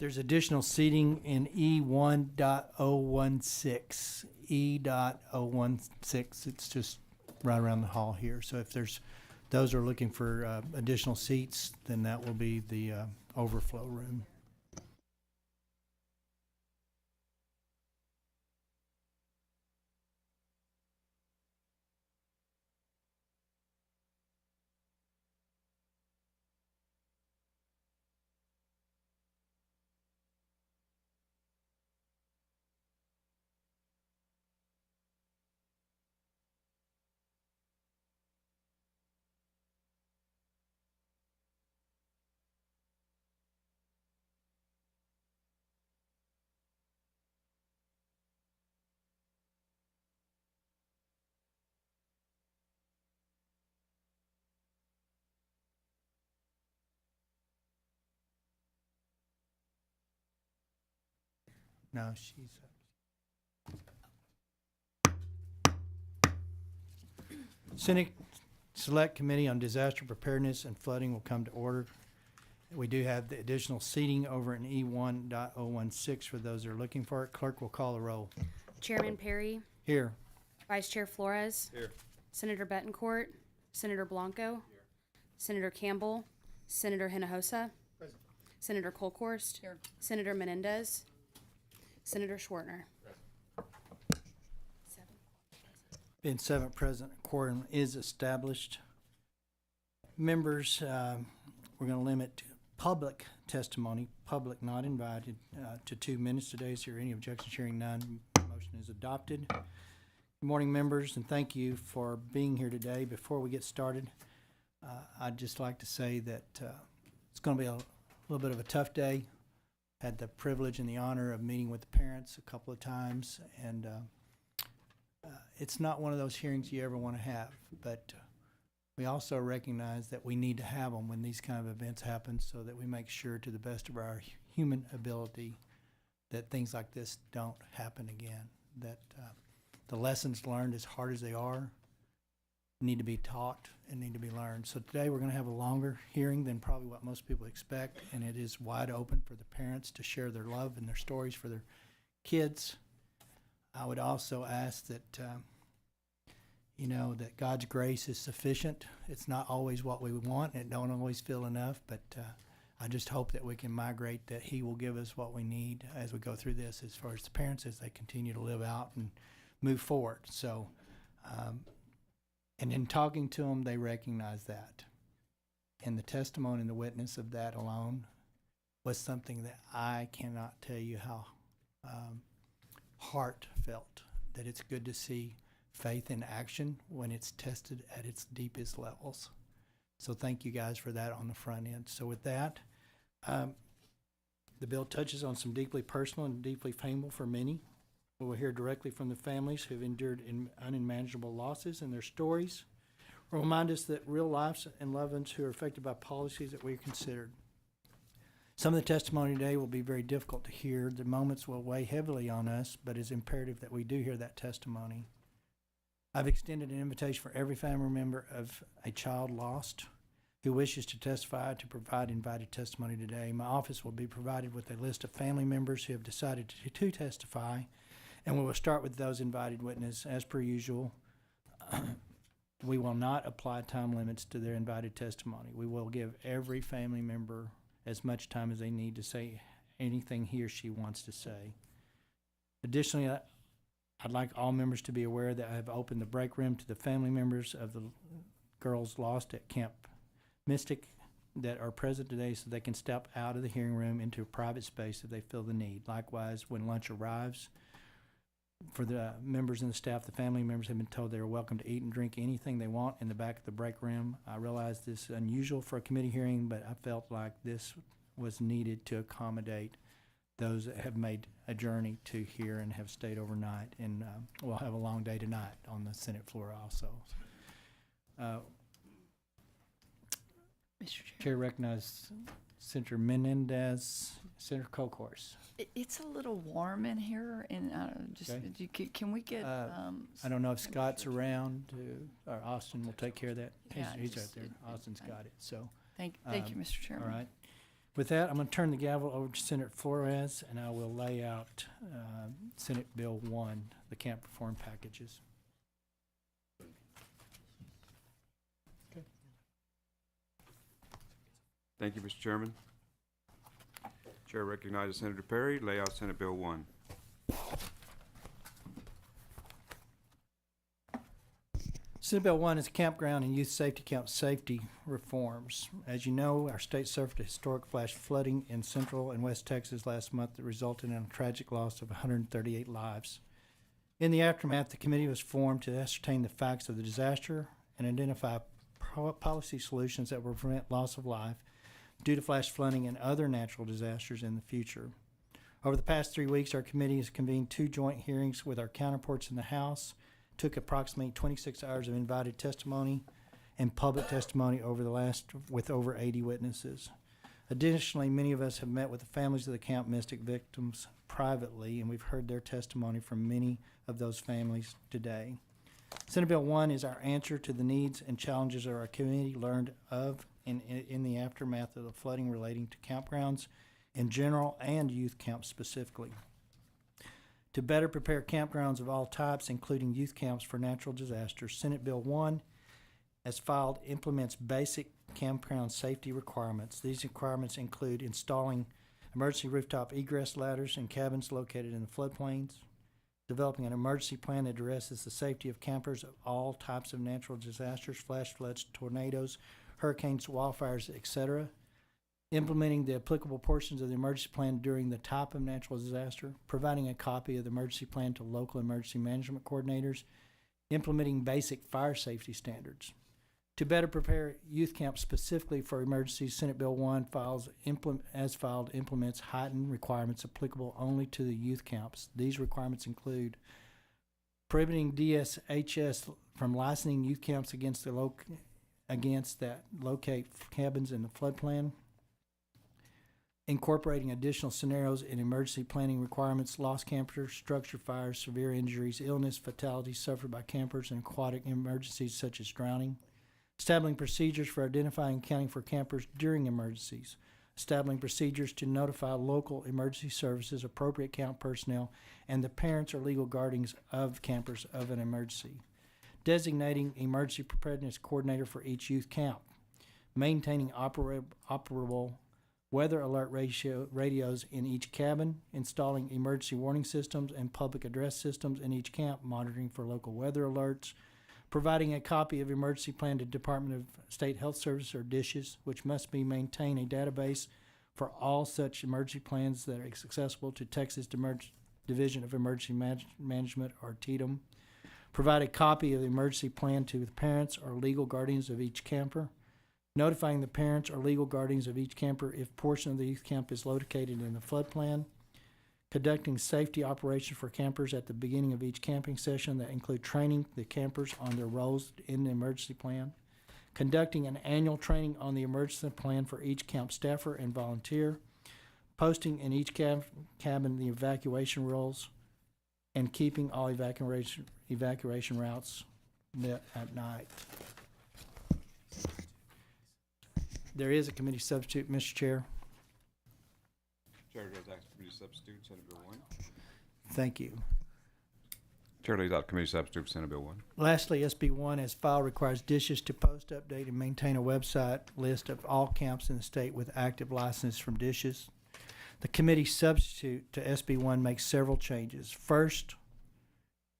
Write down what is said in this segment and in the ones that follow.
There's additional seating in E1.016. E.016. It's just right around the hall here. So if those are looking for additional seats, then that will be the overflow room. No, she's. Senate Select Committee on Disaster Preparedness and Flooding will come to order. We do have the additional seating over in E1.016 for those that are looking for it. Clerk will call the roll. Chairman Perry, Here. Vice Chair Flores, Here. Senator Betancourt, Senator Blanco, Senator Campbell, Senator Hinojosa, Present. Senator Colkhorst, Here. Senator Menendez, Senator Schwartner. Being 7 present, quorum is established. Members, we're going to limit public testimony, public not invited, to 2 minutes today. Is there any objections? Hearing none, motion is adopted. Good morning, members, and thank you for being here today. Before we get started, I'd just like to say that it's going to be a little bit of a tough day. Had the privilege and the honor of meeting with the parents a couple of times, and it's not one of those hearings you ever want to have, but we also recognize that we need to have them when these kind of events happen so that we make sure to the best of our human ability that things like this don't happen again, that the lessons learned, as hard as they are, need to be taught and need to be learned. So today we're going to have a longer hearing than probably what most people expect, and it is wide open for the parents to share their love and their stories for their kids. I would also ask that, that God's grace is sufficient. It's not always what we want, and it don't always feel enough, but I just hope that we can migrate, that He will give us what we need as we go through this, as far as the parents, as they continue to live out and move forward. So, and in talking to them, they recognize that. And the testimony and the witness of that alone was something that I cannot tell you how heartfelt, that it's good to see faith in action when it's tested at its deepest levels. So thank you guys for that on the front end. So with that, the bill touches on some deeply personal and deeply painful for many. We will hear directly from the families who have endured unimaginable losses and their stories. Will remind us that real lives and loved ones who are affected by policies that we considered. Some of the testimony today will be very difficult to hear. The moments will weigh heavily on us, but it's imperative that we do hear that testimony. I've extended an invitation for every family member of a child lost who wishes to testify to provide invited testimony today. My office will be provided with a list of family members who have decided to testify, and we will start with those invited witnesses as per usual. We will not apply time limits to their invited testimony. We will give every family member as much time as they need to say anything he or she wants to say. Additionally, I'd like all members to be aware that I have opened the break room to the family members of the girls lost at Camp Mystic that are present today, so they can step out of the hearing room into a private space if they feel the need. Likewise, when lunch arrives, for the members and the staff, the family members have been told they are welcome to eat and drink anything they want in the back of the break room. I realize this is unusual for a committee hearing, but I felt like this was needed to accommodate those that have made a journey to here and have stayed overnight. And we'll have a long day tonight on the Senate floor also. Mr. Chair recognizes Senator Menendez, Senator Colkhorst. It's a little warm in here, and Okay. can we get? I don't know if Scott's around, or Austin will take care of that. Yeah, He's right just- there. Austin's got it. So, Thank you, Mr. Chairman. all right. With that, I'm going to turn the gavel over to Senator Flores, and I will lay out Senate Bill 1, the camp reform packages. Thank you, Mr. Chairman. Chair recognizes Senator Perry. Lay out Senate Bill 1. Senate Bill 1 is campground and youth safety camp safety reforms. As you know, our state suffered a historic flash flooding in central and west Texas last month that resulted in a tragic loss of 138 lives. In the aftermath, the committee was formed to ascertain the facts of the disaster and identify policy solutions that will prevent loss of life due to flash flooding and other natural disasters in the future. Over the past 3 weeks, our committee has convened 2 joint hearings with our counterparts in the House, took approximately 26 hours of invited testimony and public testimony with over 80 witnesses. Additionally, many of us have met with the families of the Camp Mystic victims privately, and we've heard their testimony from many of those families today. Senate Bill 1 is our answer to the needs and challenges our community learned of in the aftermath of the flooding relating to campgrounds in general and youth camps specifically. To better prepare campgrounds of all types, including youth camps for natural disasters, Senate Bill 1, as filed, implements basic campground safety requirements. These requirements include installing emergency rooftop egress ladders in cabins located in the floodplains, developing an emergency plan that addresses the safety of campers of all types of natural disasters, flash floods, tornadoes, hurricanes, wildfires, etc., implementing the applicable portions of the emergency plan during the type of natural disaster, providing a copy of the emergency plan to local emergency management coordinators, implementing basic fire safety standards. To better prepare youth camps specifically for emergencies, Senate Bill 1 implements heightened requirements applicable only to the youth camps. These requirements include prohibiting DSHS from licensing youth camps that locate cabins in the flood plan, incorporating additional scenarios in emergency planning requirements, lost campers, structure fires, severe injuries, illness, fatalities suffered by campers, and aquatic emergencies such as drowning, establishing procedures for identifying and accounting for campers during emergencies, establishing procedures to notify local emergency services, appropriate camp personnel, and the parents or legal guardians of campers of an emergency, designating emergency preparedness coordinator for each youth camp, maintaining operable weather alert radios in each cabin, installing emergency warning systems and public address systems in each camp, monitoring for local weather alerts, providing a copy of emergency plan to Department of State Health Service or DSHS, which must be maintain a database for all such emergency plans that are accessible to Texas Division of Emergency Management or TDEM, provide a copy of the emergency plan to the parents or legal guardians of each camper, notifying the parents or legal guardians of each camper if portion of the youth camp is located in the flood plan, conducting safety operations for campers at the beginning of each camping session that include training the campers on their roles in the emergency plan, conducting an annual training on the emergency plan for each camp staffer and volunteer, posting in each cabin the evacuation rules, and keeping all evacuation routes lit at night. There is a committee substitute, Mr. Chair. Chair does ask committee substitute, Senate Bill 1. Thank you. Chair lays out committee substitute for Senate Bill 1. Lastly, SB 1 as file requires DSHS to post, update, and maintain a website list of all camps in the state with active licenses from DSHS. The committee substitute to SB 1 makes several changes. First,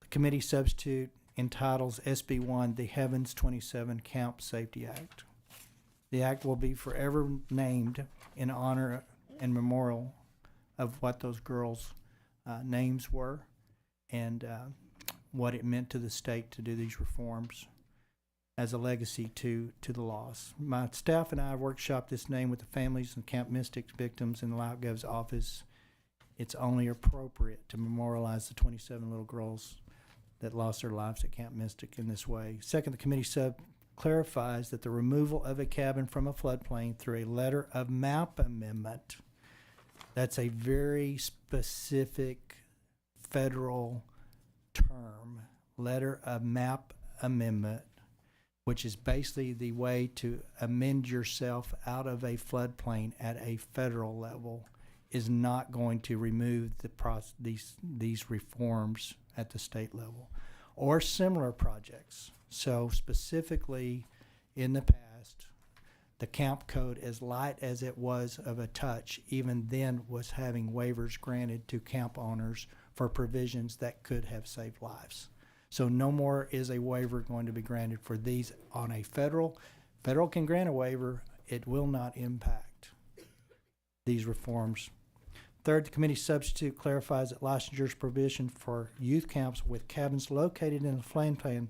the committee substitute entitles SB 1 the Heavens 27 Camp Safety Act. The act will be forever named in honor and memorial of what those girls' names were and what it meant to the state to do these reforms as a legacy to the loss. My staff and I workshopped this name with the families and Camp Mystic victims in the LoutGov's office. It's only appropriate to memorialize the 27 little girls that lost their lives at Camp Mystic in this way. Second, the committee clarifies that the removal of a cabin from a floodplain through a letter of map amendment, that's a very specific federal term, letter of map amendment, which is basically the way to amend yourself out of a floodplain at a federal level, is not going to remove these reforms at the state level or similar projects. So specifically in the past, the camp code, as light as it was of a touch, even then was having waivers granted to camp owners for provisions that could have saved lives. So no more is a waiver going to be granted for these on a federal. Federal can grant a waiver. It will not impact these reforms. Third, the committee substitute clarifies that licensure provision for youth camps with cabins located in a floodplain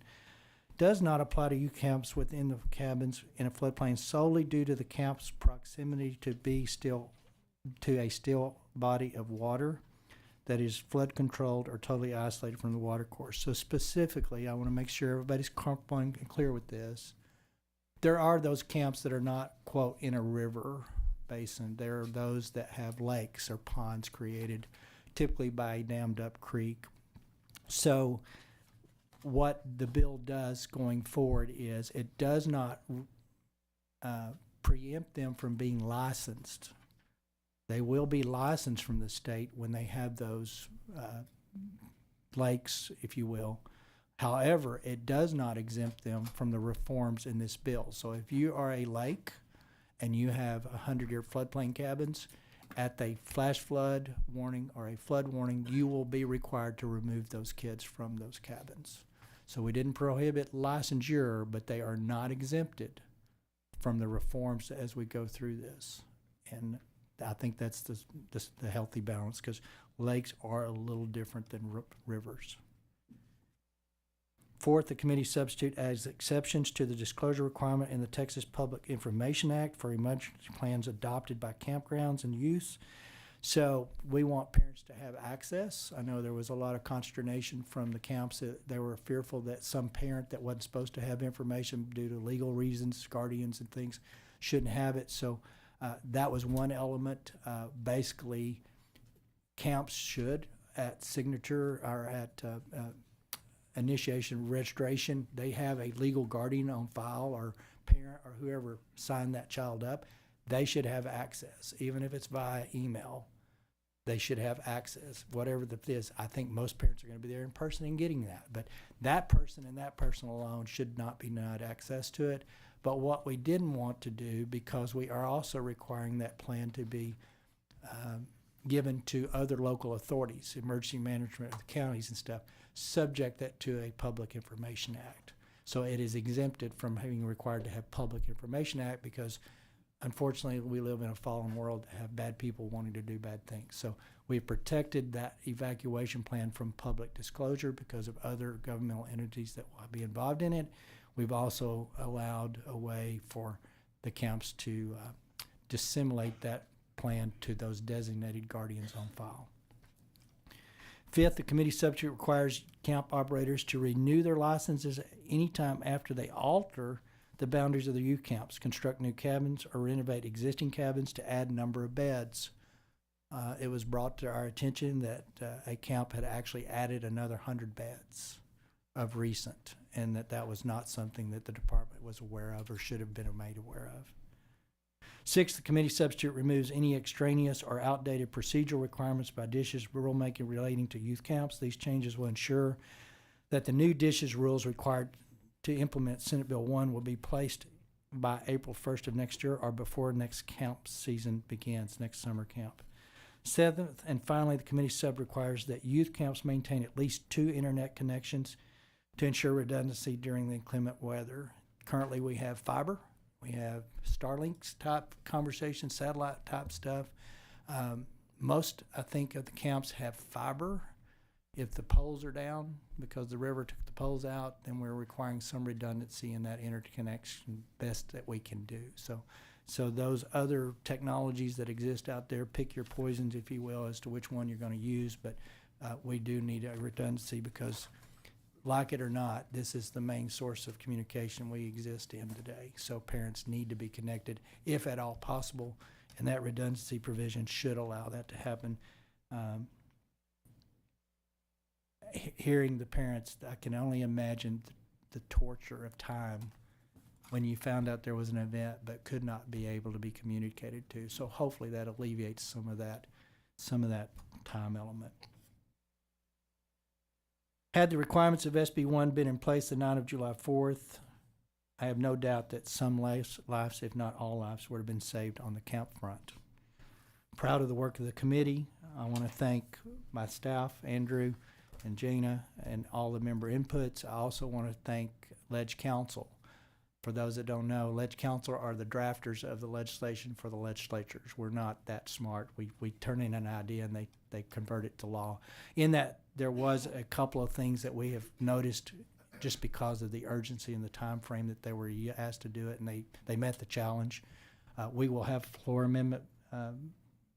does not apply to youth camps within the cabins in a floodplain solely due to the camp's proximity to a still body of water that is flood controlled or totally isolated from the water course. So specifically, I want to make sure everybody's clear with this. There are those camps that are not, quote, in a river basin. There are those that have lakes or ponds created typically by a dammed up creek. So what the bill does going forward is it does not preempt them from being licensed. They will be licensed from the state when they have those lakes, if you will. However, it does not exempt them from the reforms in this bill. So if you are a lake and you have 100-year floodplain cabins, at a flash flood warning or a flood warning, you will be required to remove those kids from those cabins. So we didn't prohibit licensure, but they are not exempted from the reforms as we go through this. And I think that's the healthy balance, because lakes are a little different than rivers. Fourth, the committee substitute adds exceptions to the disclosure requirement in the Texas Public Information Act for emergency plans adopted by campgrounds and use. So we want parents to have access. I know there was a lot of consternation from the camps that they were fearful that some parent that wasn't supposed to have information due to legal reasons, guardians and things, shouldn't have it. So that was one element. Basically, camps should, at signature or at initiation registration, they have a legal guardian on file or parent or whoever signed that child up. They should have access, even if it's via email. They should have access, whatever that is. I think most parents are going to be there in person and getting that. But that person and that person alone should not be denied access to it. But what we didn't want to do, because we are also requiring that plan to be given to other local authorities, emergency management of the counties and stuff, subject that to a Public Information Act. So it is exempted from being required to have Public Information Act, because unfortunately we live in a fallen world that have bad people wanting to do bad things. So we've protected that evacuation plan from public disclosure because of other governmental entities that will be involved in it. We've also allowed a way for the camps to disseminate that plan to those designated guardians on file. Fifth, the committee substitute requires camp operators to renew their licenses any time after they alter the boundaries of the youth camps, construct new cabins, or renovate existing cabins to add number of beds. It was brought to our attention that a camp had actually added another 100 beds of recent, and that was not something that the department was aware of or should have been made aware of. Sixth, the committee substitute removes any extraneous or outdated procedural requirements by DISH's rulemaking relating to youth camps. These changes will ensure that the new DISH's rules required to implement Senate Bill 1 will be placed by April 1st of next year or before next camp season begins, next summer camp. Seventh, and finally, the committee sub requires that youth camps maintain at least 2 internet connections to ensure redundancy during the inclement weather. Currently, we have fiber. We have Starlinks type conversation, satellite type stuff. Most, I think, of the camps have fiber. If the poles are down because the river took the poles out, then we're requiring some redundancy in that interconnection best that we can do. So those other technologies that exist out there, pick your poisons, if you will, as to which one you're going to use. But we do need a redundancy because, like it or not, this is the main source of communication we exist in today. So parents need to be connected, if at all possible, and that redundancy provision should allow that to happen. Hearing the parents, I can only imagine the torture of time when you found out there was an event but could not be able to be communicated to. So hopefully that alleviates some of that time element. Had the requirements of SB 1 been in place the night of July 4th, I have no doubt that some lives, if not all lives, would have been saved on the camp front. Proud of the work of the committee. I want to thank my staff, Andrew and Gina, and all the member inputs. I also want to thank Ledge Council. For those that don't know, Ledge Council are the drafters of the legislation for the legislatures. We're not that smart. We turn in an idea and they convert it to law. In that, there was a couple of things that we have noticed just because of the urgency and the time frame that they were asked to do it, and they met the challenge. We will have floor amendment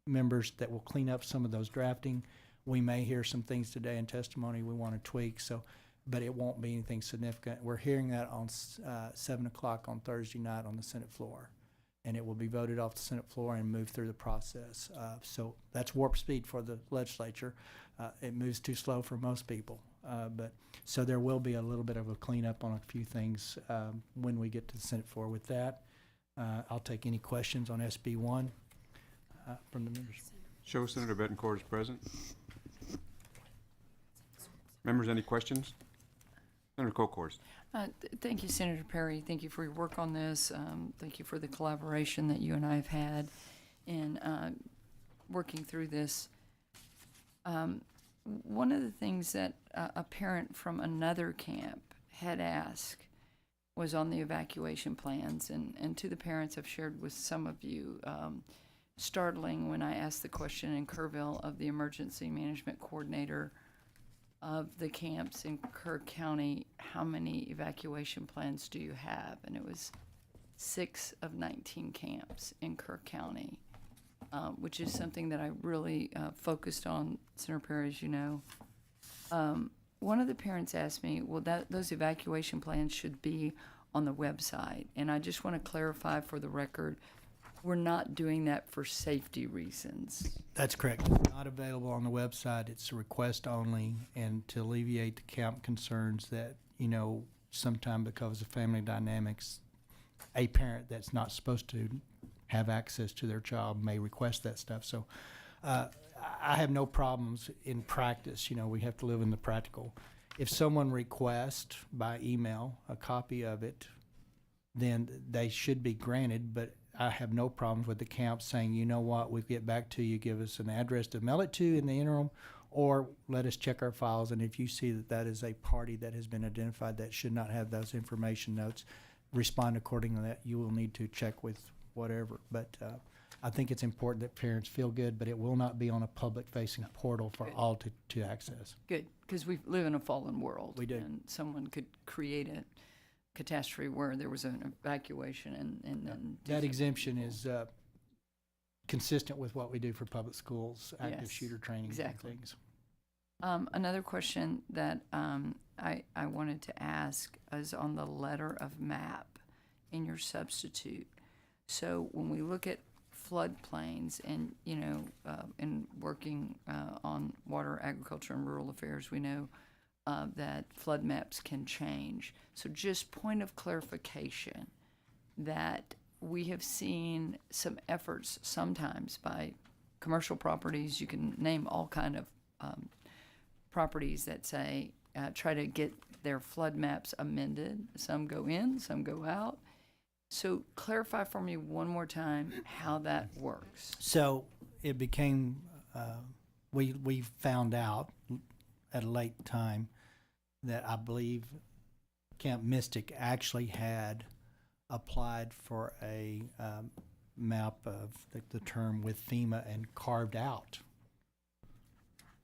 members that will clean up some of those drafting. We may hear some things today in testimony we want to tweak, but it won't be anything significant. We're hearing that on 7 o'clock on Thursday night on the Senate floor, and it will be voted off the Senate floor and move through the process. So that's warp speed for the legislature. It moves too slow for most people. So there will be a little bit of a cleanup on a few things when we get to the Senate floor. With that, I'll take any questions on SB 1 from the members. Show Senator Betancourt is present. Members, any questions? Senator Colcourse. Thank you, Senator Perry. Thank you for your work on this. Thank you for the collaboration that you and I have had in working through this. One of the things that a parent from another camp had asked was on the evacuation plans, and to the parents I've shared with some of you, startling when I asked the question in Kerrville of the emergency management coordinator of the camps in Kerr County, how many evacuation plans do you have? And it was 6 of 19 camps in Kerr County, which is something that I really focused on, Senator Perry, as you know. One of the parents asked me, well, those evacuation plans should be on the website. And I just want to clarify for the record, we're not doing that for safety reasons. That's correct. It's not available on the website. It's a request only, and to alleviate the camp concerns that, sometime because of family dynamics, a parent that's not supposed to have access to their child may request that stuff. So I have no problems in practice. We have to live in the practical. If someone requests by email a copy of it, then they should be granted, but I have no problems with the camp saying, you know what, we'll get back to you, give us an address to mail it to in the interim, or let us check our files, and if you see that that is a party that has been identified that should not have those information notes, respond accordingly. That you will need to check with whatever. But I think it's important that parents feel good, but it will not be on a public-facing portal for all to access. Good, because we live in a fallen world. We do. And someone could create a catastrophe where there was an evacuation and then That exemption is consistent with what we do for public schools, active Yes, shooter training exactly. and things. Another question that I wanted to ask is on the letter of map in your substitute. So when we look at floodplains and, in working on water, agriculture, and rural affairs, we know that flood maps can change. So just point of clarification that we have seen some efforts sometimes by commercial properties. You can name all kind of properties that say, try to get their flood maps amended. Some go in, some go out. So clarify for me one more time how that works. So it became, we found out at a late time that I believe Camp Mystic actually had applied for a map of the term with FEMA and carved out.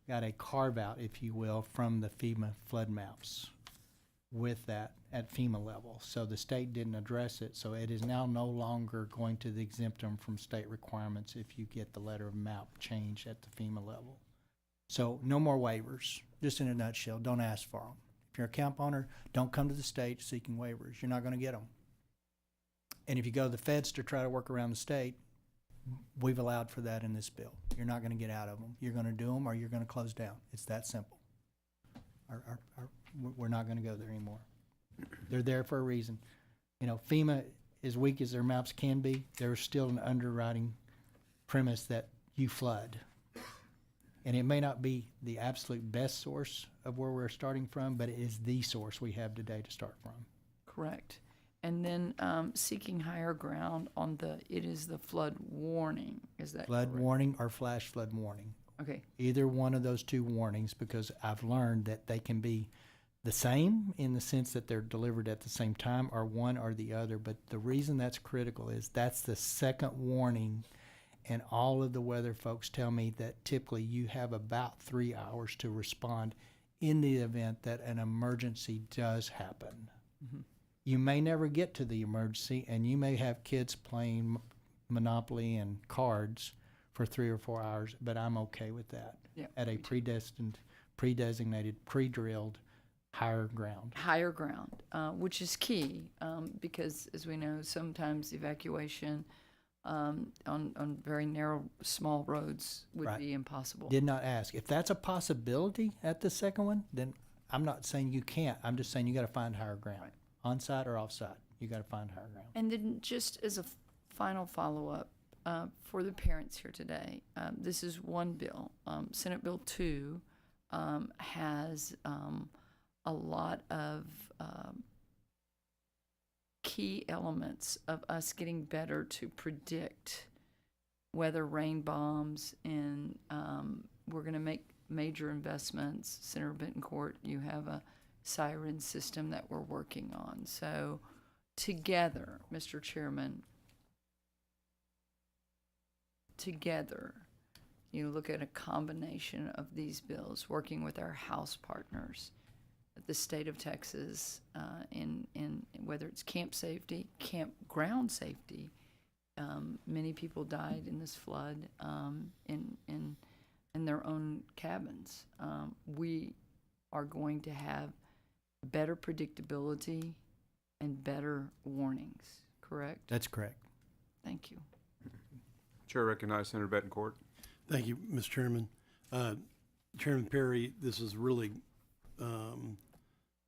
Got a carve out, if you will, from the FEMA flood maps with that at FEMA level. So the state didn't address it, so it is now no longer going to exempt them from state requirements if you get the letter of map changed at the FEMA level. So no more waivers, just in a nutshell, don't ask for them. If you're a camp owner, don't come to the state seeking waivers. You're not going to get them. And if you go to the feds to try to work around the state, we've allowed for that in this bill. You're not going to get out of them. You're going to do them or you're going to close down. It's that simple. We're not going to go there anymore. They're there for a reason. FEMA, as weak as their maps can be, there's still an underwriting premise that you flood. And it may not be the absolute best source of where we're starting from, but it is the source we have today to start from. Correct. And then seeking higher ground on it is the flood warning. Is that Flood correct? warning or flash flood warning. Okay. Either one of those two warnings, because I've learned that they can be the same in the sense that they're delivered at the same time, or one or the other. But the reason that's critical is that's the second warning, and all of the weather folks tell me that typically you have about 3 hours to respond in the event that an emergency does happen. Mm-hmm. You may never get to the emergency, and you may have kids playing Monopoly and cards for 3 or 4 hours, but I'm okay with that. Yeah, At a predesignated, pre-drilled higher ground. higher ground, which is key because, as we know, sometimes evacuation on very narrow, small roads would Right. be impossible. Did not ask. If that's a possibility at the second one, then I'm not saying you can't. I'm just saying you got to find higher ground. Right. On-site or off-site, you got to find higher ground. And then just as a final follow-up for the parents here today, this is one bill. Senate Bill 2 has a lot of key elements of us getting better to predict weather, rain bombs, and we're going to make major investments. Senator Betancourt, you have a siren system that we're working on. So together, Mr. Chairman, together, you look at a combination of these bills, working with our House partners at the state of Texas, in whether it's camp safety, campground safety. Many people died in this flood in their own cabins. We are going to have better predictability and better warnings, correct? That's correct. Thank you. Chair recognizes Senator Betancourt. Thank you, Mr. Chairman. Chairman Perry, this is really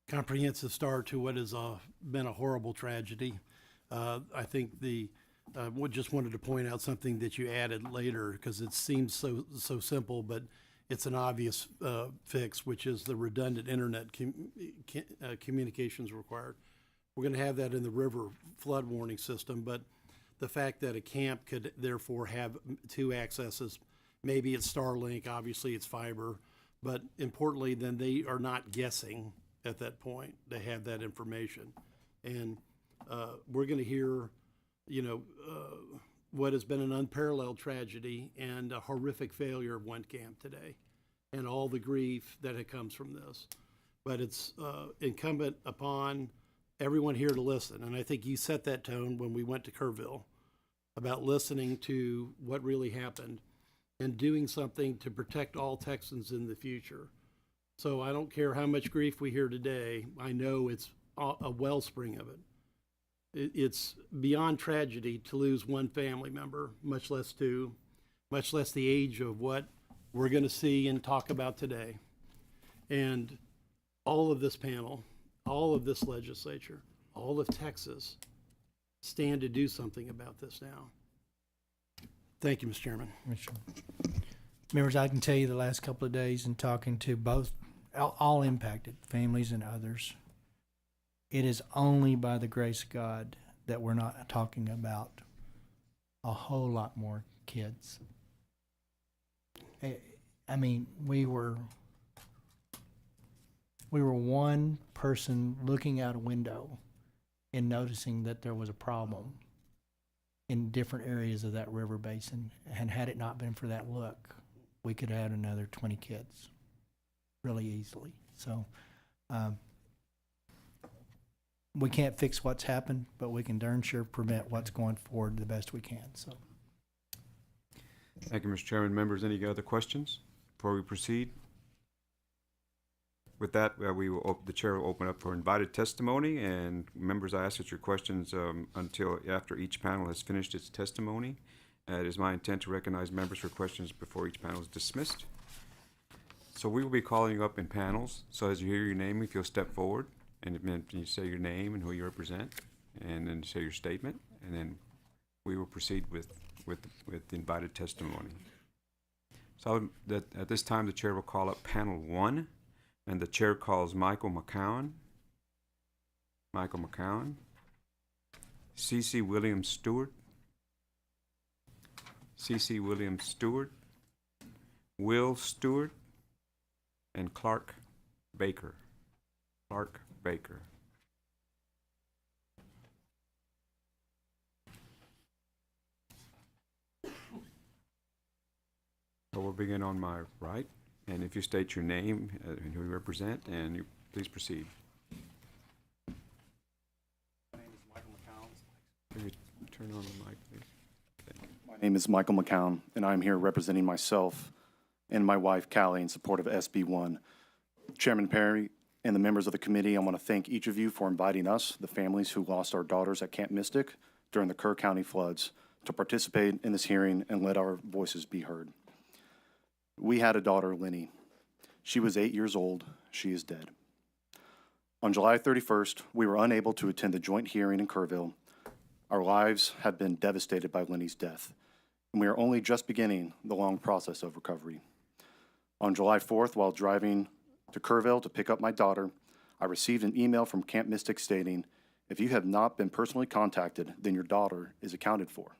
comprehensive start to what has been a horrible tragedy. I think just wanted to point out something that you added later, because it seems so simple, but it's an obvious fix, which is the redundant internet communications required. We're going to have that in the river flood warning system, but the fact that a camp could therefore have two accesses, maybe it's Starlink, obviously it's fiber, but importantly, then they are not guessing at that point. They have that information. And we're going to hear, what has been an unparalleled tragedy and a horrific failure of one camp today, and all the grief that comes from this. But it's incumbent upon everyone here to listen. And I think you set that tone when we went to Kerrville about listening to what really happened and doing something to protect all Texans in the future. So I don't care how much grief we hear today. I know it's a wellspring of it. It's beyond tragedy to lose one family member, much less two, much less the age of what we're going to see and talk about today. And all of this panel, all of this legislature, all of Texas stand to do something about this now. Thank you, Mr. Chairman. Members, I can tell you the last couple of days in talking to both, all impacted families and others, it is only by the grace of God that we're not talking about a whole lot more kids. I mean, we were one person looking out a window and noticing that there was a problem in different areas of that river basin. And had it not been for that look, we could have had another 20 kids really easily. So we can't fix what's happened, but we can darn sure prevent what's going forward the best we can. So Thank you, Mr. Chairman. Members, any other questions before we proceed? With that, the chair will open up for invited testimony, and members, I ask that your questions until after each panel has finished its testimony. It is my intent to recognize members for questions before each panel is dismissed. So we will be calling you up in panels. So as you hear your name, if you'll step forward, and you say your name and who you represent. and then say your statement, and then we will proceed with the invited testimony. So at this time, the chair will call up panel 1, and the chair calls Michael McCown, C.C. Williams Stewart, Will Stewart, and Clark Baker. So we'll begin on my right, and if you state your name and who you represent, and you please proceed. My name is Michael McCown. Can you turn on the mic, please? My name is Michael McCown, and I'm here representing myself and my wife, Callie, in support of SB 1. Chairman Perry and the members of the committee, I want to thank each of you for inviting us, the families who lost our daughters at Camp Mystic during the Kerr County floods, to participate in this hearing and let our voices be heard. We had a daughter, Lenny. She was 8 years old. She is dead. On July 31st, we were unable to attend the joint hearing in Kerrville. Our lives have been devastated by Lenny's death, and we are only just beginning the long process of recovery. On July 4th, while driving to Kerrville to pick up my daughter, I received an email from Camp Mystic stating, "If you have not been personally contacted, then your daughter is accounted for."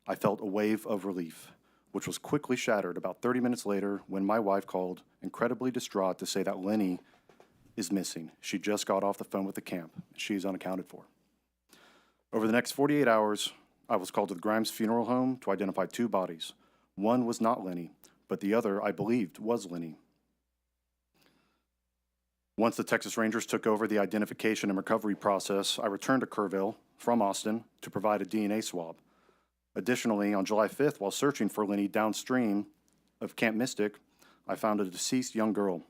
I felt a wave of relief, which was quickly shattered about 30 minutes later when my wife called, incredibly distraught, to say that Lenny is missing. She just got off the phone with the camp. She is unaccounted for. Over the next 48 hours, I was called to the Grimes Funeral Home to identify 2 bodies. One was not Lenny, but the other, I believed, was Lenny. Once the Texas Rangers took over the identification and recovery process, I returned to Kerrville from Austin to provide a DNA swab. Additionally, on July 5th, while searching for Lenny downstream of Camp Mystic, I found a deceased young girl.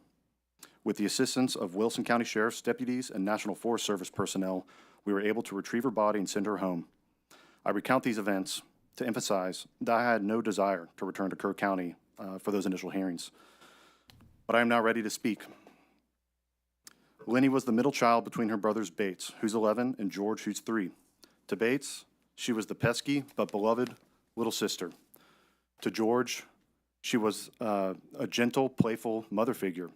With the assistance of Wilson County Sheriff's deputies and National Forest Service personnel, we were able to retrieve her body and send her home. I recount these events to emphasize that I had no desire to return to Kerr County for those initial hearings. But I am now ready to speak. Lenny was the middle child between her brothers Bates, who's 11, and George, who's 3. To Bates, she was the pesky but beloved little sister. To George, she was a gentle, playful mother figure.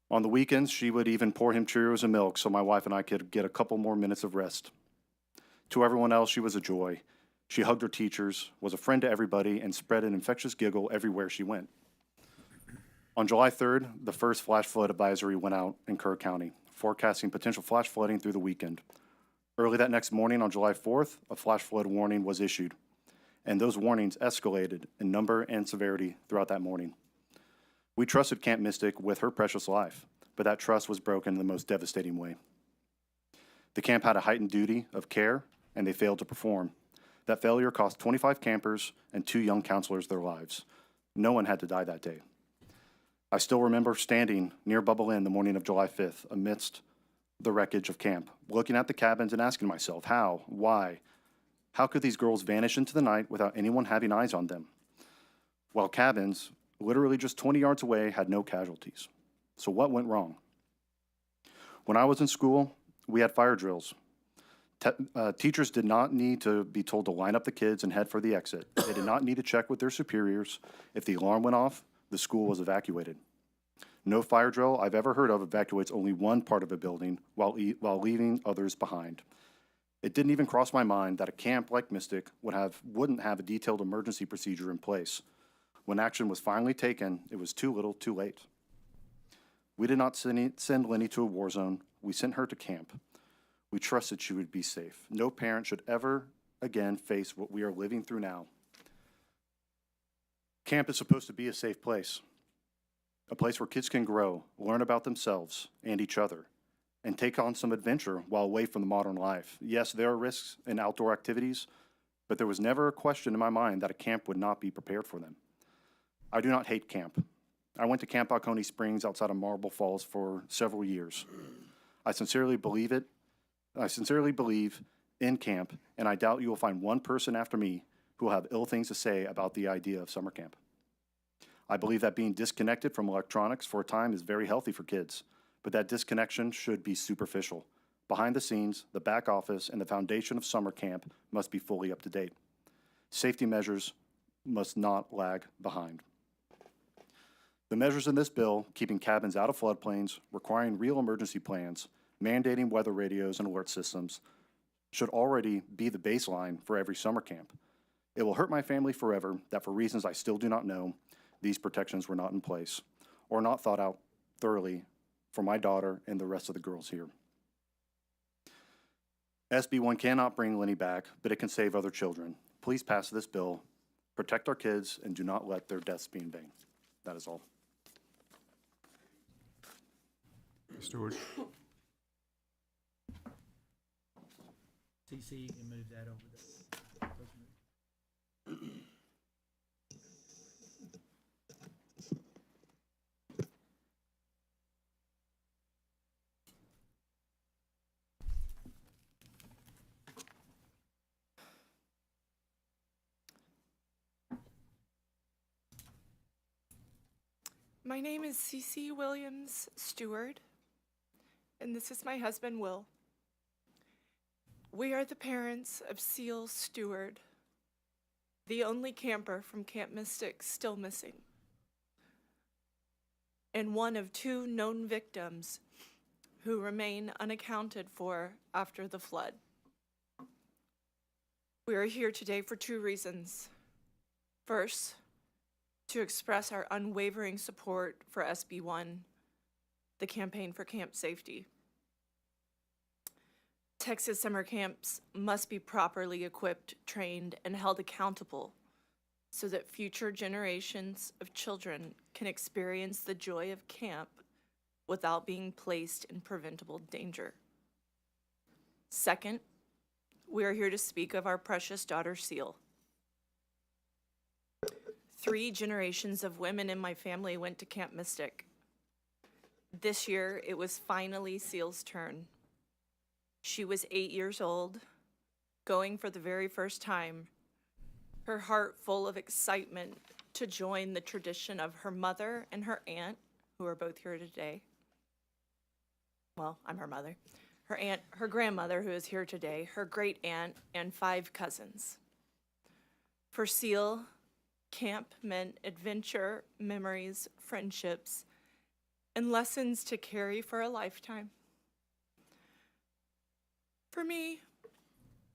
On the weekends, she would even pour him Cheerios and milk so my wife and I could get a couple more minutes of rest. To everyone else, she was a joy. She hugged her teachers, was a friend to everybody, and spread an infectious giggle everywhere she went. On July 3rd, the first flash flood advisory went out in Kerr County, forecasting potential flash flooding through the weekend. Early that next morning, on July 4th, a flash flood warning was issued, and those warnings escalated in number and severity throughout that morning. We trusted Camp Mystic with her precious life, but that trust was broken in the most devastating way. The camp had a heightened duty of care, and they failed to perform. That failure cost 25 campers and 2 young counselors their lives. No one had to die that day. I still remember standing near Bubble Inn the morning of July 5th amidst the wreckage of camp, looking at the cabins and asking myself, how, why, how could these girls vanish into the night without anyone having eyes on them? While cabins, literally just 20 yards away, had no casualties. So what went wrong? When I was in school, we had fire drills. Teachers did not need to be told to line up the kids and head for the exit. They did not need to check with their superiors. If the alarm went off, the school was evacuated. No fire drill I've ever heard of evacuates only one part of a building while leaving others behind. It didn't even cross my mind that a camp like Mystic wouldn't have a detailed emergency procedure in place. When action was finally taken, it was too little, too late. We did not send Lenny to a war zone. We sent her to camp. We trusted she would be safe. No parent should ever again face what we are living through now. Camp is supposed to be a safe place, a place where kids can grow, learn about themselves and each other, and take on some adventure while away from the modern life. Yes, there are risks in outdoor activities, but there was never a question in my mind that a camp would not be prepared for them. I do not hate camp. I went to Camp Alcone Springs outside of Marble Falls for several years. I sincerely believe in camp, and I doubt you will find one person after me who will have ill things to say about the idea of summer camp. I believe that being disconnected from electronics for a time is very healthy for kids, but that disconnection should be superficial. Behind the scenes, the back office, and the foundation of summer camp must be fully up to date. Safety measures must not lag behind. The measures in this bill, keeping cabins out of floodplains, requiring real emergency plans, mandating weather radios and alert systems, should already be the baseline for every summer camp. It will hurt my family forever that for reasons I still do not know, these protections were not in place or not thought out thoroughly for my daughter and the rest of the girls here. SB 1 cannot bring Lenny back, but it can save other children. Please pass this bill, protect our kids, and do not let their deaths be in vain. That is all. Stewart? CC, you can move that over there. My name is Cece Williams Stewart, and this is my husband, Will. We are the parents of Seal Stewart, the only camper from Camp Mystic still missing, and one of 2 known victims who remain unaccounted for after the flood. We are here today for 2 reasons. First, to express our unwavering support for SB 1, the Campaign for Camp Safety. Texas summer camps must be properly equipped, trained, and held accountable so that future generations of children can experience the joy of camp without being placed in preventable danger. Second, we are here to speak of our precious daughter, Seal. 3 generations of women in my family went to Camp Mystic. This year, it was finally Seal's turn. She was 8 years old, going for the very first time, her heart full of excitement to join the tradition of her mother and her aunt, who are both here today. Well, I'm her mother. Her aunt, her grandmother, who is here today, her great aunt, and 5 cousins. For Seal, camp meant adventure, memories, friendships, and lessons to carry for a lifetime. For me,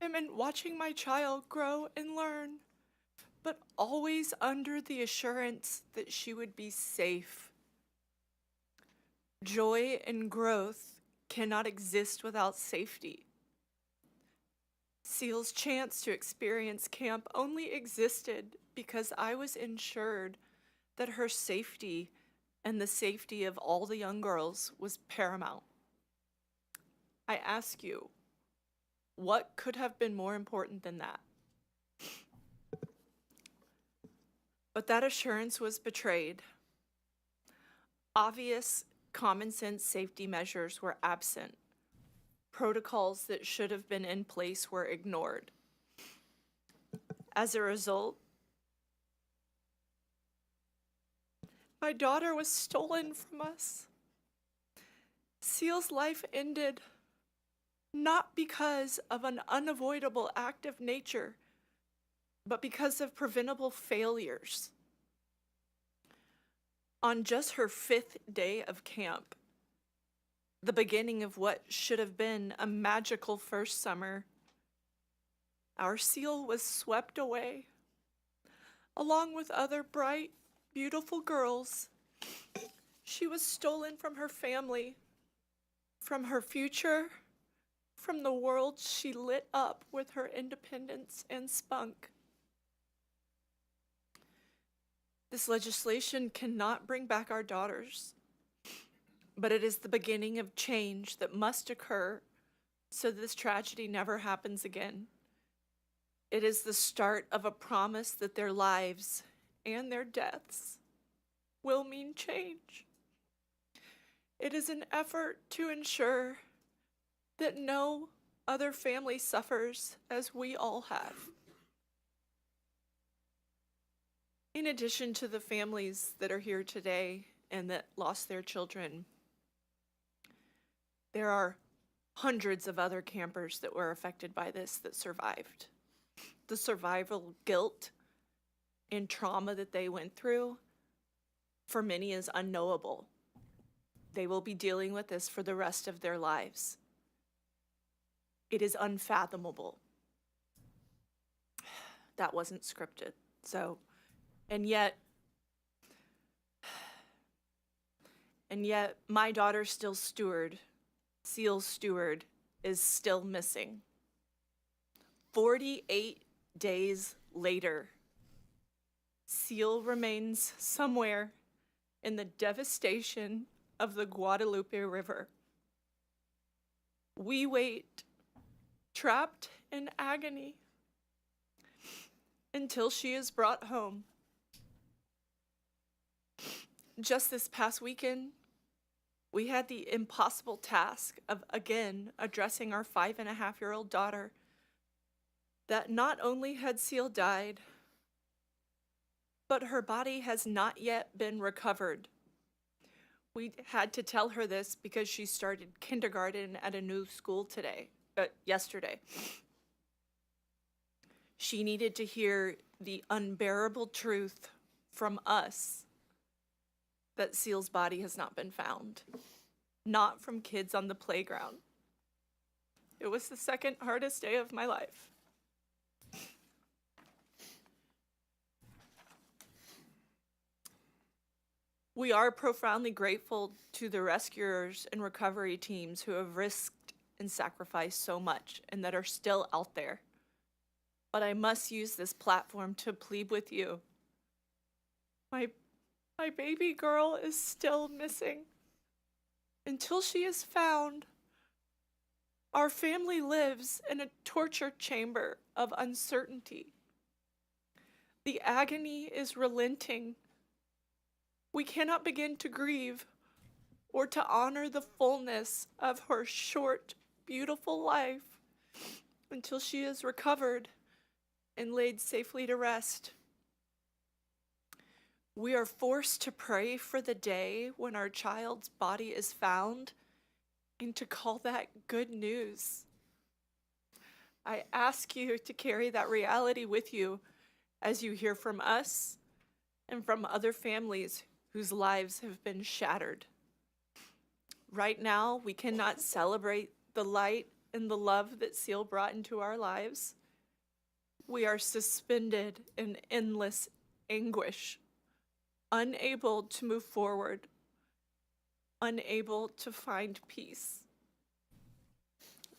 it meant watching my child grow and learn, but always under the assurance that she would be safe. Joy and growth cannot exist without safety. Seal's chance to experience camp only existed because I was ensured that her safety and the safety of all the young girls was paramount. I ask you, what could have been more important than that? But that assurance was betrayed. Obvious common sense safety measures were absent. Protocols that should have been in place were ignored. As a result, my daughter was stolen from us. Seal's life ended not because of an unavoidable act of nature, but because of preventable failures. On just her 5th day of camp, the beginning of what should have been a magical first summer, our Seal was swept away, along with other bright, beautiful girls. She was stolen from her family, from her future, from the world she lit up with her independence and spunk. This legislation cannot bring back our daughters, but it is the beginning of change that must occur so this tragedy never happens again. It is the start of a promise that their lives and their deaths will mean change. It is an effort to ensure that no other family suffers as we all have. In addition to the families that are here today and that lost their children, there are hundreds of other campers that were affected by this that survived. The survival guilt and trauma that they went through, for many, is unknowable. They will be dealing with this for the rest of their lives. It is unfathomable. That wasn't scripted. So, and yet my daughter still Stewart, Seal Stewart, is still missing. 48 days later, Seal remains somewhere in the devastation of the Guadalupe River. We wait, trapped in agony, until she is brought home. Just this past weekend, we had the impossible task of again addressing our 5.5-year-old daughter that not only had Seal died, but her body has not yet been recovered. We had to tell her this because she started kindergarten at a new school yesterday. She needed to hear the unbearable truth from us that Seal's body has not been found, not from kids on the playground. It was the second hardest day of my life. We are profoundly grateful to the rescuers and recovery teams who have risked and sacrificed so much and that are still out there. But I must use this platform to plead with you. My baby girl is still missing. Until she is found, our family lives in a torture chamber of uncertainty. The agony is relenting. We cannot begin to grieve or to honor the fullness of her short, beautiful life until she is recovered and laid safely to rest. We are forced to pray for the day when our child's body is found and to call that good news. I ask you to carry that reality with you as you hear from us and from other families whose lives have been shattered. Right now, we cannot celebrate the light and the love that Seal brought into our lives. We are suspended in endless anguish, unable to move forward, unable to find peace.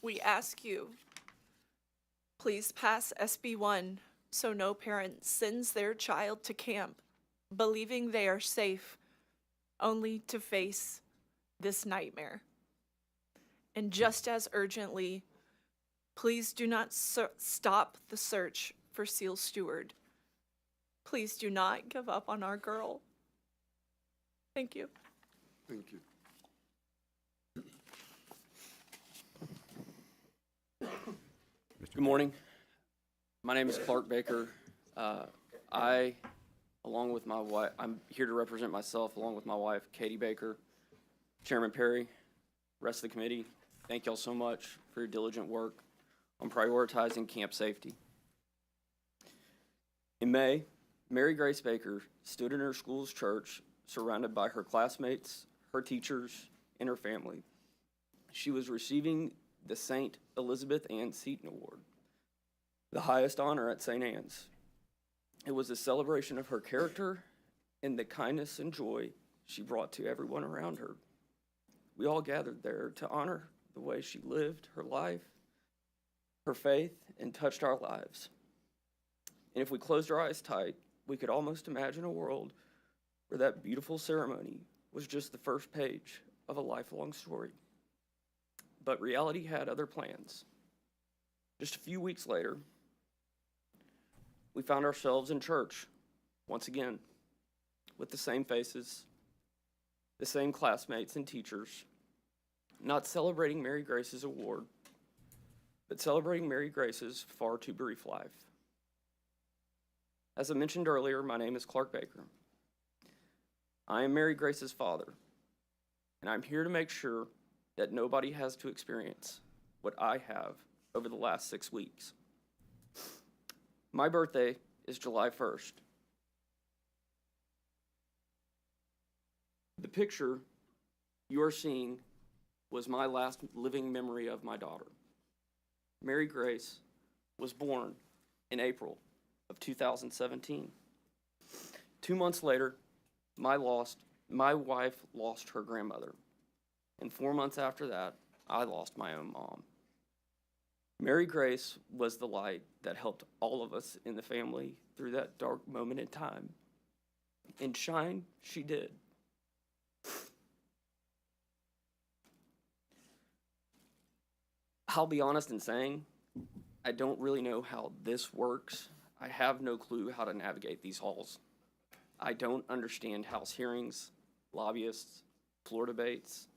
We ask you, please pass SB 1 so no parent sends their child to camp believing they are safe, only to face this nightmare. And just as urgently, please do not stop the search for Seal Stewart. Please do not give up on our girl. Thank you. Thank you. Good morning. My name is Clark Baker. I, along with my wife, I'm here to represent myself along with my wife, Katie Baker, Chairman Perry, rest of the committee. Thank y'all so much for your diligent work on prioritizing camp safety. In May, Mary Grace Baker stood in her school's church surrounded by her classmates, her teachers, and her family. She was receiving the St. Elizabeth Ann Seton Award, the highest honor at St. Anne's. It was a celebration of her character and the kindness and joy she brought to everyone around her. We all gathered there to honor the way she lived her life, her faith, and touched our lives. And if we closed our eyes tight, we could almost imagine a world where that beautiful ceremony was just the first page of a lifelong story. But reality had other plans. Just a few weeks later, we found ourselves in church once again with the same faces, the same classmates and teachers, not celebrating Mary Grace's award, but celebrating Mary Grace's far too brief life. As I mentioned earlier, my name is Clark Baker. I am Mary Grace's father, and I'm here to make sure that nobody has to experience what I have over the last 6 weeks. My birthday is July 1st. The picture you are seeing was my last living memory of my daughter. Mary Grace was born in April of 2017. 2 months later, my wife lost her grandmother. And 4 months after that, I lost my own mom. Mary Grace was the light that helped all of us in the family through that dark moment in time. And shine she did. I'll be honest in saying, I don't really know how this works. I have no clue how to navigate these halls. I don't understand House hearings, lobbyists, floor debates.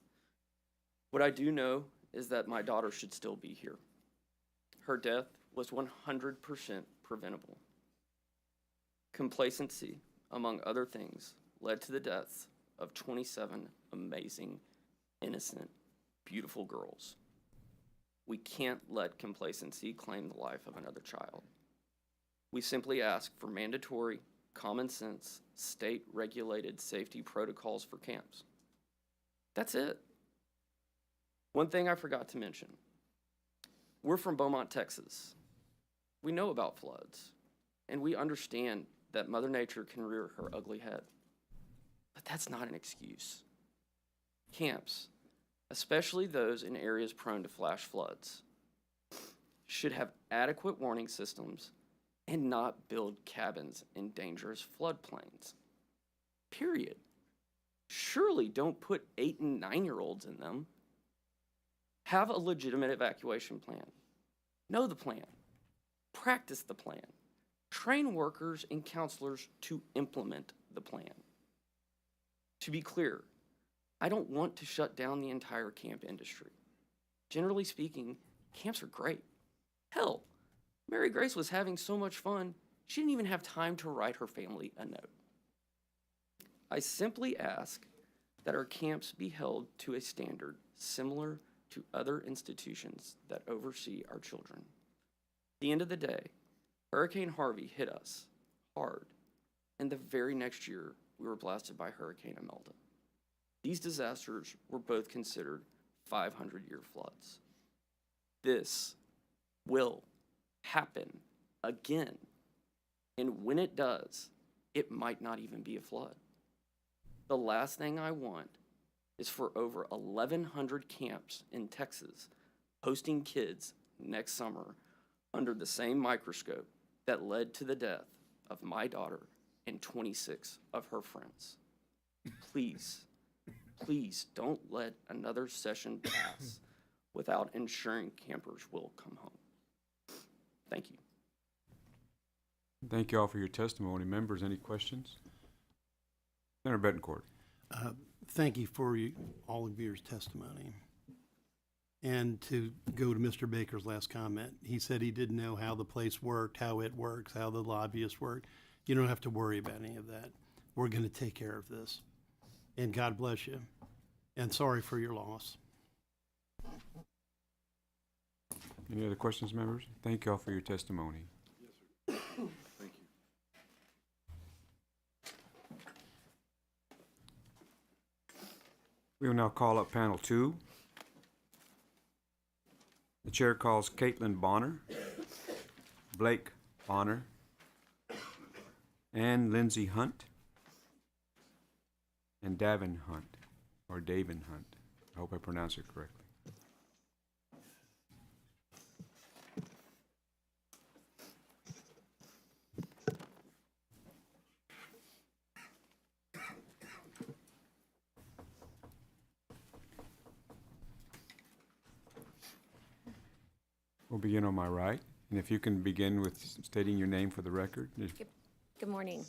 What I do know is that my daughter should still be here. Her death was 100% preventable. Complacency, among other things, led to the deaths of 27 amazing, innocent, beautiful girls. We can't let complacency claim the life of another child. We simply ask for mandatory, common sense, state-regulated safety protocols for camps. That's it. One thing I forgot to mention. We're from Beaumont, Texas. We know about floods, and we understand that Mother Nature can rear her ugly head. But that's not an excuse. Camps, especially those in areas prone to flash floods, should have adequate warning systems and not build cabins in dangerous floodplains. Period. Surely don't put 8 and 9-year-olds in them. Have a legitimate evacuation plan. Know the plan. Practice the plan. Train workers and counselors to implement the plan. To be clear, I don't want to shut down the entire camp industry. Generally speaking, camps are great. Hell, Mary Grace was having so much fun, she didn't even have time to write her family a note. I simply ask that our camps be held to a standard similar to other institutions that oversee our children. At the end of the day, Hurricane Harvey hit us hard, and the very next year, we were blasted by Hurricane Imelda. These disasters were both considered 500-year floods. This will happen again, and when it does, it might not even be a flood. The last thing I want is for over 1,100 camps in Texas hosting kids next summer under the same microscope that led to the death of my daughter and 26 of her friends. Please, please don't let another session pass without ensuring campers will come home. Thank you. Thank you all for your testimony. Members, any questions? Senator Betancourt. Thank you for all of your testimony. And to go to Mr. Baker's last comment, he said he didn't know how the place worked, how it works, how the lobbyists work. You don't have to worry about any of that. We're going to take care of this. And God bless you. And sorry for your loss. Any other questions, members? Thank you all for your testimony. Yes, sir. Thank you. We will now call up panel 2. The chair calls Caitlin Bonner, Blake Bonner, and Lindsay Hunt, and Davin Hunt, or Davin Hunt. I hope I pronounced it correctly. We'll begin on my right, and if you can begin with stating your name for the record. Good morning.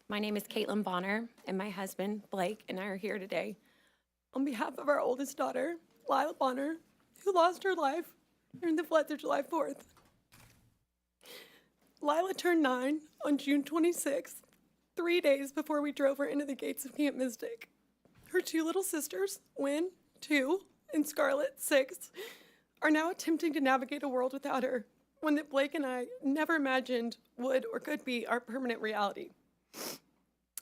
My name is Caitlin Bonner, and my husband, Blake, and I are here today on behalf of our oldest daughter, Lila Bonner, who lost her life during the floods of July 4th. Lila turned 9 on June 26th, 3 days before we drove her into the gates of Camp Mystic. Her 2 little sisters, Wynn, 2, and Scarlett, 6, are now attempting to navigate a world without her, one that Blake and I never imagined would or could be our permanent reality.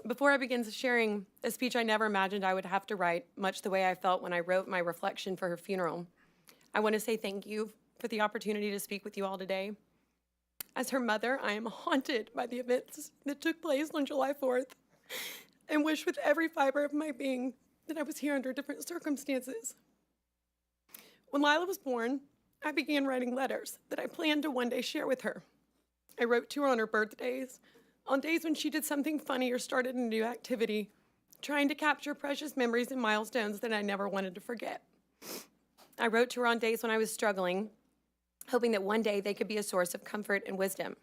Before I begin sharing a speech I never imagined I would have to write, much the way I felt when I wrote my reflection for her funeral, I want to say thank you for the opportunity to speak with you all today. As her mother, I am haunted by the events that took place on July 4th and wish with every fiber of my being that I was here under different circumstances. When Lila was born, I began writing letters that I planned to one day share with her. I wrote to her on her birthdays, on days when she did something funny or started a new activity, trying to capture precious memories and milestones that I never wanted to forget. I wrote to her on days when I was struggling, hoping that one day they could be a source of comfort and wisdom.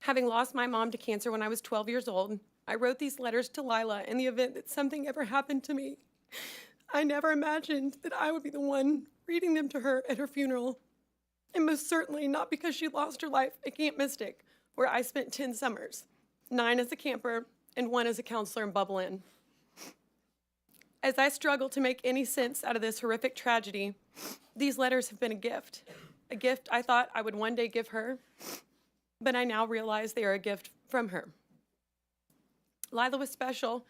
Having lost my mom to cancer when I was 12 years old, I wrote these letters to Lila in the event that something ever happened to me. I never imagined that I would be the one reading them to her at her funeral, and most certainly not because she lost her life at Camp Mystic, where I spent 10 summers, 9 as a camper and 1 as a counselor in Bubble Inn. As I struggle to make any sense out of this horrific tragedy, these letters have been a gift I thought I would one day give her, but I now realize they are a gift from her. Lila was special.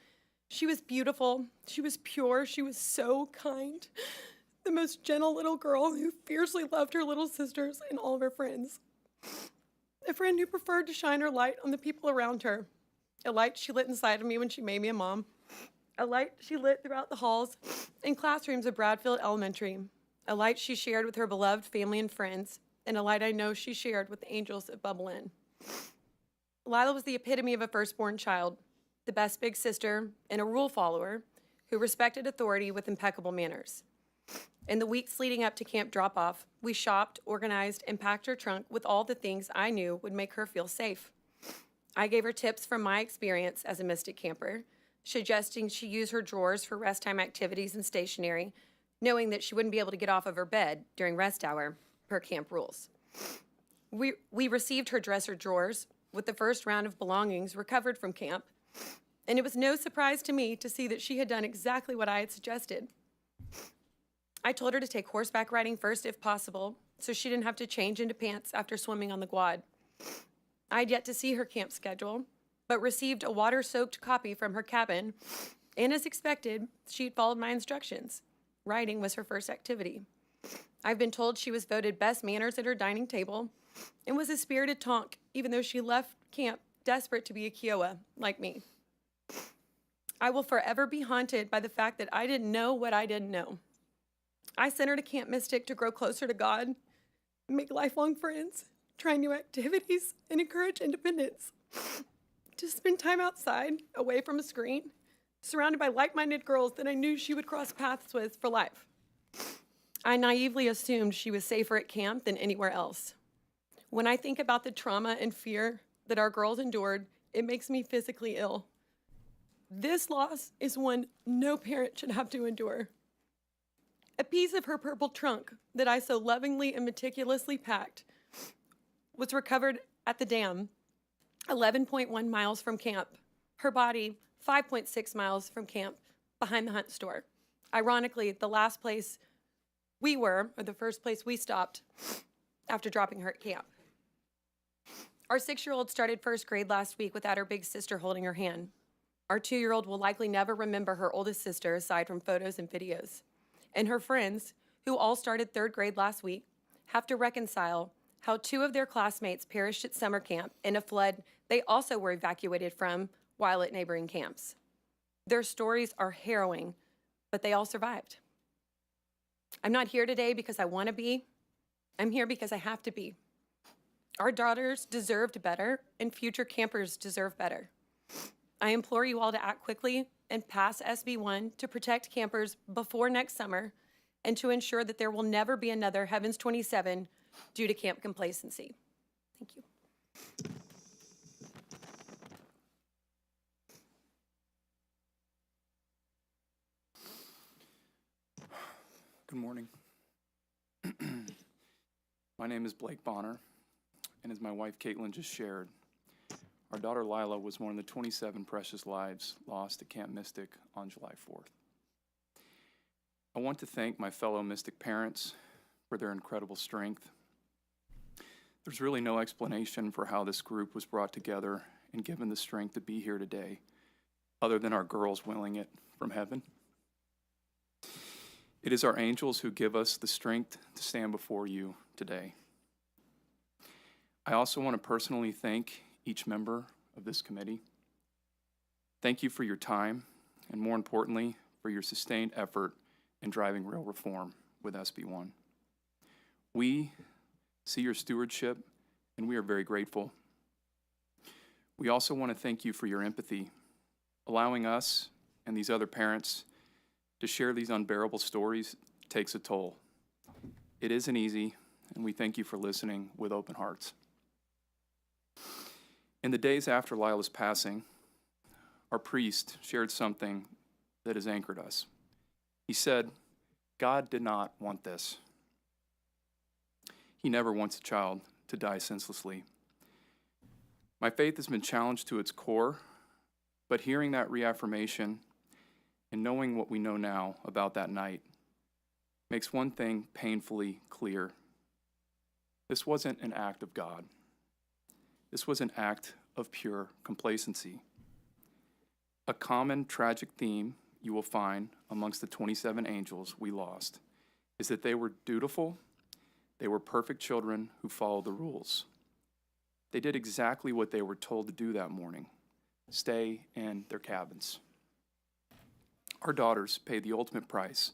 She was beautiful. She was pure. She was so kind. The most gentle little girl who fiercely loved her little sisters and all of her friends. A friend who preferred to shine her light on the people around her. A light she lit inside of me when she made me a mom. A light she lit throughout the halls and classrooms of Bradfield Elementary. A light she shared with her beloved family and friends. And a light I know she shared with the angels at Bubble Inn. Lila was the epitome of a firstborn child, the best big sister, and a rule follower who respected authority with impeccable manners. In the weeks leading up to camp drop-off, we shopped, organized, and packed her trunk with all the things I knew would make her feel safe. I gave her tips from my experience as a Mystic camper, suggesting she use her drawers for rest time activities and stationery, knowing that she wouldn't be able to get off of her bed during rest hour per camp rules. We received her dresser drawers with the first round of belongings recovered from camp, and it was no surprise to me to see that she had done exactly what I had suggested. I told her to take horseback riding first if possible, so she didn't have to change into pants after swimming on the quad. I had yet to see her camp schedule, but received a water-soaked copy from her cabin, and as expected, she had followed my instructions. Riding was her first activity. I've been told she was voted best manners at her dining table and was a spirited tonk, even though she left camp desperate to be a Kiowa, like me. I will forever be haunted by the fact that I didn't know what I didn't know. I sent her to Camp Mystic to grow closer to God, make lifelong friends, try new activities, and encourage independence. To spend time outside, away from a screen, surrounded by like-minded girls that I knew she would cross paths with for life. I naively assumed she was safer at camp than anywhere else. When I think about the trauma and fear that our girls endured, it makes me physically ill. This loss is one no parent should have to endure. A piece of her purple trunk that I so lovingly and meticulously packed was recovered at the dam, 11.1 miles from camp. Her body, 5.6 miles from camp, behind the Hunt store. Ironically, the last place we were, or the first place we stopped after dropping her at camp. Our 6-year-old started first grade last week without her big sister holding her hand. Our 2-year-old will likely never remember her oldest sister aside from photos and videos. And her friends, who all started 3rd grade last week, have to reconcile how 2 of their classmates perished at summer camp in a flood they also were evacuated from while at neighboring camps. Their stories are harrowing, but they all survived. I'm not here today because I want to be. I'm here because I have to be. Our daughters deserved better, and future campers deserve better. I implore you all to act quickly and pass SB 1 to protect campers before next summer and to ensure that there will never be another Heavens 27 due to camp complacency. Thank you. Good morning. My name is Blake Bonner, and as my wife Caitlin just shared, our daughter Lila was one of the 27 precious lives lost at Camp Mystic on July 4th. I want to thank my fellow Mystic parents for their incredible strength. There's really no explanation for how this group was brought together and given the strength to be here today, other than our girls willing it from heaven. It is our angels who give us the strength to stand before you today. I also want to personally thank each member of this committee. Thank you for your time, and more importantly, for your sustained effort in driving real reform with SB1. We see your stewardship, and we are very grateful. We also want to thank you for your empathy, allowing us and these other parents to share these unbearable stories takes a toll. It isn't easy, and we thank you for listening with open hearts. In the days after Lila's passing, our priest shared something that has anchored us. He said, God did not want this. He never wants a child to die senselessly. My faith has been challenged to its core, but hearing that reaffirmation and knowing what we know now about that night makes one thing painfully clear. This wasn't an act of God. This was an act of pure complacency. A common tragic theme you will find amongst the 27 angels we lost is that they were dutiful, they were perfect children who followed the rules. They did exactly what they were told to do that morning, stay in their cabins. Our daughters paid the ultimate price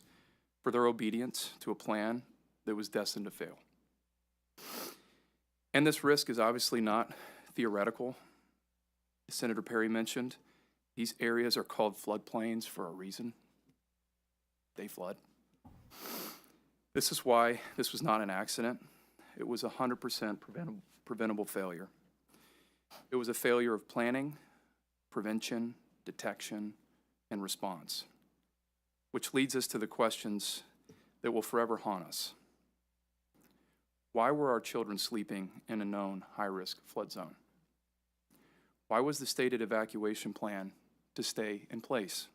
for their obedience to a plan that was destined to fail. And this risk is obviously not theoretical. As Senator Perry mentioned, these areas are called floodplains for a reason. They flood. This is why this was not an accident. It was 100% preventable failure. It was a failure of planning, prevention, detection, and response, which leads us to the questions that will forever haunt us. Why were our children sleeping in a known high-risk flood zone? Why was the stated evacuation plan to stay in place?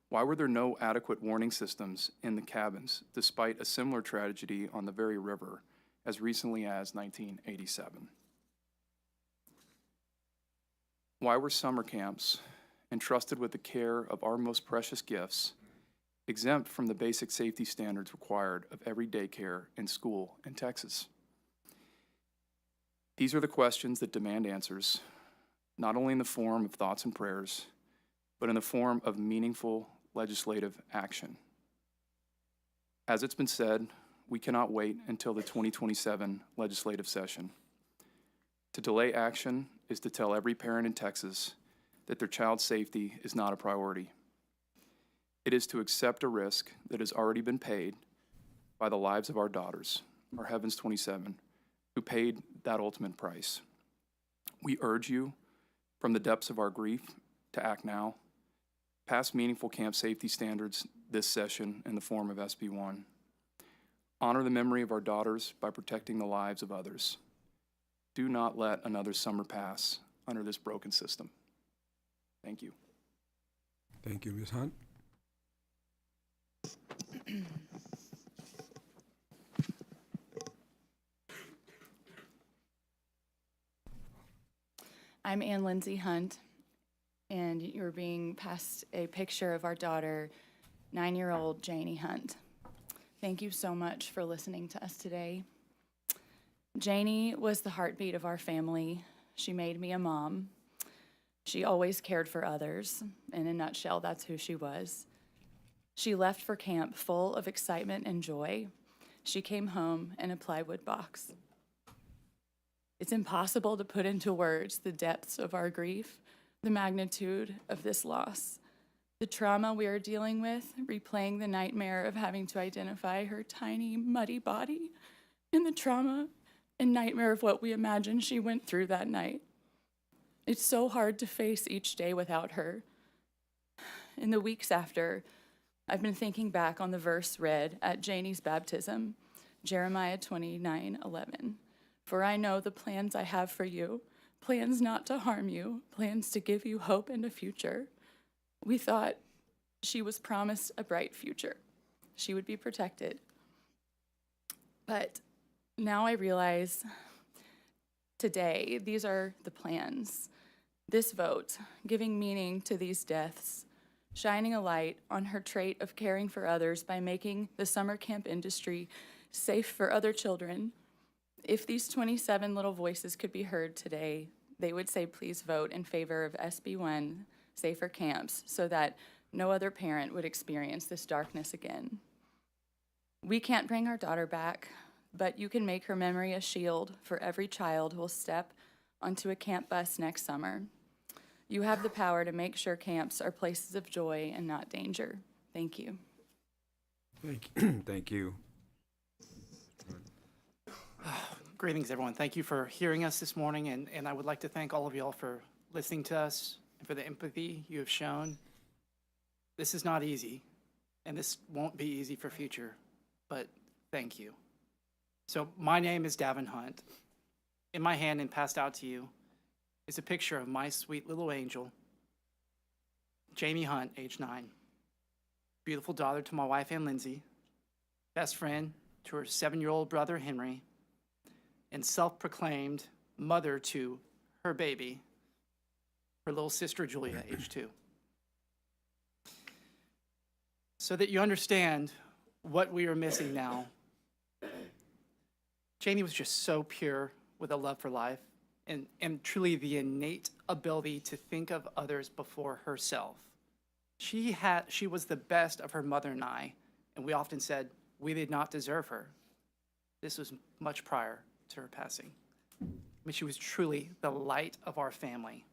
Why were there no adequate warning systems in the cabins, despite a similar tragedy on the very river as recently as 1987? Why were summer camps, entrusted with the care of our most precious gifts, exempt from the basic safety standards required of every daycare and school in Texas? These are the questions that demand answers, not only in the form of thoughts and prayers, but in the form of meaningful legislative action. As it's been said, we cannot wait until the 2027 legislative session. To delay action is to tell every parent in Texas that their child's safety is not a priority. It is to accept a risk that has already been paid by the lives of our daughters, our Heavens 27, who paid that ultimate price. We urge you, from the depths of our grief, to act now. Pass meaningful camp safety standards this session in the form of SB1. Honor the memory of our daughters by protecting the lives of others. Do not let another summer pass under this broken system. Thank you. Thank you, Ms. Hunt. I'm Ann Lindsay Hunt, and you're being passed a picture of our daughter, 9-year-old Janie Hunt. Thank you so much for listening to us today. Janie was the heartbeat of our family. She made me a mom. She always cared for others. In a nutshell, that's who she was. She left for camp full of excitement and joy. She came home in a plywood box. It's impossible to put into words the depths of our grief, the magnitude of this loss, the trauma we are dealing with, replaying the nightmare of having to identify her tiny, muddy body, and the trauma and nightmare of what we imagine she went through that night. It's so hard to face each day without her. In the weeks after, I've been thinking back on the verse read at Janie's baptism, Jeremiah 29:11. For I know the plans I have for you, plans not to harm you, plans to give you hope and a future. We thought She was promised a bright future. She would be protected. But now I realize today, these are the plans. This vote, giving meaning to these deaths, shining a light on her trait of caring for others by making the summer camp industry safe for other children. If these 27 little voices could be heard today, they would say, please vote in favor of SB1, safer camps, so that no other parent would experience this darkness again. We can't bring our daughter back, but you can make her memory a shield for every child who will step onto a camp bus next summer. You have the power to make sure camps are places of joy and not danger. Thank you. Thank you. Greetings, everyone. Thank you for hearing us this morning, and I would like to thank all of you all for listening to us and for the empathy you have shown. This is not easy, and this won't be easy for future, but thank you. So my name is Davin Hunt. In my hand and passed out to you is a picture of my sweet little angel, Jamie Hunt, age 9. Beautiful daughter to my wife, Ann Lindsay, best friend to her 7-year-old brother, Henry, and self-proclaimed mother to her baby, her little sister, Julia, age 2. So that you understand what we are missing now, Jamie was just so pure with a love for life and truly the innate ability to think of others before herself. She was the best of her mother and I, and we often said we did not deserve her. This was much prior to her passing. I mean, she was truly the light of our family.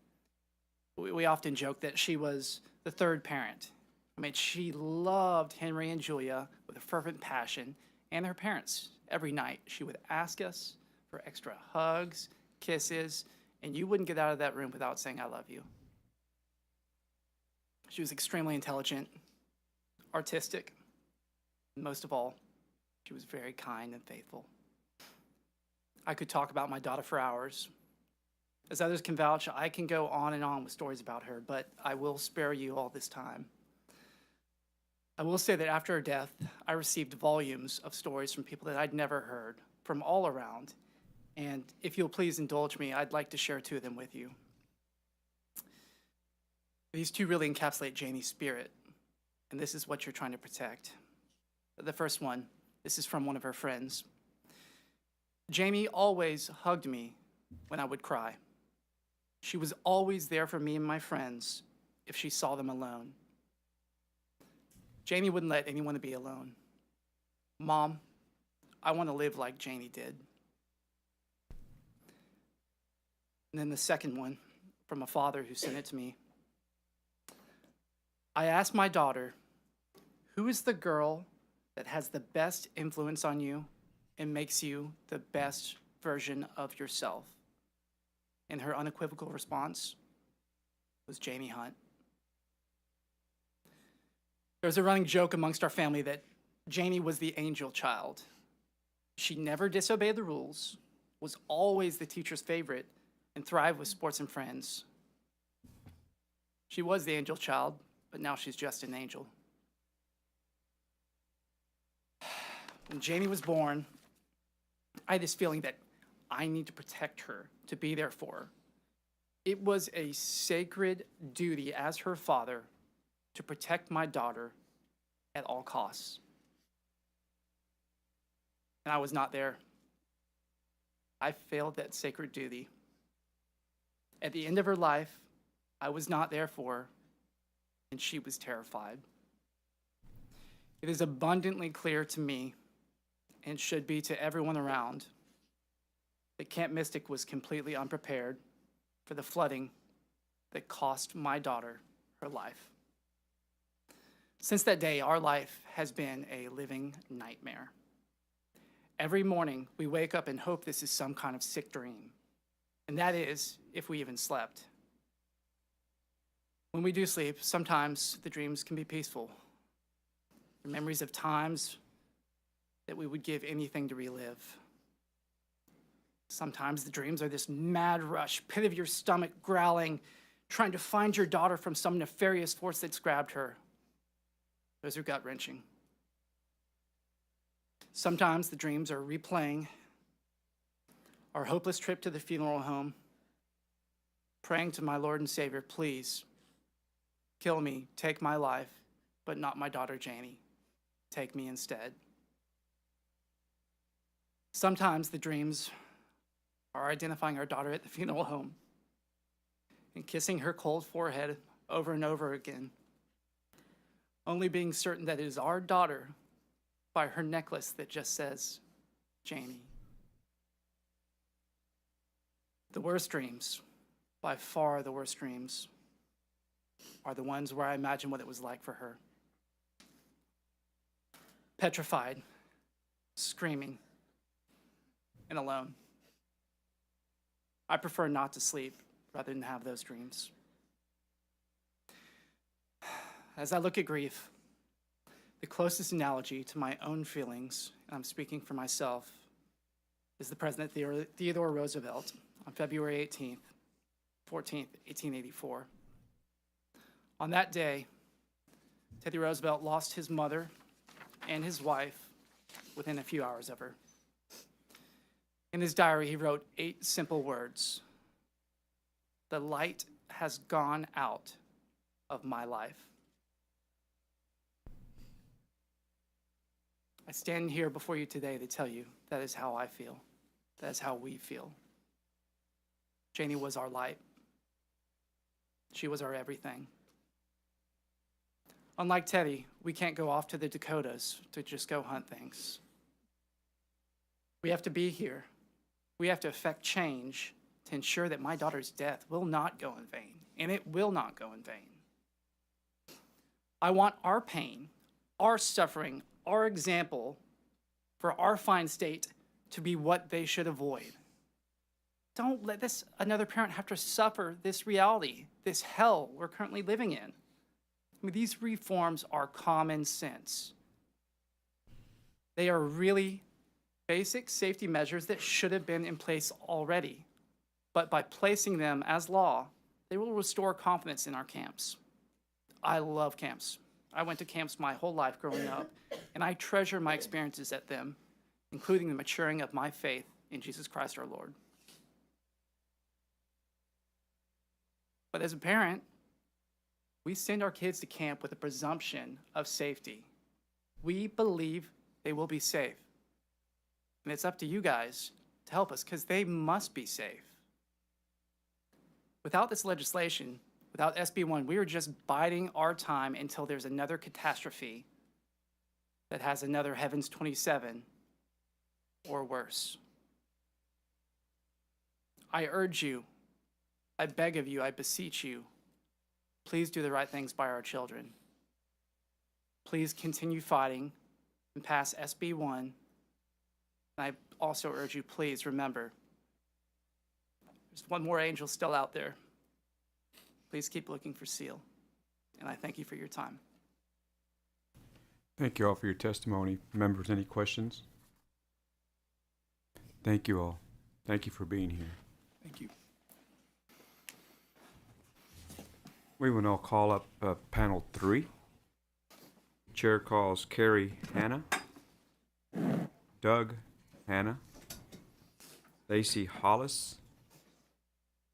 We often joke that she was the third parent. I mean, she loved Henry and Julia with a fervent passion, and their parents. Every night, she would ask us for extra hugs, kisses, and you wouldn't get out of that room without saying, I love you. She was extremely intelligent, artistic, and most of all, she was very kind and faithful. I could talk about my daughter for hours. As others can vouch, I can go on and on with stories about her, but I will spare you all this time. I will say that after her death, I received volumes of stories from people that I'd never heard, from all around. And if you'll please indulge me, I'd like to share 2 of them with you. These 2 really encapsulate Jamie's spirit, and this is what you're trying to protect. The first one, this is from one of her friends. Jamie always hugged me when I would cry. She was always there for me and my friends if she saw them alone. Jamie wouldn't let anyone be alone. Mom, I want to live like Jamie did. And then the second one, from a father who sent it to me. I asked my daughter, who is the girl that has the best influence on you and makes you the best version of yourself? And her unequivocal response was Jamie Hunt. There was a running joke amongst our family that Jamie was the angel child. She never disobeyed the rules, was always the teacher's favorite, and thrived with sports and friends. She was the angel child, but now she's just an angel. When Jamie was born, I had this feeling that I need to protect her, to be there for her. It was a sacred duty as her father to protect my daughter at all costs. And I was not there. I failed that sacred duty. At the end of her life, I was not there for her, and she was terrified. It is abundantly clear to me, and should be to everyone around, that Camp Mystic was completely unprepared for the flooding that cost my daughter her life. Since that day, our life has been a living nightmare. Every morning, we wake up and hope this is some kind of sick dream, and that is if we even slept. When we do sleep, sometimes the dreams can be peaceful. They're memories of times that we would give anything to relive. Sometimes the dreams are this mad rush, pit of your stomach growling, trying to find your daughter from some nefarious force that's grabbed her. Those are gut-wrenching. Sometimes the dreams are replaying our hopeless trip to the funeral home, praying to my Lord and Savior, please, kill me, take my life, but not my daughter Janie. Take me instead. Sometimes the dreams are identifying our daughter at the funeral home and kissing her cold forehead over and over again, only being certain that it is our daughter by her necklace that just says, Janie. The worst dreams, by far the worst dreams, are the ones where I imagine what it was like for her. Petrified, screaming, and alone. I prefer not to sleep rather than have those dreams. As I look at grief, the closest analogy to my own feelings, and I'm speaking for myself, is the President Theodore Roosevelt on February 14th, 1884. On that day, Teddy Roosevelt lost his mother and his wife within a few hours of her. In his diary, he wrote 8 simple words. The light has gone out of my life. I stand here before you today to tell you that is how I feel. That is how we feel. Janie was our light. She was our everything. Unlike Teddy, we can't go off to the Dakotas to just go hunt things. We have to be here. We have to effect change to ensure that my daughter's death will not go in vain, and it will not go in vain. I want our pain, our suffering, our example for our fine state to be what they should avoid. Don't let another parent have to suffer this reality, this hell we're currently living in. I mean, these reforms are common sense. They are really basic safety measures that should have been in place already. But by placing them as law, they will restore confidence in our camps. I love camps. I went to camps my whole life growing up, and I treasure my experiences at them, including the maturing of my faith in Jesus Christ our Lord. But as a parent, we send our kids to camp with a presumption of safety. We believe they will be safe. And it's up to you guys to help us, because they must be safe. Without this legislation, without SB 1, we are just biding our time until there's another catastrophe that has another Heavens 27 or worse. I urge you, I beg of you, I beseech you, please do the right things by our children. Please continue fighting and pass SB 1. And I also urge you, please remember, there's one more angel still out there. Please keep looking for Seal. And I thank you for your time. Thank you all for your testimony. Members, any questions? Thank you all. Thank you for being here. Thank you. We will now call up panel 3. Chair calls Carrie Hanna, Doug Hanna, Lacey Hollis,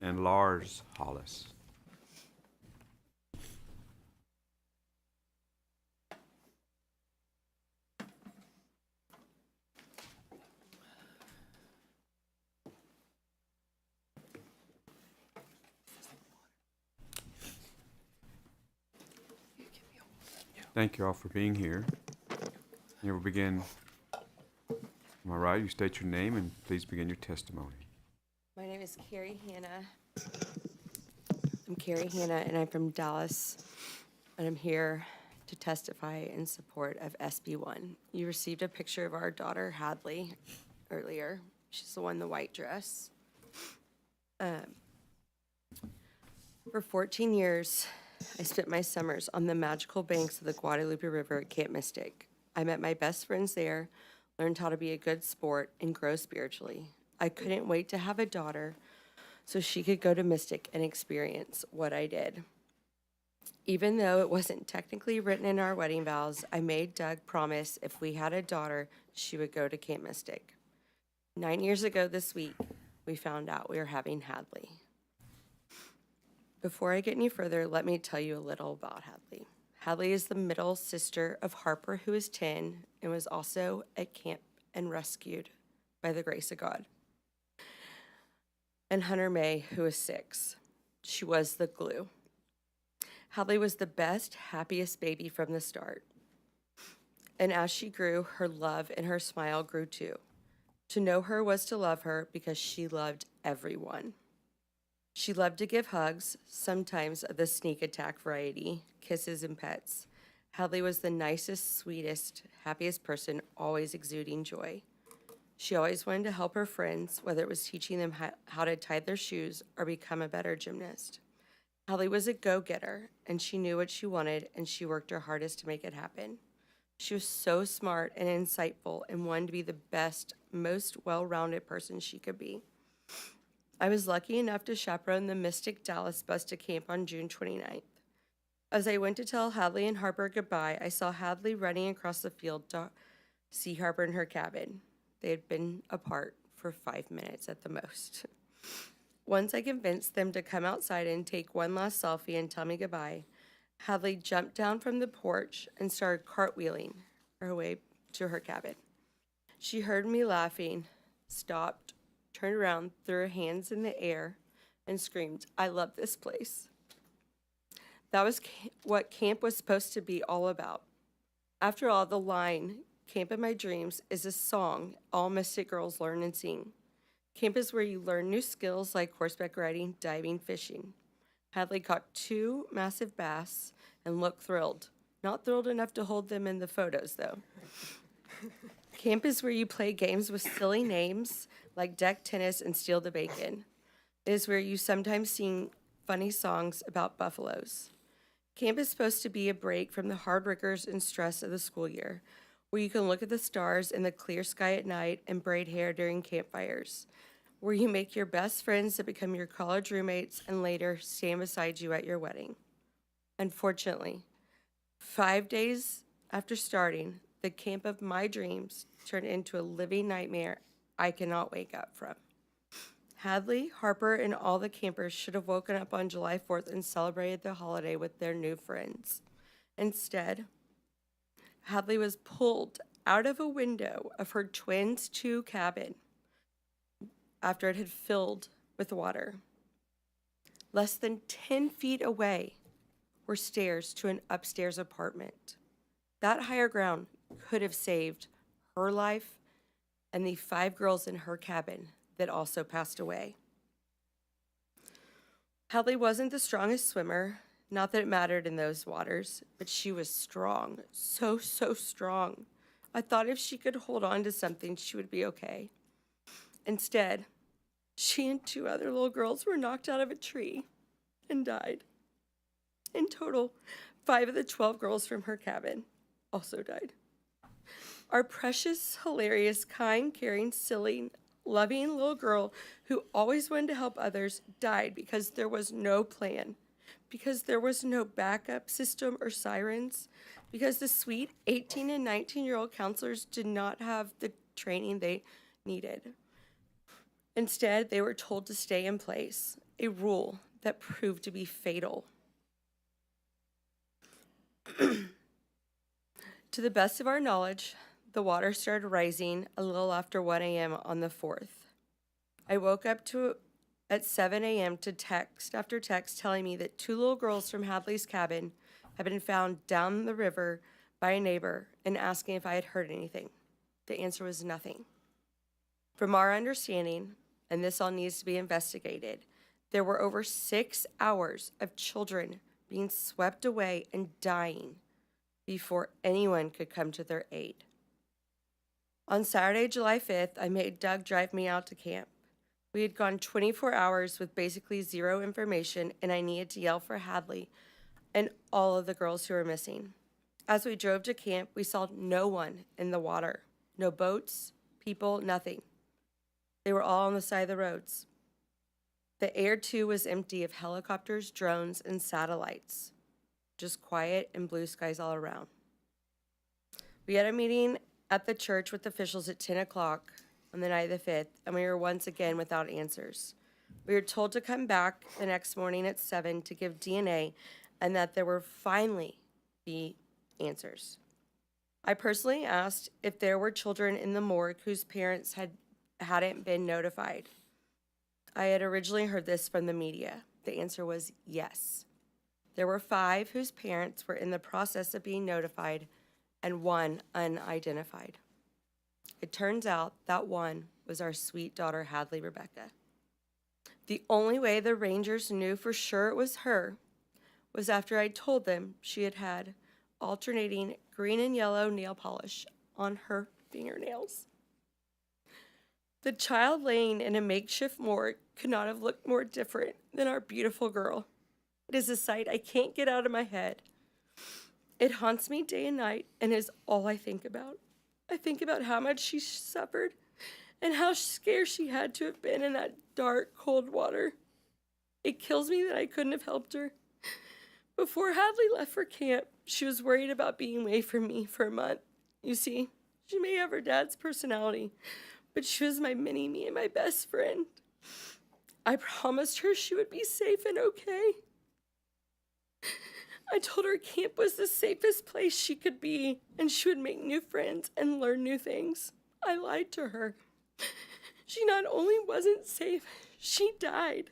and Lars Hollis. Thank you all for being here. You will begin. Am I right? You state your name and please begin your testimony. My name is Carrie Hanna. I'm Carrie Hanna, and I'm from Dallas, and I'm here to testify in support of SB 1. You received a picture of our daughter, Hadley, earlier. She's the one in the white dress. For 14 years, I spent my summers on the magical banks of the Guadalupe River at Camp Mystic. I met my best friends there, learned how to be a good sport, and grow spiritually. I couldn't wait to have a daughter so she could go to Mystic and experience what I did. Even though it wasn't technically written in our wedding vows, I made Doug promise if we had a daughter, she would go to Camp Mystic. 9 years ago this week, we found out we were having Hadley. Before I get any further, let me tell you a little about Hadley. Hadley is the middle sister of Harper, who is 10 and was also at camp and rescued by the grace of God, and Hunter May, who is 6. She was the glue. Hadley was the best, happiest baby from the start. And as she grew, her love and her smile grew too. To know her was to love her because she loved everyone. She loved to give hugs, sometimes of the sneak attack variety, kisses and pets. Hadley was the nicest, sweetest, happiest person, always exuding joy. She always wanted to help her friends, whether it was teaching them how to tie their shoes or become a better gymnast. Hadley was a go-getter, and she knew what she wanted, and she worked her hardest to make it happen. She was so smart and insightful and wanted to be the best, most well-rounded person she could be. I was lucky enough to chaperone the Mystic Dallas bus to camp on June 29th. As I went to tell Hadley and Harper goodbye, I saw Hadley running across the field to see Harper in her cabin. They had been apart for 5 minutes at the most. Once I convinced them to come outside and take one last selfie and tell me goodbye, Hadley jumped down from the porch and started cartwheeling her way to her cabin. She heard me laughing, stopped, turned around, threw her hands in the air, and screamed, "I love this place." That was what camp was supposed to be all about. After all, the line, "Camp in My Dreams," is a song all Mystic girls learn and sing. Camp is where you learn new skills like horseback riding, diving, fishing. Hadley caught 2 massive bass and looked thrilled. Not thrilled enough to hold them in the photos, though. Camp is where you play games with silly names like deck tennis and steal the bacon. It is where you sometimes sing funny songs about buffaloes. Camp is supposed to be a break from the hard rigors and stress of the school year, where you can look at the stars in the clear sky at night and braid hair during campfires, where you make your best friends that become your college roommates and later stand beside you at your wedding. Unfortunately, 5 days after starting, the camp of my dreams turned into a living nightmare I cannot wake up from. Hadley, Harper, and all the campers should have woken up on July 4th and celebrated the holiday with their new friends. Instead, Hadley was pulled out of a window of her twins' 2 cabin after it had filled with water. Less than 10 feet away were stairs to an upstairs apartment. That higher ground could have saved her life and the 5 girls in her cabin that also passed away. Hadley wasn't the strongest swimmer, not that it mattered in those waters, but she was strong, so strong. I thought if she could hold on to something, she would be okay. Instead, she and 2 other little girls were knocked out of a tree and died. In total, 5 of the 12 girls from her cabin also died. Our precious, hilarious, kind, caring, silly, loving little girl who always wanted to help others died because there was no plan, because there was no backup system or sirens, because the sweet 18 and 19-year-old counselors did not have the training they needed. Instead, they were told to stay in place, a rule that proved to be fatal. To the best of our knowledge, the water started rising a little after 1 a.m. on the 4th. I woke up at 7 a.m. to text after text telling me that 2 little girls from Hadley's cabin had been found down the river by a neighbor and asking if I had heard anything. The answer was nothing. From our understanding, and this all needs to be investigated, there were over 6 hours of children being swept away and dying before anyone could come to their aid. On Saturday, July 5th, I made Doug drive me out to camp. We had gone 24 hours with basically 0 information, and I needed to yell for Hadley and all of the girls who were missing. As we drove to camp, we saw no one in the water. No boats, people, nothing. They were all on the side of the roads. The air, too, was empty of helicopters, drones, and satellites. just quiet and blue skies all around. We had a meeting at the church with officials at 10 o'clock on the night of the 5th, and we were once again without answers. We were told to come back the next morning at 7 to give DNA and that there would finally be answers. I personally asked if there were children in the morgue whose parents hadn't been notified. I had originally heard this from the media. The answer was yes. There were 5 whose parents were in the process of being notified and 1 unidentified. It turns out that 1 was our sweet daughter, Hadley Rebecca. The only way the Rangers knew for sure it was her was after I told them she had had alternating green and yellow nail polish on her fingernails. The child laying in a makeshift morgue could not have looked more different than our beautiful girl. It is a sight I can't get out of my head. It haunts me day and night and is all I think about. I think about how much she suffered and how scared she had to have been in that dark, cold water. It kills me that I couldn't have helped her. Before Hadley left for camp, she was worried about being away from me for a month. You see, she may have her dad's personality, but she was my mini-me and my best friend. I promised her she would be safe and okay. I told her camp was the safest place she could be, and she would make new friends and learn new things. I lied to her. She not only wasn't safe, she died.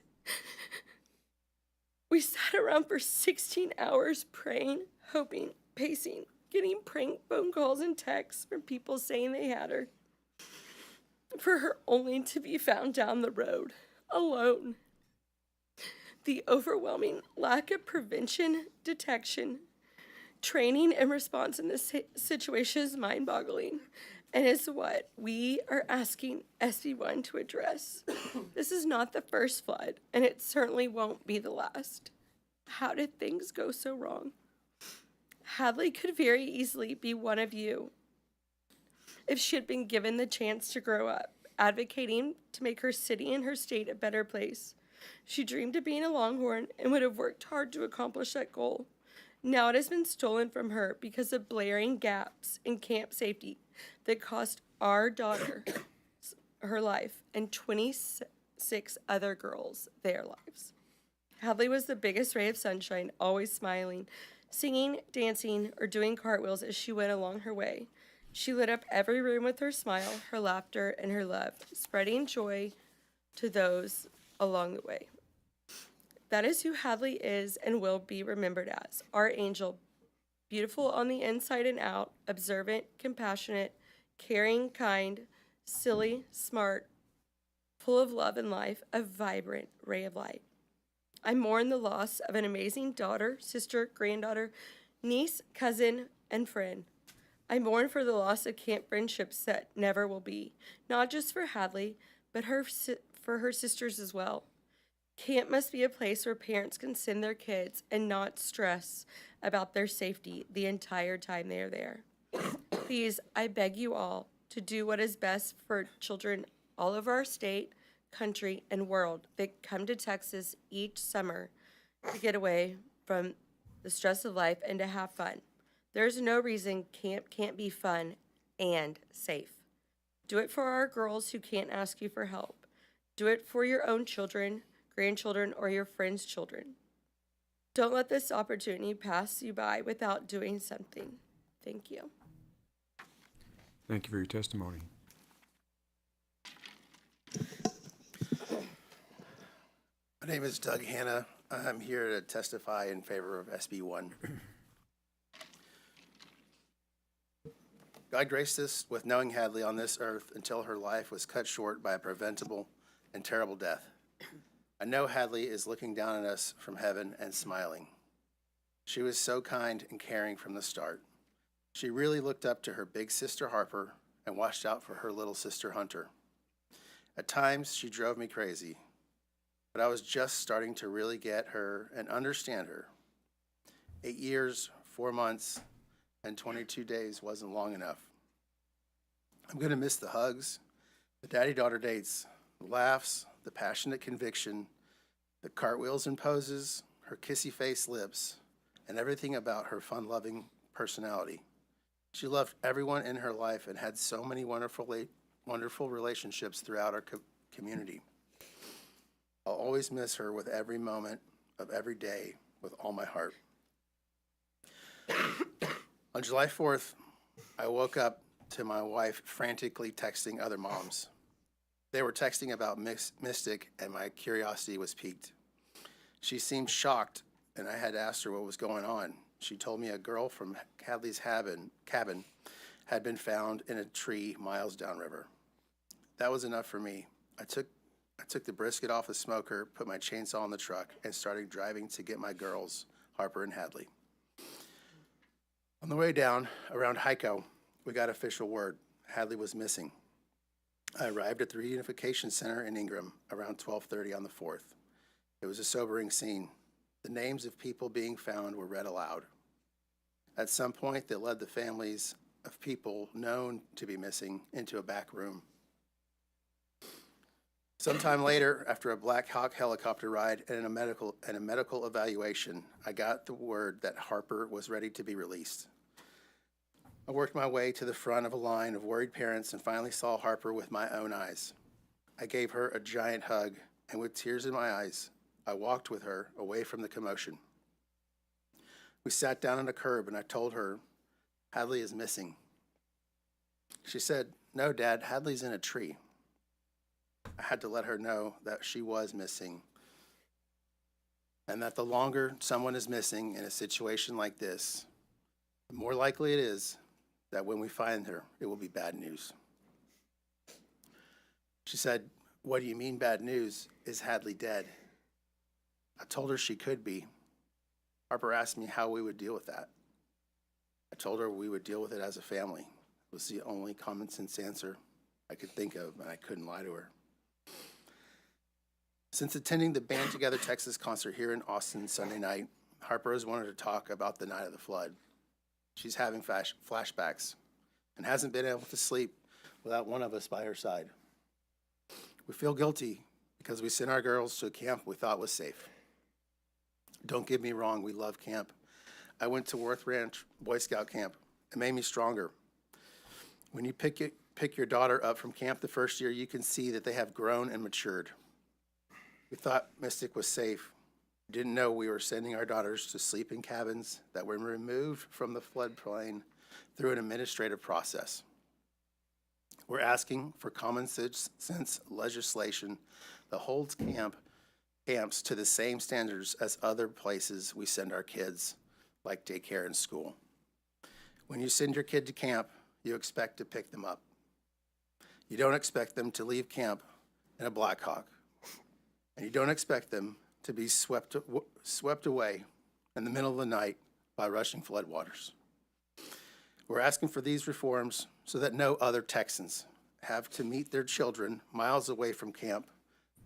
We sat around for 16 hours praying, hoping, pacing, getting prank phone calls and texts from people saying they had her, for her only to be found down the road, alone. The overwhelming lack of prevention, detection, training, and response in this situation is mind-boggling, and is what we are asking SB1 to address. This is not the first flood, and it certainly won't be the last. How did things go so wrong? Hadley could very easily be one of you if she had been given the chance to grow up, advocating to make her city and her state a better place. She dreamed of being a Longhorn and would have worked hard to accomplish that goal. Now it has been stolen from her because of blaring gaps in camp safety that cost our daughter her life and 26 other girls their lives. Hadley was the biggest ray of sunshine, always smiling, singing, dancing, or doing cartwheels as she went along her way. She lit up every room with her smile, her laughter, and her love, spreading joy to those along the way. That is who Hadley is and will be remembered as, our angel, beautiful on the inside and out, observant, compassionate, caring, kind, silly, smart, full of love and life, a vibrant ray of light. I mourn the loss of an amazing daughter, sister, granddaughter, niece, cousin, and friend. I mourn for the loss of camp friendships that never will be, not just for Hadley, but for her sisters as well. Camp must be a place where parents can send their kids and not stress about their safety the entire time they are there. Please, I beg you all to do what is best for children all over our state, country, and world that come to Texas each summer to get away from the stress of life and to have fun. There's no reason camp can't be fun and safe. Do it for our girls who can't ask you for help. Do it for your own children, grandchildren, or your friends' children. Don't let this opportunity pass you by without doing something. Thank you. Thank you for your testimony. My name is Doug Hanna. I'm here to testify in favor of SB1. God graced us with knowing Hadley on this earth until her life was cut short by a preventable and terrible death. I know Hadley is looking down at us from heaven and smiling. She was so kind and caring from the start. She really looked up to her big sister Harper and watched out for her little sister Hunter. At times, she drove me crazy, but I was just starting to really get her and understand her. 8 years, 4 months, and 22 days wasn't long enough. I'm going to miss the hugs, the daddy-daughter dates, the laughs, the passionate conviction, the cartwheels and poses, her kissy-face lips, and everything about her fun-loving personality. She loved everyone in her life and had so many wonderful relationships throughout our community. I'll always miss her with every moment of every day with all my heart. On July 4th, I woke up to my wife frantically texting other moms. They were texting about Mystic, and my curiosity was piqued. She seemed shocked, and I had asked her what was going on. She told me a girl from Hadley's cabin had been found in a tree miles downriver. That was enough for me. I took the brisket off the smoker, put my chainsaw in the truck, and started driving to get my girls, Harper and Hadley. On the way down, around Hyco, we got official word. Hadley was missing. I arrived at the reunification center in Ingram around 12:30 on the 4th. It was a sobering scene. The names of people being found were read aloud. At some point, they led the families of people known to be missing into a back room. Sometime later, after a Black Hawk helicopter ride and a medical evaluation, I got the word that Harper was ready to be released. I worked my way to the front of a line of worried parents and finally saw Harper with my own eyes. I gave her a giant hug, and with tears in my eyes, I walked with her away from the commotion. We sat down on a curb, and I told her, "Hadley is missing." She said, "No, Dad, Hadley's in a tree." I had to let her know that she was missing, and that the longer someone is missing in a situation like this, the more likely it is that when we find her, it will be bad news. She said, "What do you mean bad news? Is Hadley dead?" I told her she could be. Harper asked me how we would deal with that. I told her we would deal with it as a family. It was the only common sense answer I could think of, and I couldn't lie to her. Since attending the Band Together Texas concert here in Austin Sunday night, Harper has wanted to talk about the night of the flood. She's having flashbacks and hasn't been able to sleep without one of us by her side. We feel guilty because we sent our girls to a camp we thought was safe. Don't get me wrong, we love camp. I went to Worth Ranch Boy Scout camp. It made me stronger. When you pick your daughter up from camp the first year, you can see that they have grown and matured. We thought Mystic was safe. Didn't know we were sending our daughters to sleep in cabins that were removed from the floodplain through an administrative process. We're asking for common sense legislation that holds camps to the same standards as other places we send our kids, like daycare and school. When you send your kid to camp, you expect to pick them up. You don't expect them to leave camp in a Black Hawk, and you don't expect them to be swept away in the middle of the night by rushing floodwaters. We're asking for these reforms so that no other Texans have to meet their children miles away from camp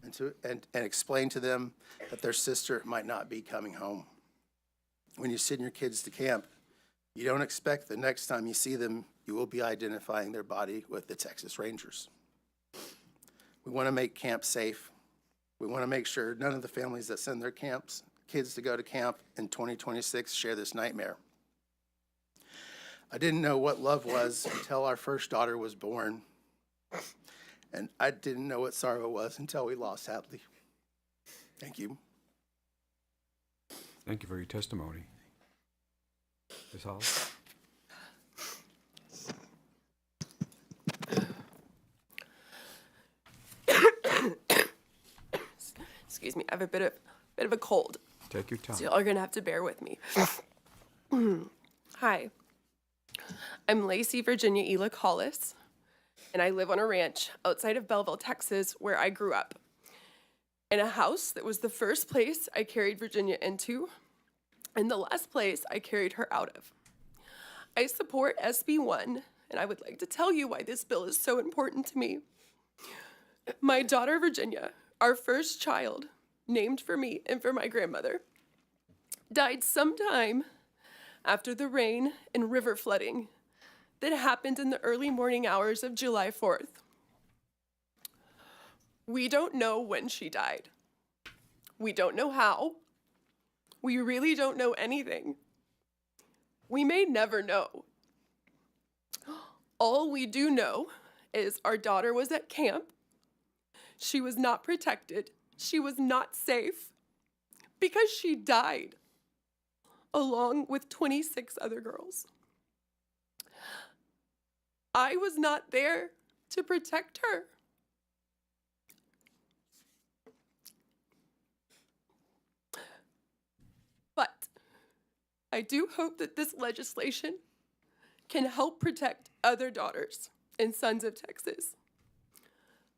and explain to them that their sister might not be coming home. When you send your kids to camp, you don't expect the next time you see them, you will be identifying their body with the Texas Rangers. We want to make camp safe. We want to make sure none of the families that send their kids to go to camp in 2026 share this nightmare. I didn't know what love was until our first daughter was born, and I didn't know what sorrow was until we lost Hadley. Thank you. Thank you for your testimony. Ms. Hall? Excuse me, I have a bit of a cold. Take your time. So y'all are gonna have to bear with me. Hi, I'm Lacey Virginia Ela Collis, and I live on a ranch outside of Belleville, Texas, where I grew up. In a house that was the first place I carried Virginia into, and the last place I carried her out of. I support SB 1, and I would like to tell you why this bill is so important to me. My daughter Virginia, our first child, named for me and for my grandmother, died sometime after the rain and river flooding that happened in the early morning hours of July 4th. We don't know when she died. We don't know how. We really don't know anything. We may never know. All we do know is our daughter was at camp. She was not protected. She was not safe because she died along with 26 other girls. I was not there to protect her. But I do hope that this legislation can help protect other daughters and sons of Texas,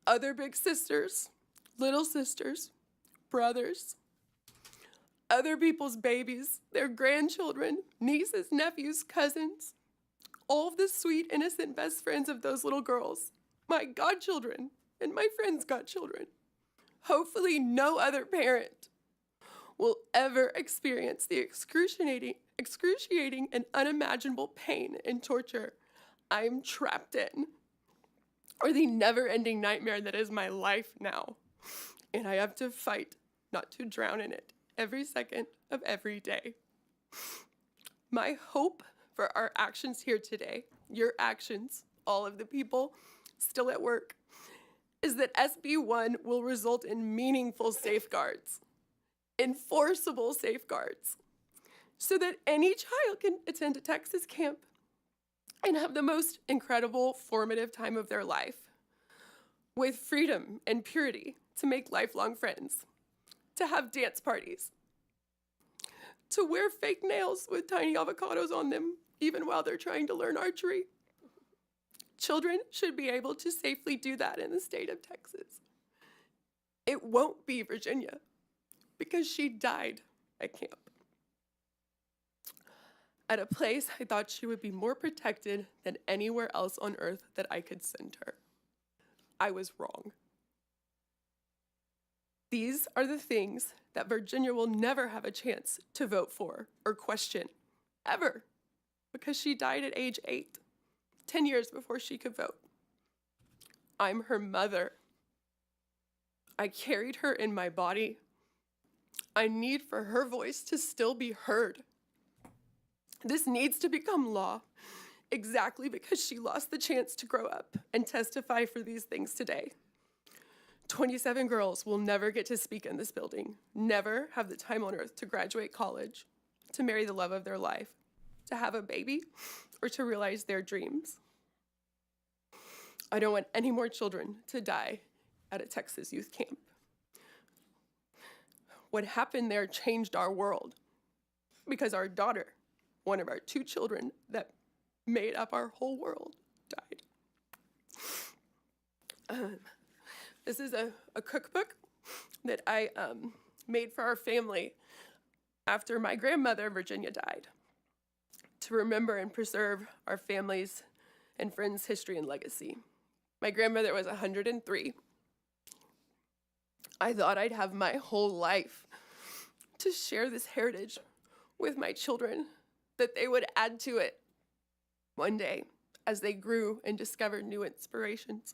other big sisters, little sisters, brothers, other people's babies, their grandchildren, nieces, nephews, cousins, all of the sweet, innocent best friends of those little girls, my godchildren and my friends' godchildren. Hopefully no other parent will ever experience the excruciating and unimaginable pain and torture I'm trapped in, or the never-ending nightmare that is my life now. And I have to fight not to drown in it every second of every day. My hope for our actions here today, your actions, all of the people still at work, is that SB 1 will result in meaningful safeguards, enforceable safeguards, so that any child can attend a Texas camp and have the most incredible formative time of their life, with freedom and purity to make lifelong friends, to have dance parties, to wear fake nails with tiny avocados on them, even while they're trying to learn archery. Children should be able to safely do that in the state of Texas. It won't be Virginia, because she died at camp, at a place I thought she would be more protected than anywhere else on earth that I could send her. I was wrong. These are the things that Virginia will never have a chance to vote for or question, ever, because she died at age 8, 10 years before she could vote. I'm her mother. I carried her in my body. I need for her voice to still be heard. This needs to become law, exactly because she lost the chance to grow up and testify for these things today. 27 girls will never get to speak in this building, never have the time on earth to graduate college, to marry the love of their life, to have a baby, or to realize their dreams. I don't want any more children to die at a Texas youth camp. What happened there changed our world because our daughter, one of our 2 children that made up our whole world, died. This is a cookbook that I made for our family after my grandmother, Virginia, died, to remember and preserve our family's and friends' history and legacy. My grandmother was 103. I thought I'd have my whole life to share this heritage with my children, that they would add to it one day as they grew and discovered new inspirations.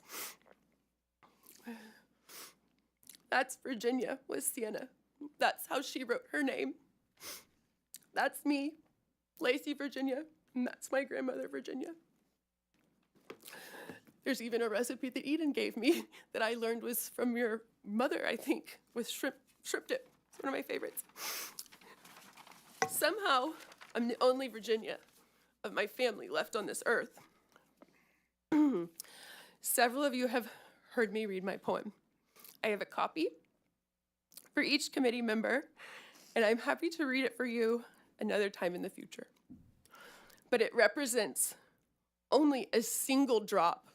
That's Virginia with Sienna. That's how she wrote her name. That's me, Lacey Virginia, and that's my grandmother Virginia. There's even a recipe that Eden gave me that I learned was from your mother, I think, with shrimp dip. It's one of my favorites. Somehow, I'm the only Virginia of my family left on this earth. Several of you have heard me read my poem. I have a copy for each committee member, and I'm happy to read it for you another time in the future. But it represents only a single drop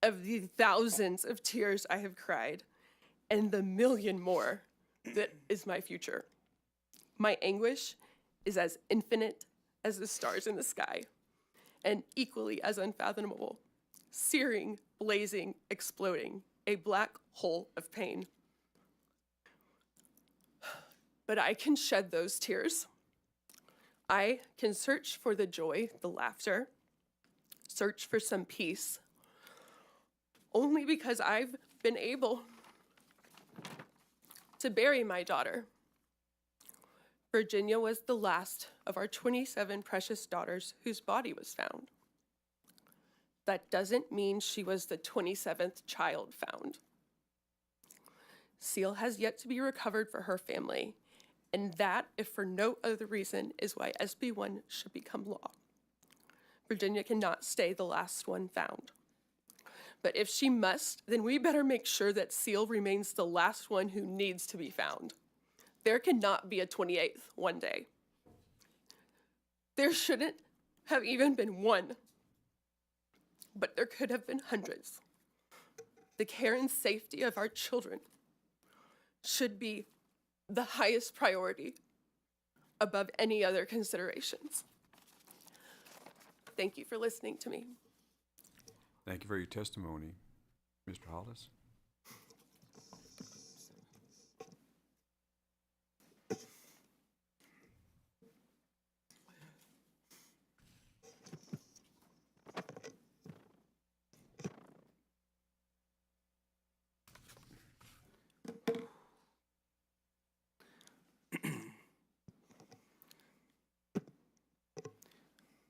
of the thousands of tears I have cried and the million more that is my future. My anguish is as infinite as the stars in the sky and equally as unfathomable, searing, blazing, exploding, a black hole of pain. But I can shed those tears. I can search for the joy, the laughter, search for some peace, only because I've been able to bury my daughter Virginia was the last of our 27 precious daughters whose body was found. That doesn't mean she was the 27th child found. Seal has yet to be recovered for her family, and that, if for no other reason, is why SB 1 should become law. Virginia cannot stay the last one found. But if she must, then we better make sure that Seal remains the last one who needs to be found. There cannot be a 28th one day. There shouldn't have even been one, but there could have been hundreds. The care and safety of our children should be the highest priority above any other considerations. Thank you for listening to me. Thank you for your testimony, Mr. Hollis.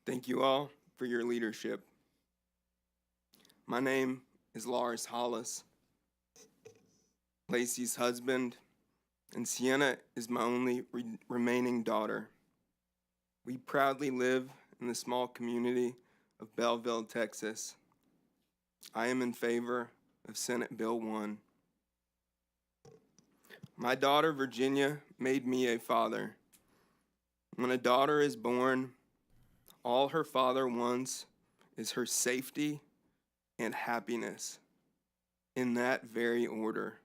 Thank you all for your leadership. My name is Lars Hollis, Lacey's husband, and Sienna is my only remaining daughter. We proudly live in the small community of Belleville, Texas. I am in favor of Senate Bill 1. My daughter Virginia made me a father. When a daughter is born, all her father wants is her safety and happiness, in that very order.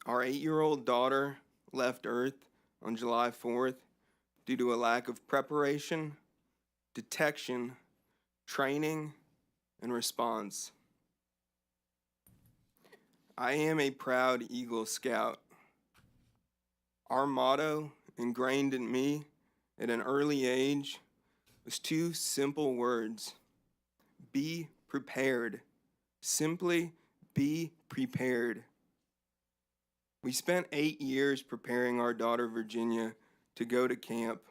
Our 8-year-old daughter left Earth on July 4th due to a lack of preparation, detection, training, and response. I am a proud Eagle Scout. Our motto, ingrained in me at an early age, was 2 simple words: be prepared. Simply be prepared. We spent 8 years preparing our daughter Virginia to go to camp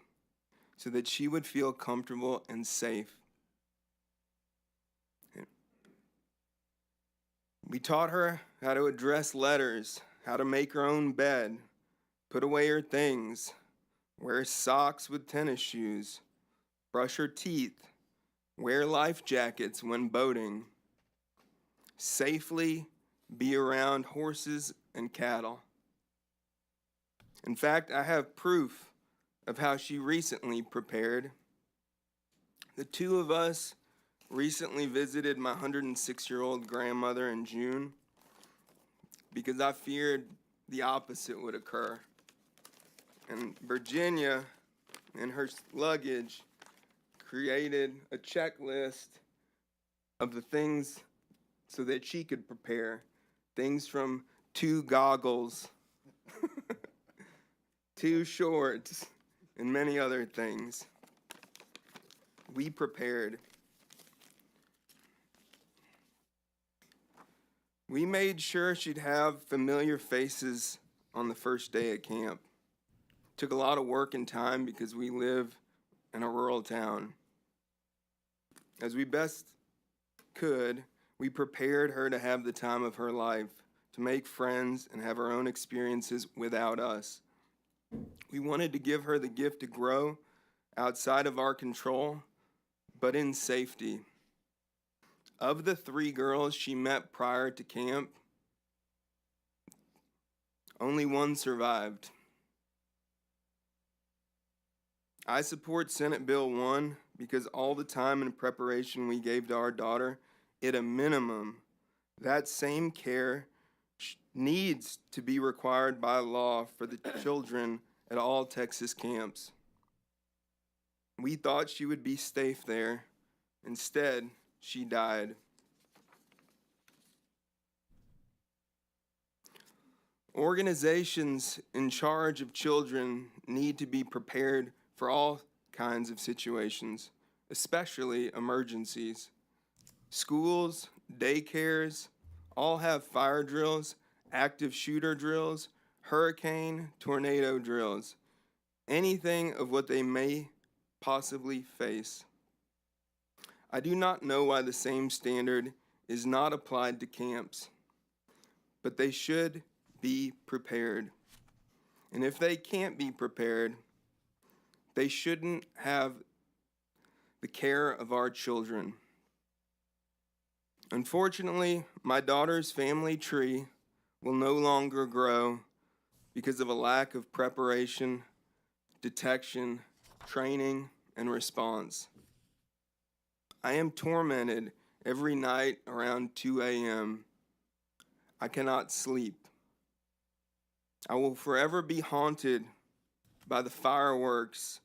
so that she would feel comfortable and safe. We taught her how to address letters, how to make her own bed, put away her things, wear socks with tennis shoes, brush her teeth, wear life jackets when boating, safely be around horses and cattle. In fact, I have proof of how she recently prepared. The 2 of us recently visited my 106-year-old grandmother in June because I feared the opposite would occur. And Virginia, in her luggage, created a checklist of the things so that she could prepare. Things from 2 goggles, 2 shorts, and many other things. We prepared. We made sure she'd have familiar faces on the first day at camp. Took a lot of work and time because we live in a rural town. As we best could, we prepared her to have the time of her life, to make friends and have her own experiences without us. We wanted to give her the gift to grow outside of our control, but in safety. Of the 3 girls she met prior to camp, only 1 survived. I support Senate Bill 1 because all the time and preparation we gave to our daughter, at a minimum, that same care needs to be required by law for the children at all Texas camps. We thought she would be safe there. Instead, she died. Organizations in charge of children need to be prepared for all kinds of situations, especially emergencies. Schools, daycares, all have fire drills, active shooter drills, hurricane, tornado drills, anything of what they may possibly face. I do not know why the same standard is not applied to camps, but they should be prepared. And if they can't be prepared, they shouldn't have the care of our children. Unfortunately, my daughter's family tree will no longer grow because of a lack of preparation, detection, training, and response. I am tormented every night around 2 a.m. I cannot sleep. I will forever be haunted by the fireworks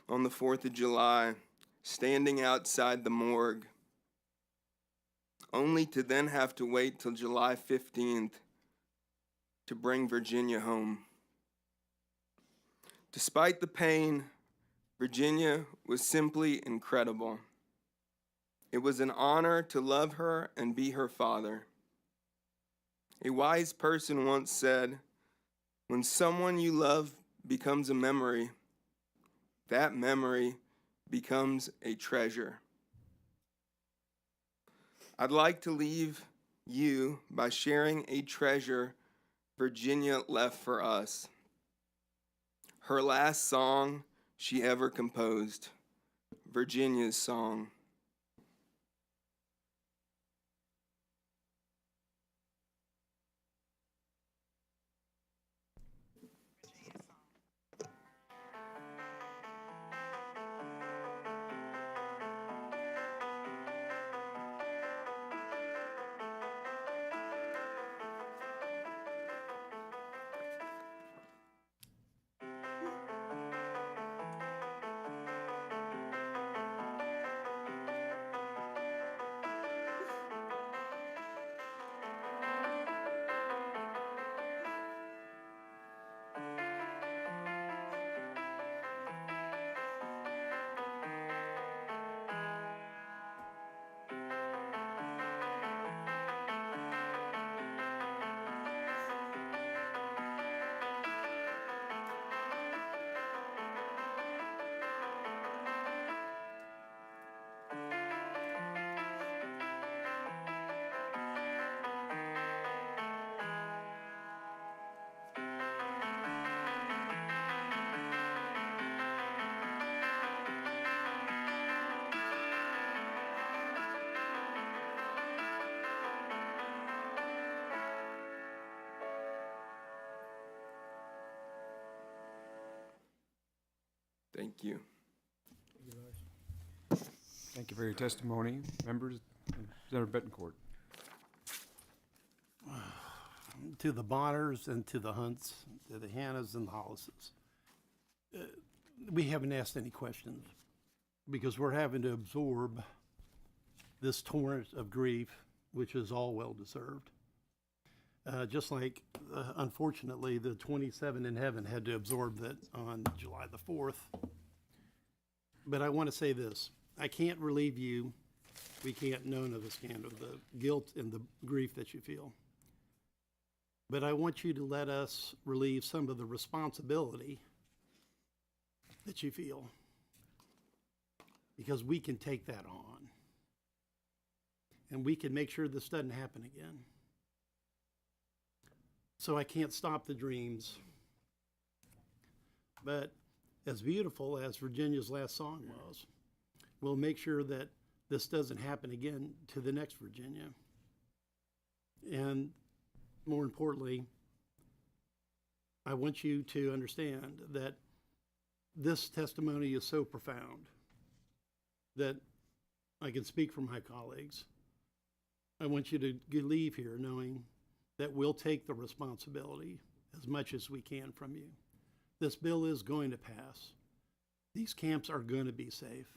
on the 4th of July, standing outside the morgue, only to then have to wait till July 15th to bring Virginia home. Despite the pain, Virginia was simply incredible. It was an honor to love her and be her father. A wise person once said, "When someone you love becomes a memory, that memory becomes a treasure." I'd like to leave you by sharing a treasure Virginia left for us. Her last song she ever composed, Virginia's song. Thank you. Thank you for your testimony. Members, Senator Betancourt. To the Bonners and to the Hunts, to the Hannahs and the Hollises. We haven't asked any questions because we're having to absorb this torrent of grief, which is all well-deserved. Just like, unfortunately, the 27 in heaven had to absorb that on July the 4th. But I want to say this. I can't relieve you. We can't, none of us can, of the guilt and the grief that you feel. But I want you to let us relieve some of the responsibility that you feel, because we can take that on. And we can make sure this doesn't happen again. So I can't stop the dreams. But as beautiful as Virginia's last song was, we'll make sure that this doesn't happen again to the next Virginia. And more importantly, I want you to understand that this testimony is so profound that I can speak for my colleagues. I want you to leave here knowing that we'll take the responsibility as much as we can from you. This bill is going to pass. These camps are going to be safe.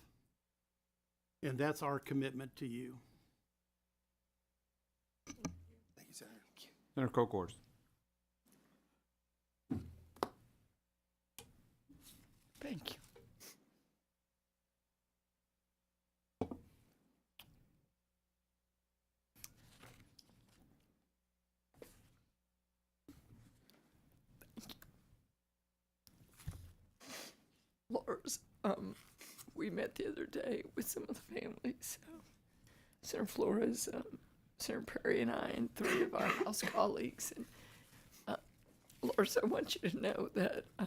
And that's our commitment to you. Thank you, Senator. Senator Kolkhorst. Thank you. Lars, we met the other day with some of the families, Senator Flores, Senator Perry, and I, and 3 of our House colleagues. And Lars, I want you to know that our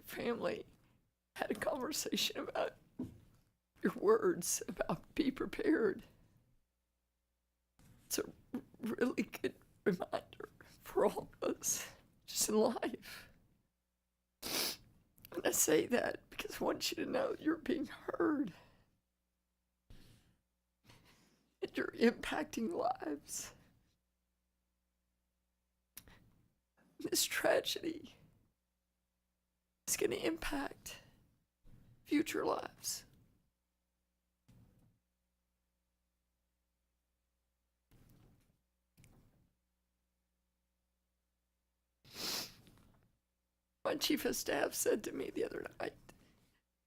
family had a conversation about your words about be prepared. It's a really good reminder for all of us, just in life. And I say that because I want you to know you're being heard. And you're impacting lives. This tragedy is going to impact future lives. My chief of staff said to me the other night,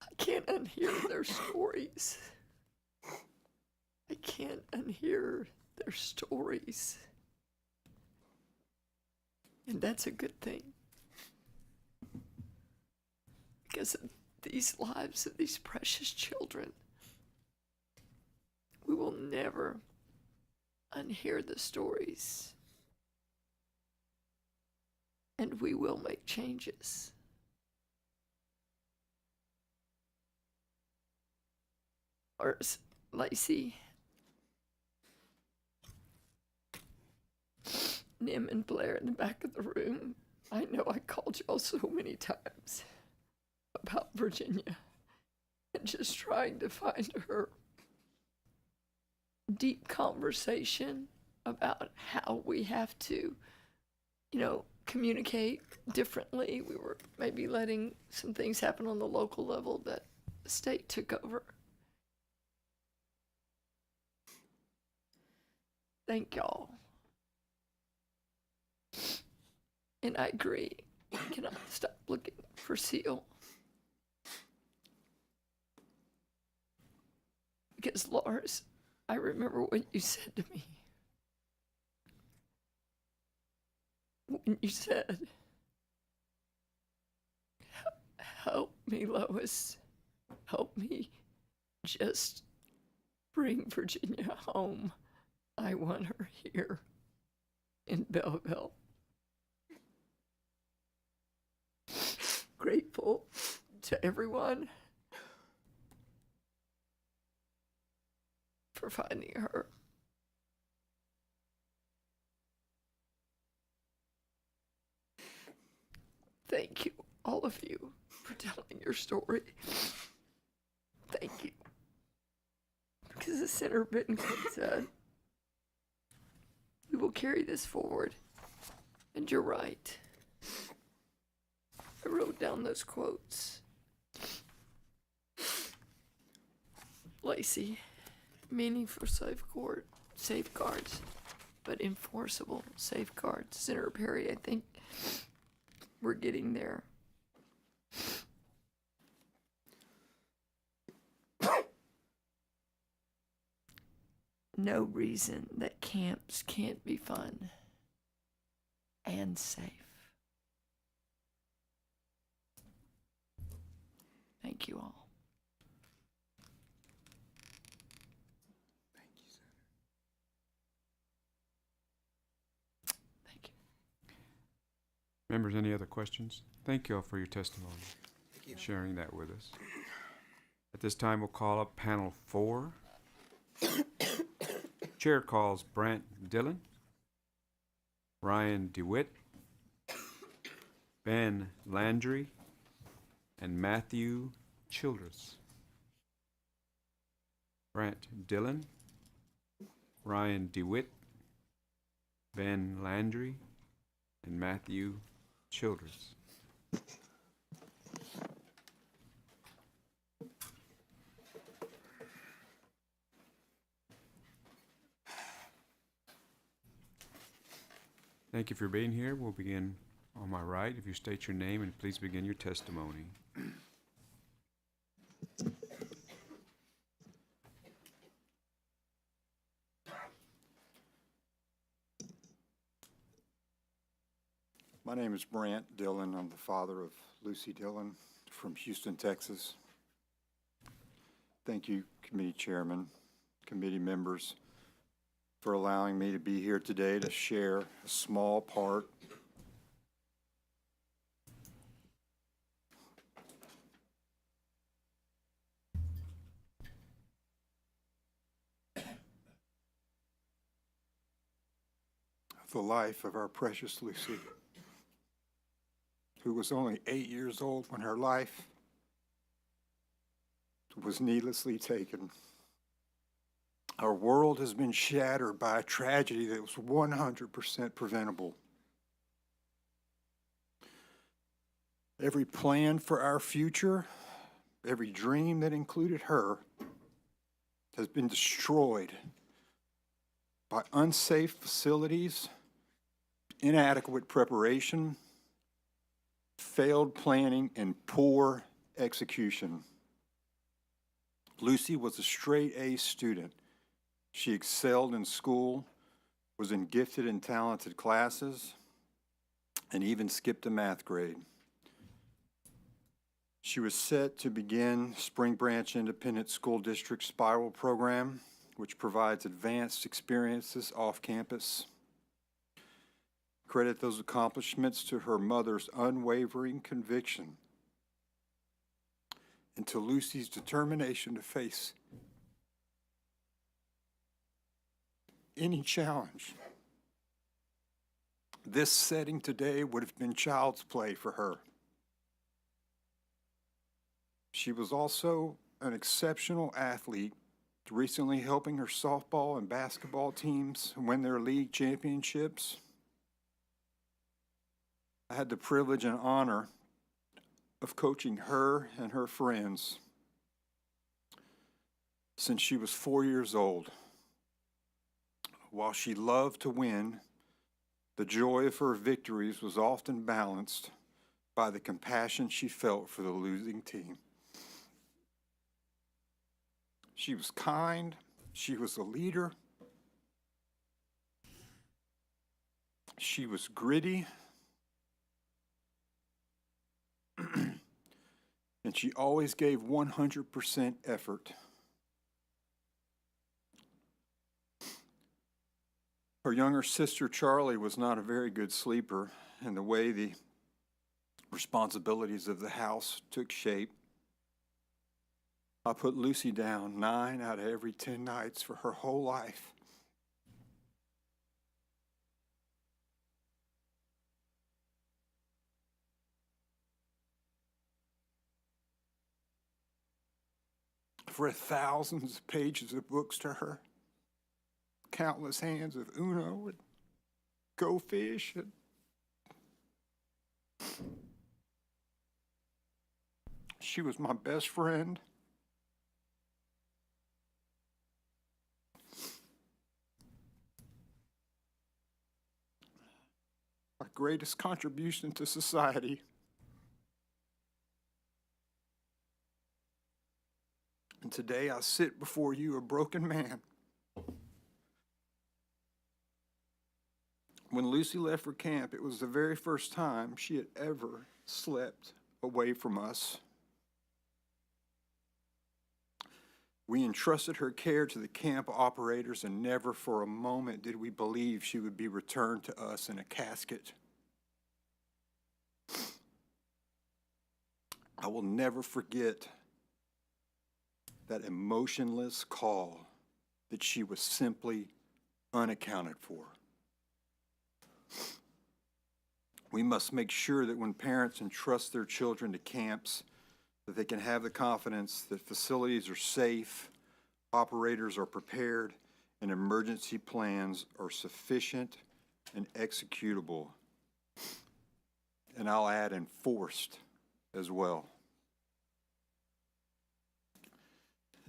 I can't unhear their stories. I can't unhear their stories. And that's a good thing. Because of these lives of these precious children, we will never unhear the stories. And we will make changes. Or Lacey, Nim and Blair in the back of the room, I know I called y'all so many times about Virginia and just trying to find her deep conversation about how we have to, communicate differently. We were maybe letting some things happen on the local level that the state took over. Thank y'all. And I agree, we cannot stop looking for Seal. Because Lars, I remember what you said to me. When you said, help me, Lois, help me just bring Virginia home. I want her here in Belleville. Grateful to everyone for finding her. Thank you, all of you, for telling your story. Thank you. Because as Senator Bittencourt said, we will carry this forward. And you're right. I wrote down those quotes. Lacey, meaningful safeguards, but enforceable safeguards. Senator Perry, I think we're getting there. No reason that camps can't be fun and safe. Thank you all. Thank you, Senator. Thank you. Members, any other questions? Thank you all for your testimony and sharing that with us. At this time, we'll call up panel 4. Chair calls Brant Dillon, Ryan DeWitt, Ben Landry, and Matthew Childress. Brant Dillon, Ryan DeWitt, Ben Landry, and Matthew Childress. Thank you for being here. We'll begin on my right. If you state your name and please begin your testimony. My name is Brant Dillon. I'm the father of Lucy Dillon, from Houston, Texas. Thank you, committee chairman, committee members, for allowing me to be here today to share a small part of the life of our precious Lucy, who was only 8 years old when her life was needlessly taken. Our world has been shattered by a tragedy that was 100% preventable. Every plan for our future, every dream that included her, has been destroyed by unsafe facilities, inadequate preparation, failed planning, and poor execution. Lucy was a straight A student. She excelled in school, was in gifted and talented classes, and even skipped a math grade. She was set to begin Spring Branch Independent School District Spiral Program, which provides advanced experiences off campus. Credit those accomplishments to her mother's unwavering conviction and to Lucy's determination to face any challenge. This setting today would have been child's play for her. She was also an exceptional athlete, recently helping her softball and basketball teams win their league championships. I had the privilege and honor of coaching her and her friends since she was 4 years old. While she loved to win, the joy of her victories was often balanced by the compassion she felt for the losing team. She was kind, she was a leader, she was gritty, and she always gave 100% effort. Her younger sister, Charlie, was not a very good sleeper, and the way the responsibilities of the house took shape, I put Lucy down 9 out of every 10 nights for her whole life. I've read thousands of pages of books to her, countless hands of Uno and Go Fish. And she was my best friend. My greatest contribution to society. And today I sit before you a broken man. When Lucy left for camp, it was the very first time she had ever slept away from us. We entrusted her care to the camp operators, and never for a moment did we believe she would be returned to us in a casket. I will never forget that emotionless call that she was simply unaccounted for. We must make sure that when parents entrust their children to camps, that they can have the confidence that facilities are safe, operators are prepared, and emergency plans are sufficient and executable. And I'll add enforced as well.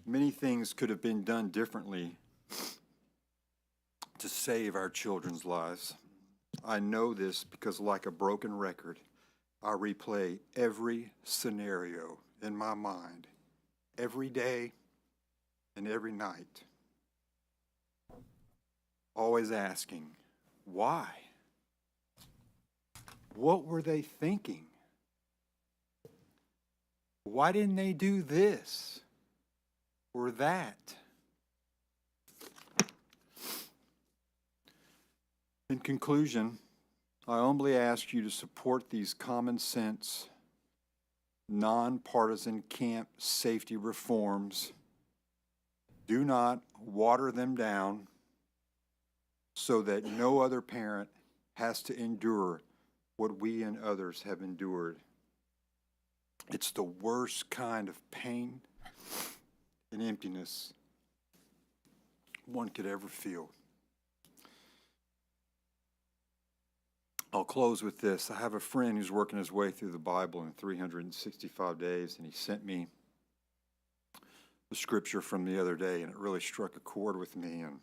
Many things could have been done differently to save our children's lives. I know this because, like a broken record, I replay every scenario in my mind, every day and every night, always asking, why? What were they thinking? Why didn't they do this or that? In conclusion, I humbly ask you to support these common sense, nonpartisan camp safety reforms. Do not water them down so that no other parent has to endure what we and others have endured. It's the worst kind of pain and emptiness one could ever feel. I'll close with this. I have a friend who's working his way through the Bible in 365 days, and he sent me the scripture from the other day, and it really struck a chord with me, and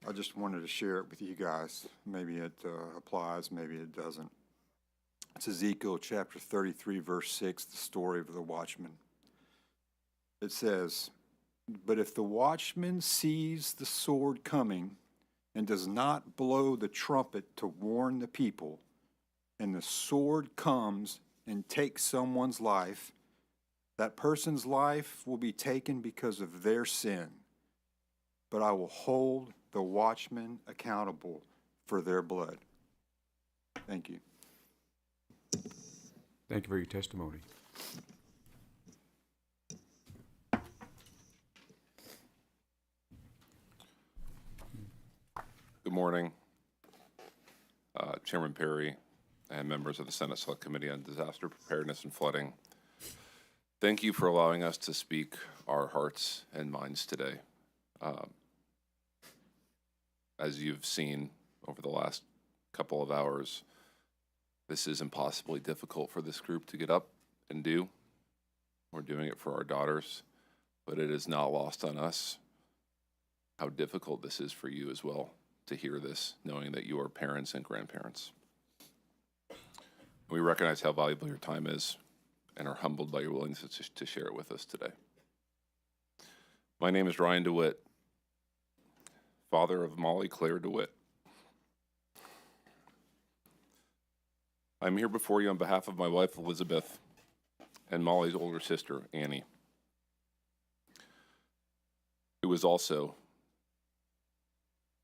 I just wanted to share it with you guys. Maybe it applies, maybe it doesn't. It's Ezekiel chapter 33, verse 6, the story of the watchman. It says, "But if the watchman sees the sword coming and does not blow the trumpet to warn the people, and the sword comes and takes someone's life, that person's life will be taken because of their sin. But I will hold the watchman accountable for their blood." Thank you. Thank you for your testimony. Good morning, Chairman Perry and members of the Senate Select Committee on Disaster Preparedness and Flooding. Thank you for allowing us to speak our hearts and minds today. As you've seen over the last couple of hours, this is impossibly difficult for this group to get up and do. We're doing it for our daughters, but it is not lost on us how difficult this is for you as well to hear this, knowing that you are parents and grandparents. We recognize how valuable your time is and are humbled by your willingness to share it with us today. My name is Ryan DeWitt, father of Molly Claire DeWitt. I'm here before you on behalf of my wife, Elizabeth, and Molly's older sister, Annie, who was also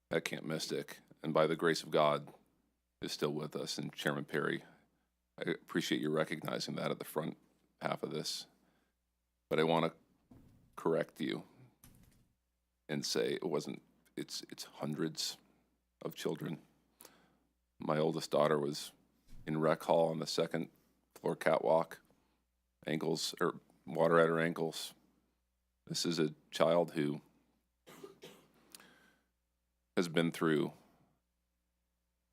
at Camp Mystic, and by the grace of God, is still with us. And Chairman Perry, I appreciate you recognizing that at the front half of this. But I want to correct you and say it's hundreds of children. My oldest daughter was in rec hall on the second floor catwalk, water at her ankles. This is a child who has been through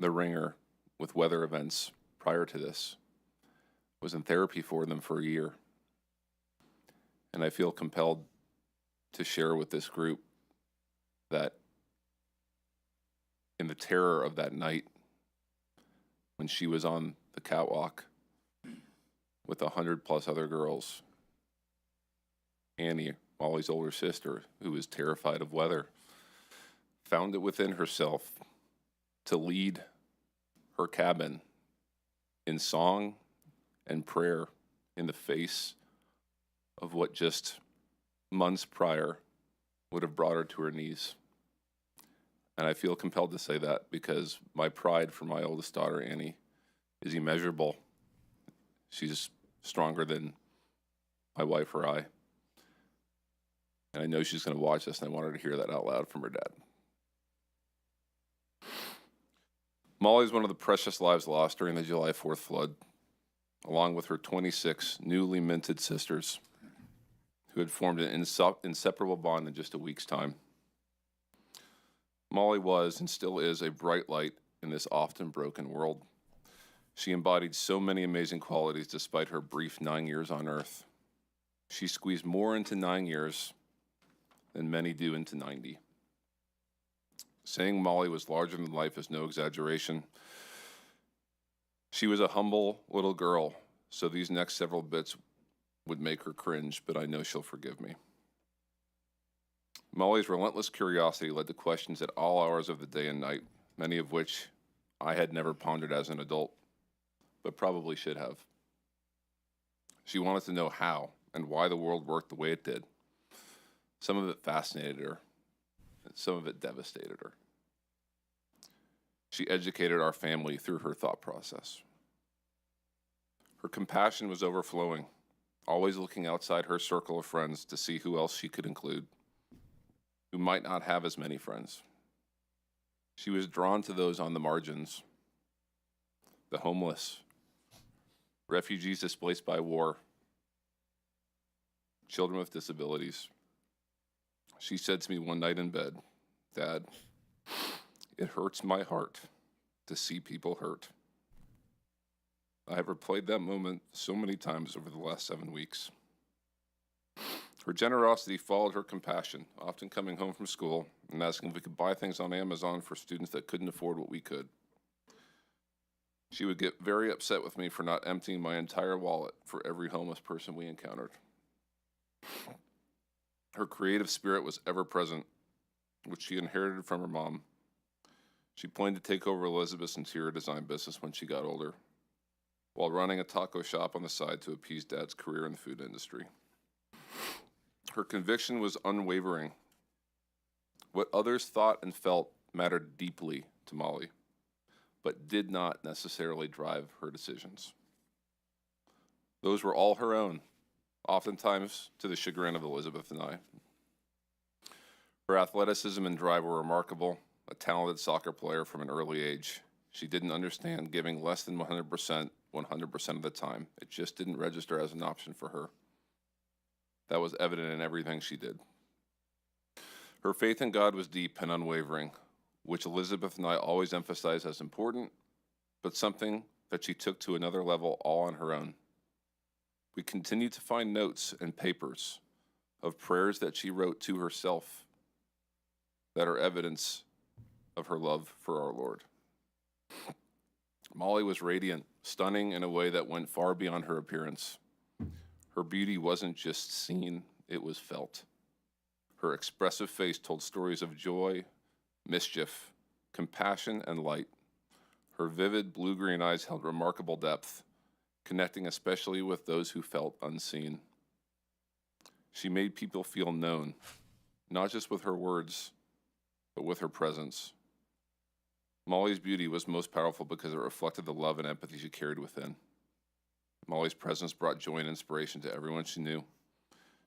the ringer with weather events prior to this, was in therapy for them for a year. And I feel compelled to share with this group that in the terror of that night, when she was on the catwalk with 100+ other girls, Annie, Molly's older sister, who was terrified of weather, found it within herself to lead her cabin in song and prayer in the face of what just months prior would have brought her to her knees. And I feel compelled to say that because my pride for my oldest daughter, Annie, is immeasurable. She's stronger than my wife or I. And I know she's going to watch this, and I want her to hear that out loud from her dad. Molly is one of the precious lives lost during the July 4th flood, along with her 26 newly minted sisters who had formed an inseparable bond in just a week's time. Molly was and still is a bright light in this often broken world. She embodied so many amazing qualities despite her brief 9 years on Earth. She squeezed more into 9 years than many do into 90. Saying Molly was larger than life is no exaggeration. She was a humble little girl, so these next several bits would make her cringe, but I know she'll forgive me. Molly's relentless curiosity led to questions at all hours of the day and night, many of which I had never pondered as an adult, but probably should have. She wanted to know how and why the world worked the way it did. Some of it fascinated her, and some of it devastated her. She educated our family through her thought process. Her compassion was overflowing, always looking outside her circle of friends to see who else she could include, who might not have as many friends. She was drawn to those on the margins, the homeless, refugees displaced by war, children with disabilities. She said to me one night in bed, "Dad, it hurts my heart to see people hurt." I have replayed that moment so many times over the last 7 weeks. Her generosity followed her compassion, often coming home from school and asking if we could buy things on Amazon for students that couldn't afford what we could. She would get very upset with me for not emptying my entire wallet for every homeless person we encountered. Her creative spirit was ever present, which she inherited from her mom. She planned to take over Elizabeth's interior design business when she got older, while running a taco shop on the side to appease Dad's career in the food industry. Her conviction was unwavering. What others thought and felt mattered deeply to Molly, but did not necessarily drive her decisions. Those were all her own, oftentimes to the chagrin of Elizabeth and I. Her athleticism and drive were remarkable, a talented soccer player from an early age. She didn't understand giving less than 100% of the time. It just didn't register as an option for her. That was evident in everything she did. Her faith in God was deep and unwavering, which Elizabeth and I always emphasized as important, but something that she took to another level all on her own. We continue to find notes and papers of prayers that she wrote to herself that are evidence of her love for our Lord. Molly was radiant, stunning in a way that went far beyond her appearance. Her beauty wasn't just seen, it was felt. Her expressive face told stories of joy, mischief, compassion, and light. Her vivid blue-green eyes held remarkable depth, connecting especially with those who felt unseen. She made people feel known, not just with her words, but with her presence. Molly's beauty was most powerful because it reflected the love and empathy she carried within. Molly's presence brought joy and inspiration to everyone she knew.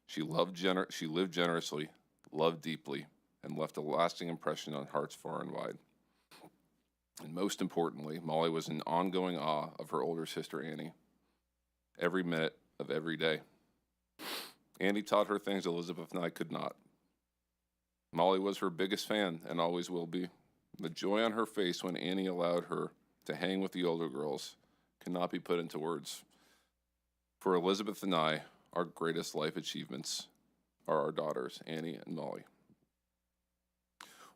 She lived generously, loved deeply, and left a lasting impression on hearts far and wide. And most importantly, Molly was in ongoing awe of her older sister, Annie, every minute of every day. Annie taught her things Elizabeth and I could not. Molly was her biggest fan and always will be. The joy on her face when Annie allowed her to hang with the older girls cannot be put into words. For Elizabeth and I, our greatest life achievements are our daughters, Annie and Molly.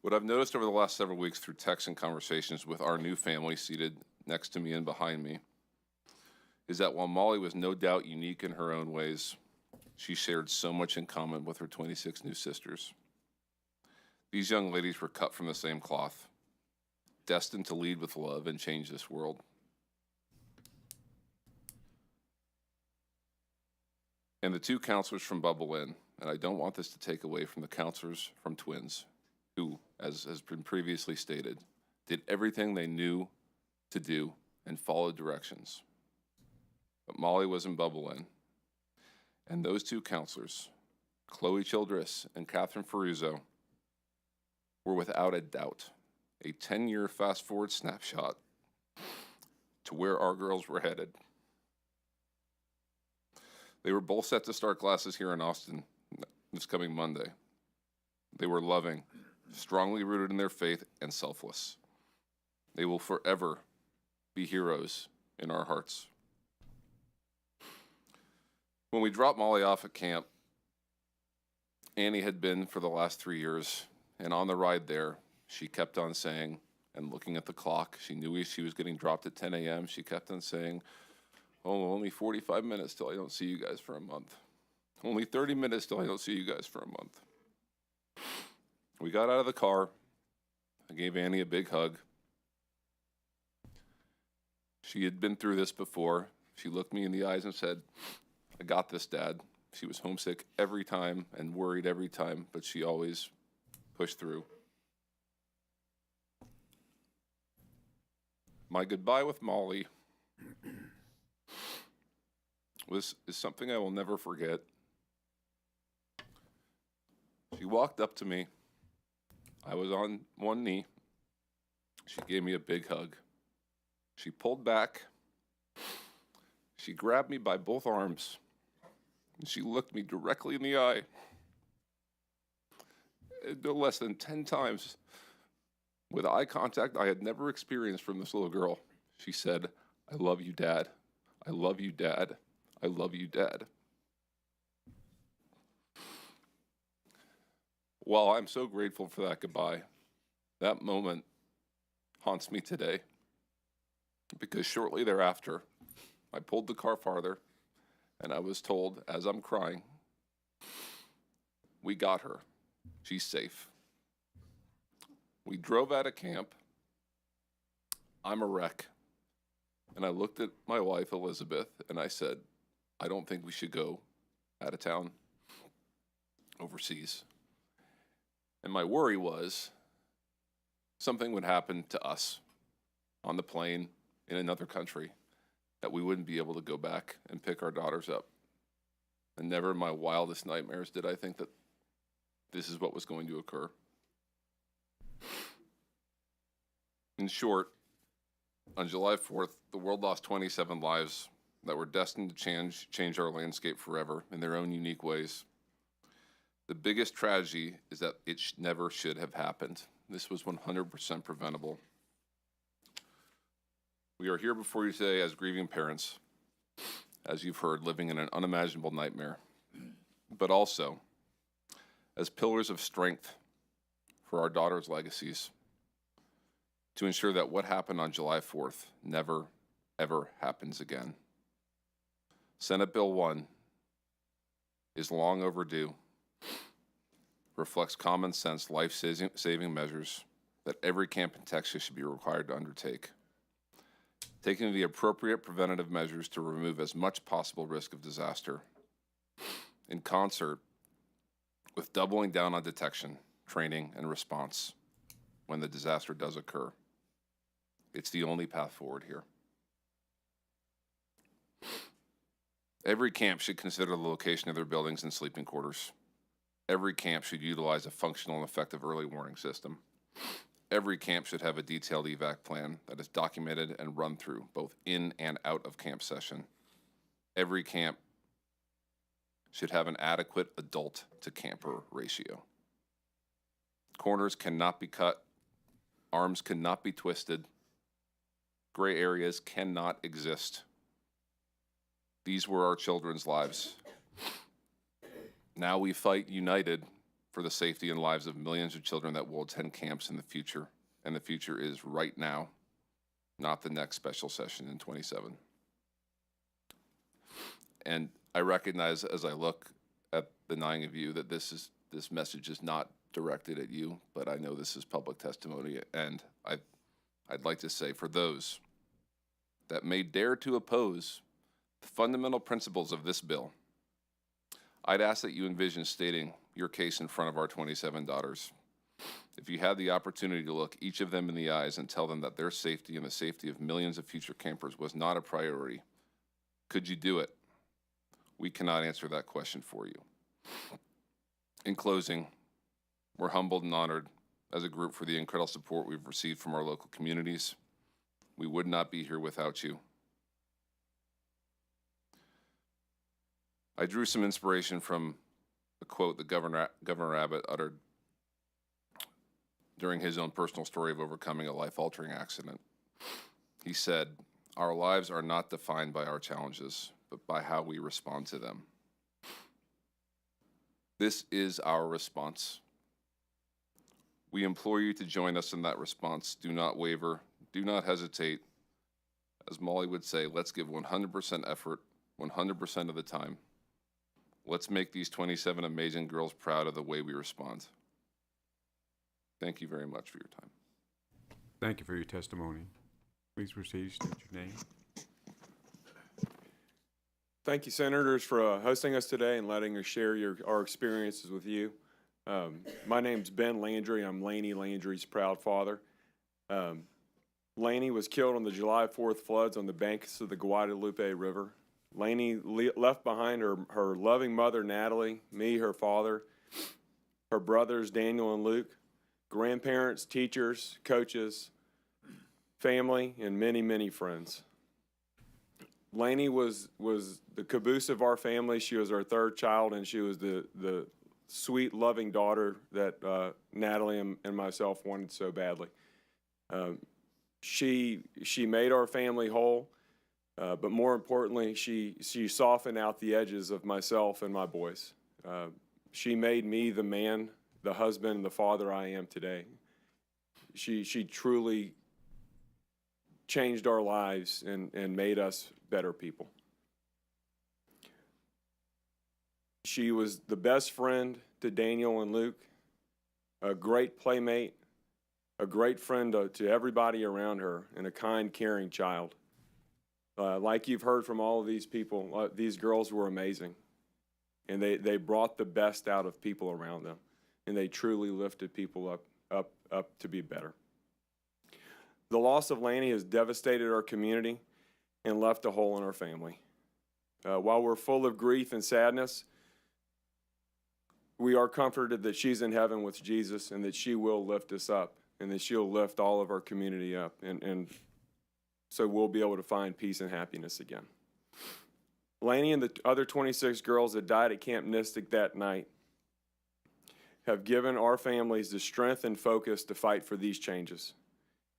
What I've noticed over the last several weeks through texts and conversations with our new family seated next to me and behind me is that while Molly was no doubt unique in her own ways, she shared so much in common with her 26 new sisters. These young ladies were cut from the same cloth, destined to lead with love and change this world. And the two counselors from Bubble Inn, and I don't want this to take away from the counselors from Twins, who, as has been previously stated, did everything they knew to do and followed directions. But Molly was in Bubble Inn, and those two counselors, Chloe Childress and Catherine Ferruzzo, were without a doubt a 10-year fast-forward snapshot to where our girls were headed. They were both set to start classes here in Austin this coming Monday. They were loving, strongly rooted in their faith, and selfless. They will forever be heroes in our hearts. When we dropped Molly off at camp, Annie had been for the last 3 years, and on the ride there, she kept on saying, and looking at the clock, she knew she was getting dropped at 10 a.m., she kept on saying, "Oh, only 45 minutes till I don't see you guys for a month. Only 30 minutes till I don't see you guys for a month." We got out of the car. I gave Annie a big hug. She had been through this before. She looked me in the eyes and said, "I got this, Dad. She was homesick every time and worried every time, but she always pushed through. My goodbye with Molly is something I will never forget. She walked up to me. I was on one knee. She gave me a big hug. She pulled back. She grabbed me by both arms, and she looked me directly in the eye. And no less than 10 times, with eye contact I had never experienced from this little girl, she said, "I love you, Dad. I love you, Dad. I love you, Dad." While I'm so grateful for that goodbye, that moment haunts me today, because shortly thereafter, I pulled the car farther, and I was told, as I'm crying, "We got her. She's safe." We drove out of camp. I'm a wreck. And I looked at my wife, Elizabeth, and I said, "I don't think we should go out of town, overseas." And my worry was something would happen to us on the plane in another country, that we wouldn't be able to go back and pick our daughters up. And never in my wildest nightmares did I think that this is what was going to occur. In short, on July 4th, the world lost 27 lives that were destined to change our landscape forever in their own unique ways. The biggest tragedy is that it never should have happened. This was 100% preventable. We are here before you today as grieving parents, as you've heard, living in an unimaginable nightmare, but also as pillars of strength for our daughters' legacies, to ensure that what happened on July 4th never, ever happens again. Senate Bill 1 is long overdue, reflects common sense life-saving measures that every camp in Texas should be required to undertake, taking the appropriate preventative measures to remove as much possible risk of disaster, in concert with doubling down on detection, training, and response when the disaster does occur. It's the only path forward here. Every camp should consider the location of their buildings and sleeping quarters. Every camp should utilize a functional and effective early warning system. Every camp should have a detailed evac plan that is documented and run through, both in and out of camp session. Every camp should have an adequate adult to camper ratio. Corners cannot be cut. Arms cannot be twisted. Gray areas cannot exist. These were our children's lives. Now we fight united for the safety and lives of millions of children that will attend camps in the future. And the future is right now, not the next special session in 27. And I recognize as I look at the 9 of you that this message is not directed at you, but I know this is public testimony. And I'd like to say, for those that may dare to oppose the fundamental principles of this bill, I'd ask that you envision stating your case in front of our 27 daughters. If you had the opportunity to look each of them in the eyes and tell them that their safety and the safety of millions of future campers was not a priority, could you do it? We cannot answer that question for you. In closing, we're humbled and honored as a group for the incredible support we've received from our local communities. We would not be here without you. I drew some inspiration from a quote that Governor Abbott uttered during his own personal story of overcoming a life-altering accident. He said, "Our lives are not defined by our challenges, but by how we respond to them." This is our response. We implore you to join us in that response. Do not waver. Do not hesitate. As Molly would say, let's give 100% effort, 100% of the time. Let's make these 27 amazing girls proud of the way we respond. Thank you very much for your time. Thank you for your testimony. Please proceed, state your name. Thank you, Senators, for hosting us today and letting us share our experiences with you. My name's Ben Landry. I'm Laney Landry's proud father. Laney was killed on the July 4th floods on the banks of the Guadalupe River. Laney left behind her loving mother, Natalie, me, her father, her brothers, Daniel and Luke, grandparents, teachers, coaches, family, and many, many friends. Laney was the caboose of our family. She was our third child, and she was the sweet, loving daughter that Natalie and myself wanted so badly. She made our family whole, but more importantly, she softened out the edges of myself and my boys. She made me the man, the husband, and the father I am today. She truly changed our lives and made us better people. She was the best friend to Daniel and Luke, a great playmate, a great friend to everybody around her, and a kind, caring child. Like you've heard from all of these people, these girls were amazing. And they brought the best out of people around them. And they truly lifted people up to be better. The loss of Laney has devastated our community and left a hole in our family. While we're full of grief and sadness, we are comforted that she's in heaven with Jesus and that she will lift us up and that she'll lift all of our community up. And so we'll be able to find peace and happiness again. Laney and the other 26 girls that died at Camp Mystic that night have given our families the strength and focus to fight for these changes.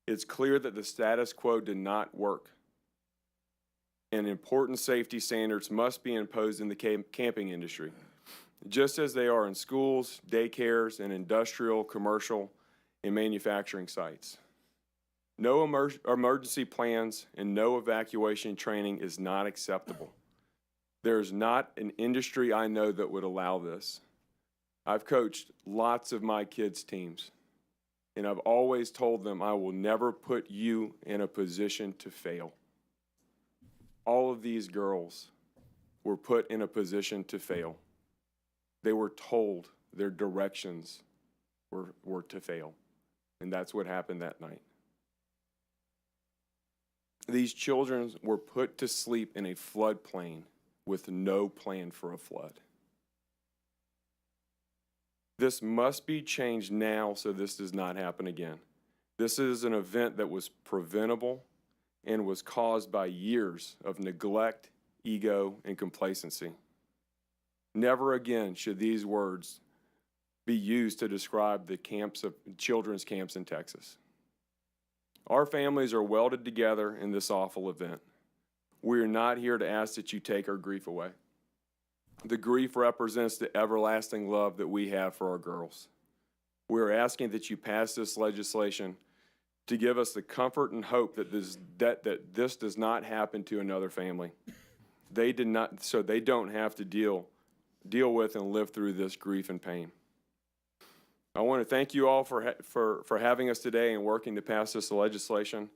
It's clear that the status quo did not work, and important safety standards must be imposed in the camping industry, just as they are in schools, daycares, and industrial, commercial, and manufacturing sites. No emergency plans and no evacuation training is not acceptable. There is not an industry I know that would allow this. I've coached lots of my kids' teams, and I've always told them I will never put you in a position to fail. All of these girls were put in a position to fail. They were told their directions were to fail, and that's what happened that night. These children were put to sleep in a floodplain with no plan for a flood. This must be changed now so this does not happen again. This is an event that was preventable and was caused by years of neglect, ego, and complacency. Never again should these words be used to describe the children's camps in Texas. Our families are welded together in this awful event. We are not here to ask that you take our grief away. The grief represents the everlasting love that we have for our girls. We are asking that you pass this legislation to give us the comfort and hope that this does not happen to another family. They did not, so they don't have to deal with and live through this grief and pain. I want to thank you all for having us today and working to pass this legislation.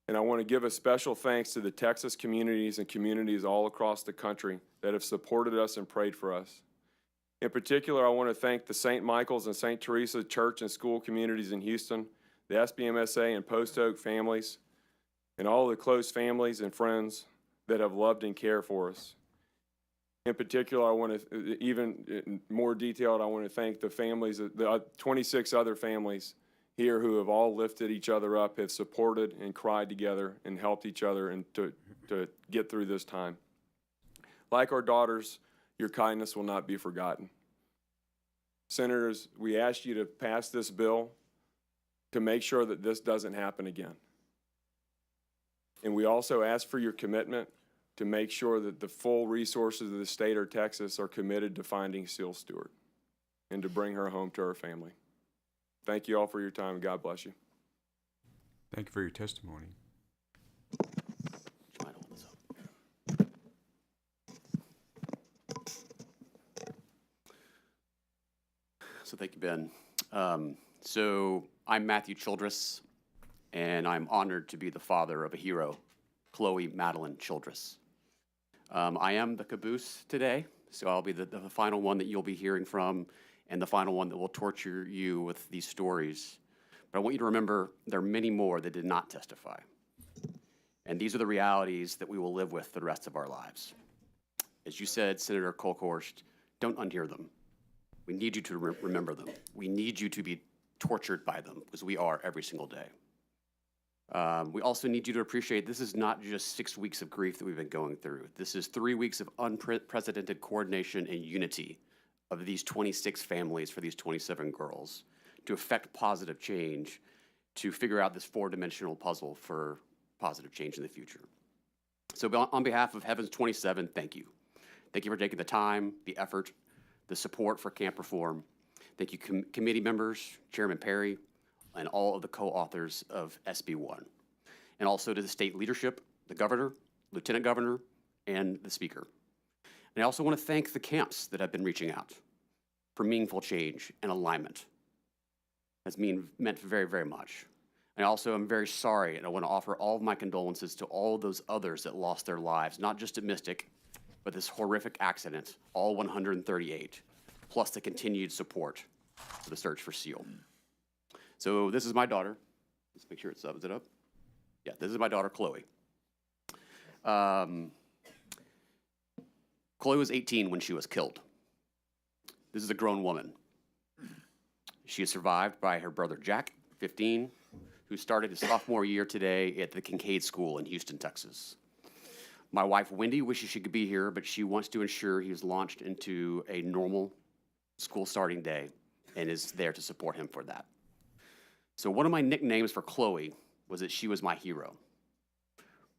And I want to give a special thanks to the Texas communities and communities all across the country that have supported us and prayed for us. In particular, I want to thank the St. Michael's and St. Teresa church and school communities in Houston, the SBMSA and Post Oak families, and all the close families and friends that have loved and cared for us. In particular, I want to, even more detailed, I want to thank the families, the 26 other families here who have all lifted each other up, have supported and cried together and helped each other and to get through this time. Like our daughters, your kindness will not be forgotten. Senators, we ask you to pass this bill to make sure that this doesn't happen again. And we also ask for your commitment to make sure that the full resources of the state of Texas are committed to finding Seal Stewart and to bring her home to her family. Thank you all for your time, and God bless you. Thank you for your testimony. So thank you, Ben. So I'm Matthew Childress, and I'm honored to be the father of a hero, Chloe Madeline Childress. I am the caboose today, so I'll be the final one that you'll be hearing from and the final one that will torture you with these stories. But I want you to remember there are many more that did not testify. And these are the realities that we will live with for the rest of our lives. As you said, Senator Kolkhorst, don't unhear them. We need you to remember them. We need you to be tortured by them, because we are every single day. We also need you to appreciate this is not just 6 weeks of grief that we've been going through. This is 3 weeks of unprecedented coordination and unity of these 26 families for these 27 girls to effect positive change, to figure out this 4-dimensional puzzle for positive change in the future. So on behalf of Heaven's 27, thank you. Thank you for taking the time, the effort, the support for camp reform. Thank you, committee members, Chairman Perry, and all of the co-authors of SB1. And also to the state leadership, the governor, lieutenant governor, and the speaker. And I also want to thank the camps that have been reaching out for meaningful change and alignment. That's meant very, very much. And I also am very sorry, and I want to offer all of my condolences to all those others that lost their lives, not just at Mystic, but this horrific accident, all 138, plus the continued support for the search for Seal. So this is my daughter. Let's make sure it's up. Is it up? Yeah, this is my daughter, Chloe. Chloe was 18 when she was killed. This is a grown woman. She is survived by her brother, Jack, 15, who started his sophomore year today at the Kincaid School in Houston, Texas. My wife, Wendy, wishes she could be here, but she wants to ensure he is launched into a normal school starting day and is there to support him for that. So one of my nicknames for Chloe was that she was my hero.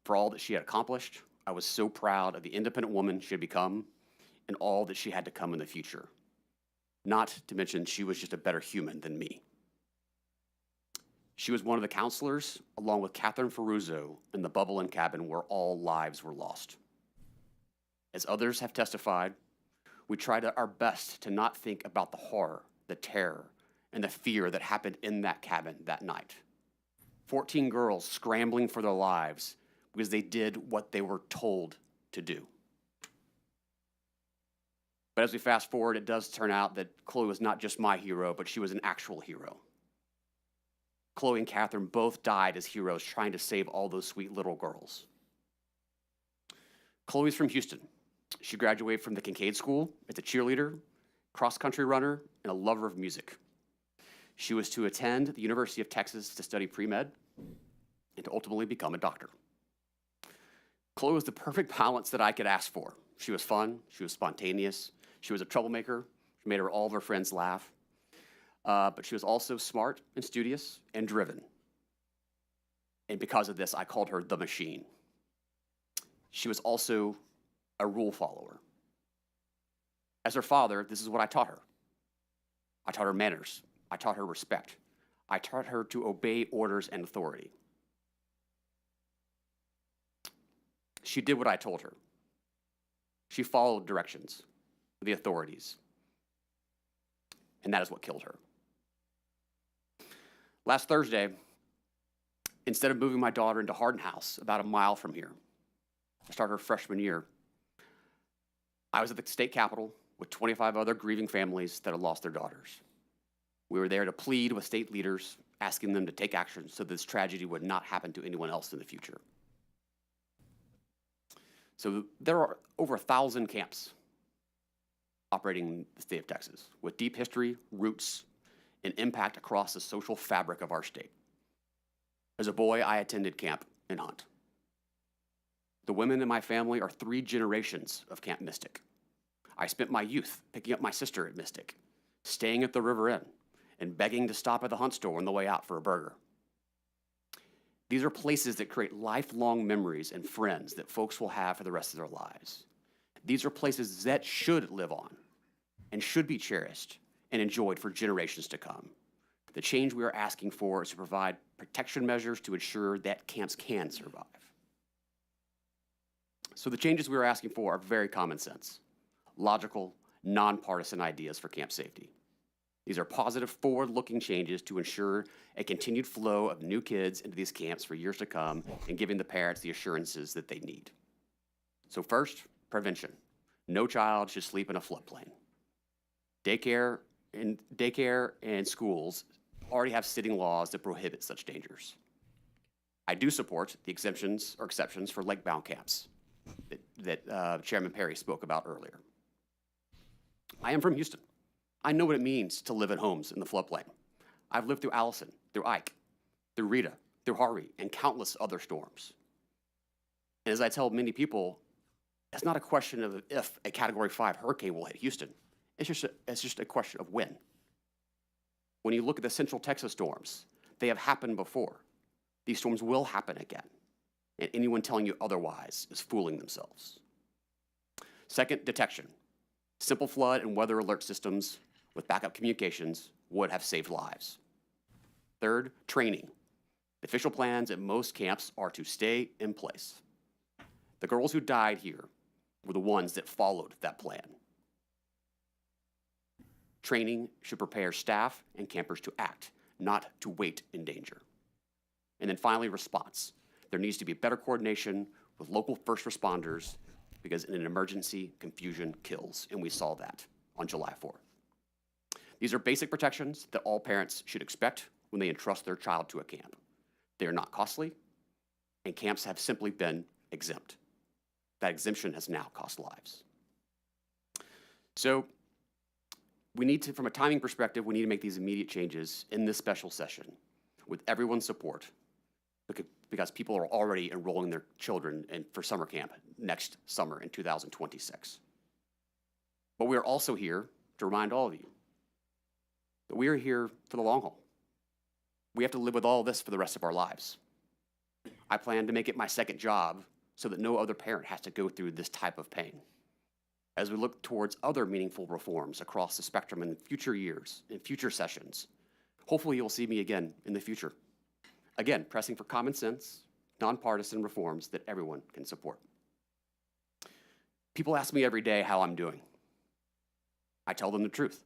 For all that she had accomplished, I was so proud of the independent woman she had become and all that she had to come in the future. Not to mention, she was just a better human than me. She was one of the counselors, along with Catherine Ferruzzo, in the Bubble and Cabin where all lives were lost. As others have testified, we tried our best to not think about the horror, the terror, and the fear that happened in that cabin that night. 14 girls scrambling for their lives because they did what they were told to do. But as we fast forward, it does turn out that Chloe was not just my hero, but she was an actual hero. Chloe and Catherine both died as heroes trying to save all those sweet little girls. Chloe's from Houston. She graduated from the Kincaid School as a cheerleader, cross-country runner, and a lover of music. She was to attend the University of Texas to study pre-med and to ultimately become a doctor. Chloe was the perfect balance that I could ask for. She was fun, she was spontaneous, she was a troublemaker, she made all of her friends laugh, but she was also smart and studious and driven. And because of this, I called her the machine. She was also a rule follower. As her father, this is what I taught her. I taught her manners. I taught her respect. I taught her to obey orders and authority. She did what I told her. She followed directions of the authorities. And that is what killed her. Last Thursday, instead of moving my daughter into Hardin House, about a mile from here, to start her freshman year, I was at the state capitol with 25 other grieving families that had lost their daughters. We were there to plead with state leaders, asking them to take action so this tragedy would not happen to anyone else in the future. So there are over 1,000 camps operating in the state of Texas with deep history, roots, and impact across the social fabric of our state. As a boy, I attended camp in Hunt. The women in my family are 3 generations of Camp Mystic. I spent my youth picking up my sister at Mystic, staying at the River Inn, and begging to stop at the Hunt store on the way out for a burger. These are places that create lifelong memories and friends that folks will have for the rest of their lives. These are places that should live on and should be cherished and enjoyed for generations to come. The change we are asking for is to provide protection measures to ensure that camps can survive. So the changes we are asking for are very common sense, logical, nonpartisan ideas for camp safety. These are positive, forward-looking changes to ensure a continued flow of new kids into these camps for years to come and giving the parents the assurances that they need. So first, prevention. No child should sleep in a floodplain. Daycare and schools already have sitting laws that prohibit such dangers. I do support the exemptions or exceptions for lake-bound camps that Chairman Perry spoke about earlier. I am from Houston. I know what it means to live in homes in the floodplain. I've lived through Allison, through Ike, through Rita, through Harvey, and countless other storms. And as I tell many people, it's not a question of if a Category 5 hurricane will hit Houston. It's just a question of when. When you look at the Central Texas storms, they have happened before. These storms will happen again. And anyone telling you otherwise is fooling themselves. Second, detection. Simple flood and weather alert systems with backup communications would have saved lives. Third, training. The official plans at most camps are to stay in place. The girls who died here were the ones that followed that plan. Training should prepare staff and campers to act, not to wait in danger. And then finally, response. There needs to be better coordination with local first responders because in an emergency, confusion kills, and we saw that on July 4th. These are basic protections that all parents should expect when they entrust their child to a camp. They are not costly, and camps have simply been exempt. That exemption has now cost lives. So we need to, from a timing perspective, we need to make these immediate changes in this special session with everyone's support because people are already enrolling their children for summer camp next summer in 2026. But we are also here to remind all of you that we are here for the long haul. We have to live with all this for the rest of our lives. I plan to make it my second job so that no other parent has to go through this type of pain. As we look towards other meaningful reforms across the spectrum in future years, in future sessions, hopefully you'll see me again in the future. Again, pressing for common sense, nonpartisan reforms that everyone can support. People ask me every day how I'm doing. I tell them the truth.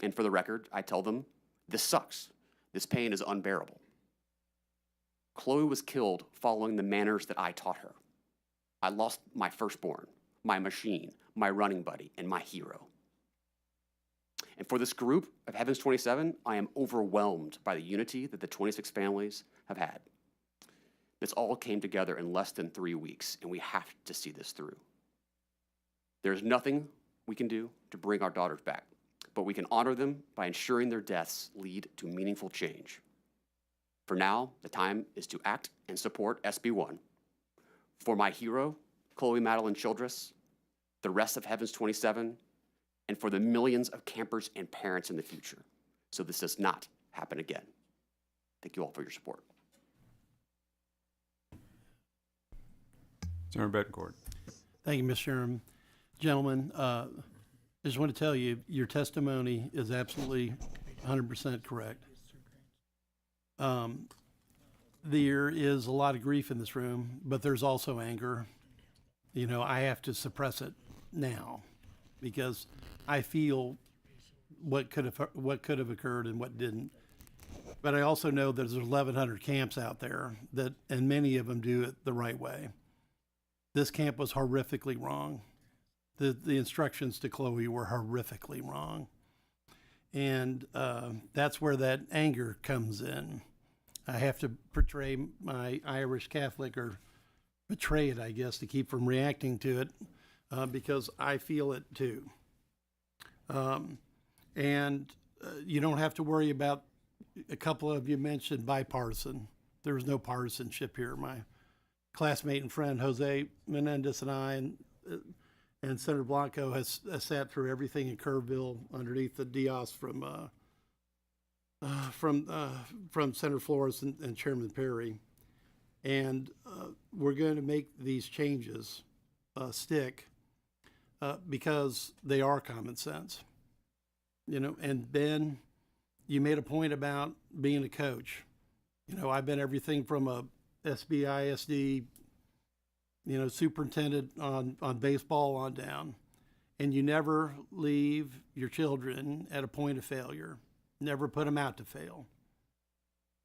And for the record, I tell them, this sucks. This pain is unbearable. Chloe was killed following the manners that I taught her. I lost my firstborn, my machine, my running buddy, and my hero. And for this group of Heavens 27, I am overwhelmed by the unity that the 26 families have had. This all came together in less than 3 weeks, and we have to see this through. There's nothing we can do to bring our daughters back, but we can honor them by ensuring their deaths lead to meaningful change. For now, the time is to act and support SB1. For my hero, Chloe Madeline Childress, the rest of Heavens 27, and for the millions of campers and parents in the future, so this does not happen again. Thank you all for your support. Senator Betancourt. Thank you, Mr. Chairman. Gentlemen, I just want to tell you, your testimony is absolutely 100% correct. There is a lot of grief in this room, but there's also anger. You know, I have to suppress it now because I feel what could have occurred and what didn't. But I also know that there's 1,100 camps out there that, and many of them do it the right way. This camp was horrifically wrong. The instructions to Chloe were horrifically wrong. And that's where that anger comes in. I have to portray my Irish Catholic, or betray it, I guess, to keep from reacting to it, because I feel it too. You don't have to worry about, a couple of you mentioned bipartisan. There was no partisanship here. My classmate and friend Jose Menendez and I and Senator Blanco has sat through everything in Kerrville underneath the Dios from Senator Flores and Chairman Perry. And we're going to make these changes stick because they are common sense. You know, and Ben, you made a point about being a coach. You know, I've been everything from a SBISD, superintendent on baseball on down. And you never leave your children at a point of failure. Never put them out to fail.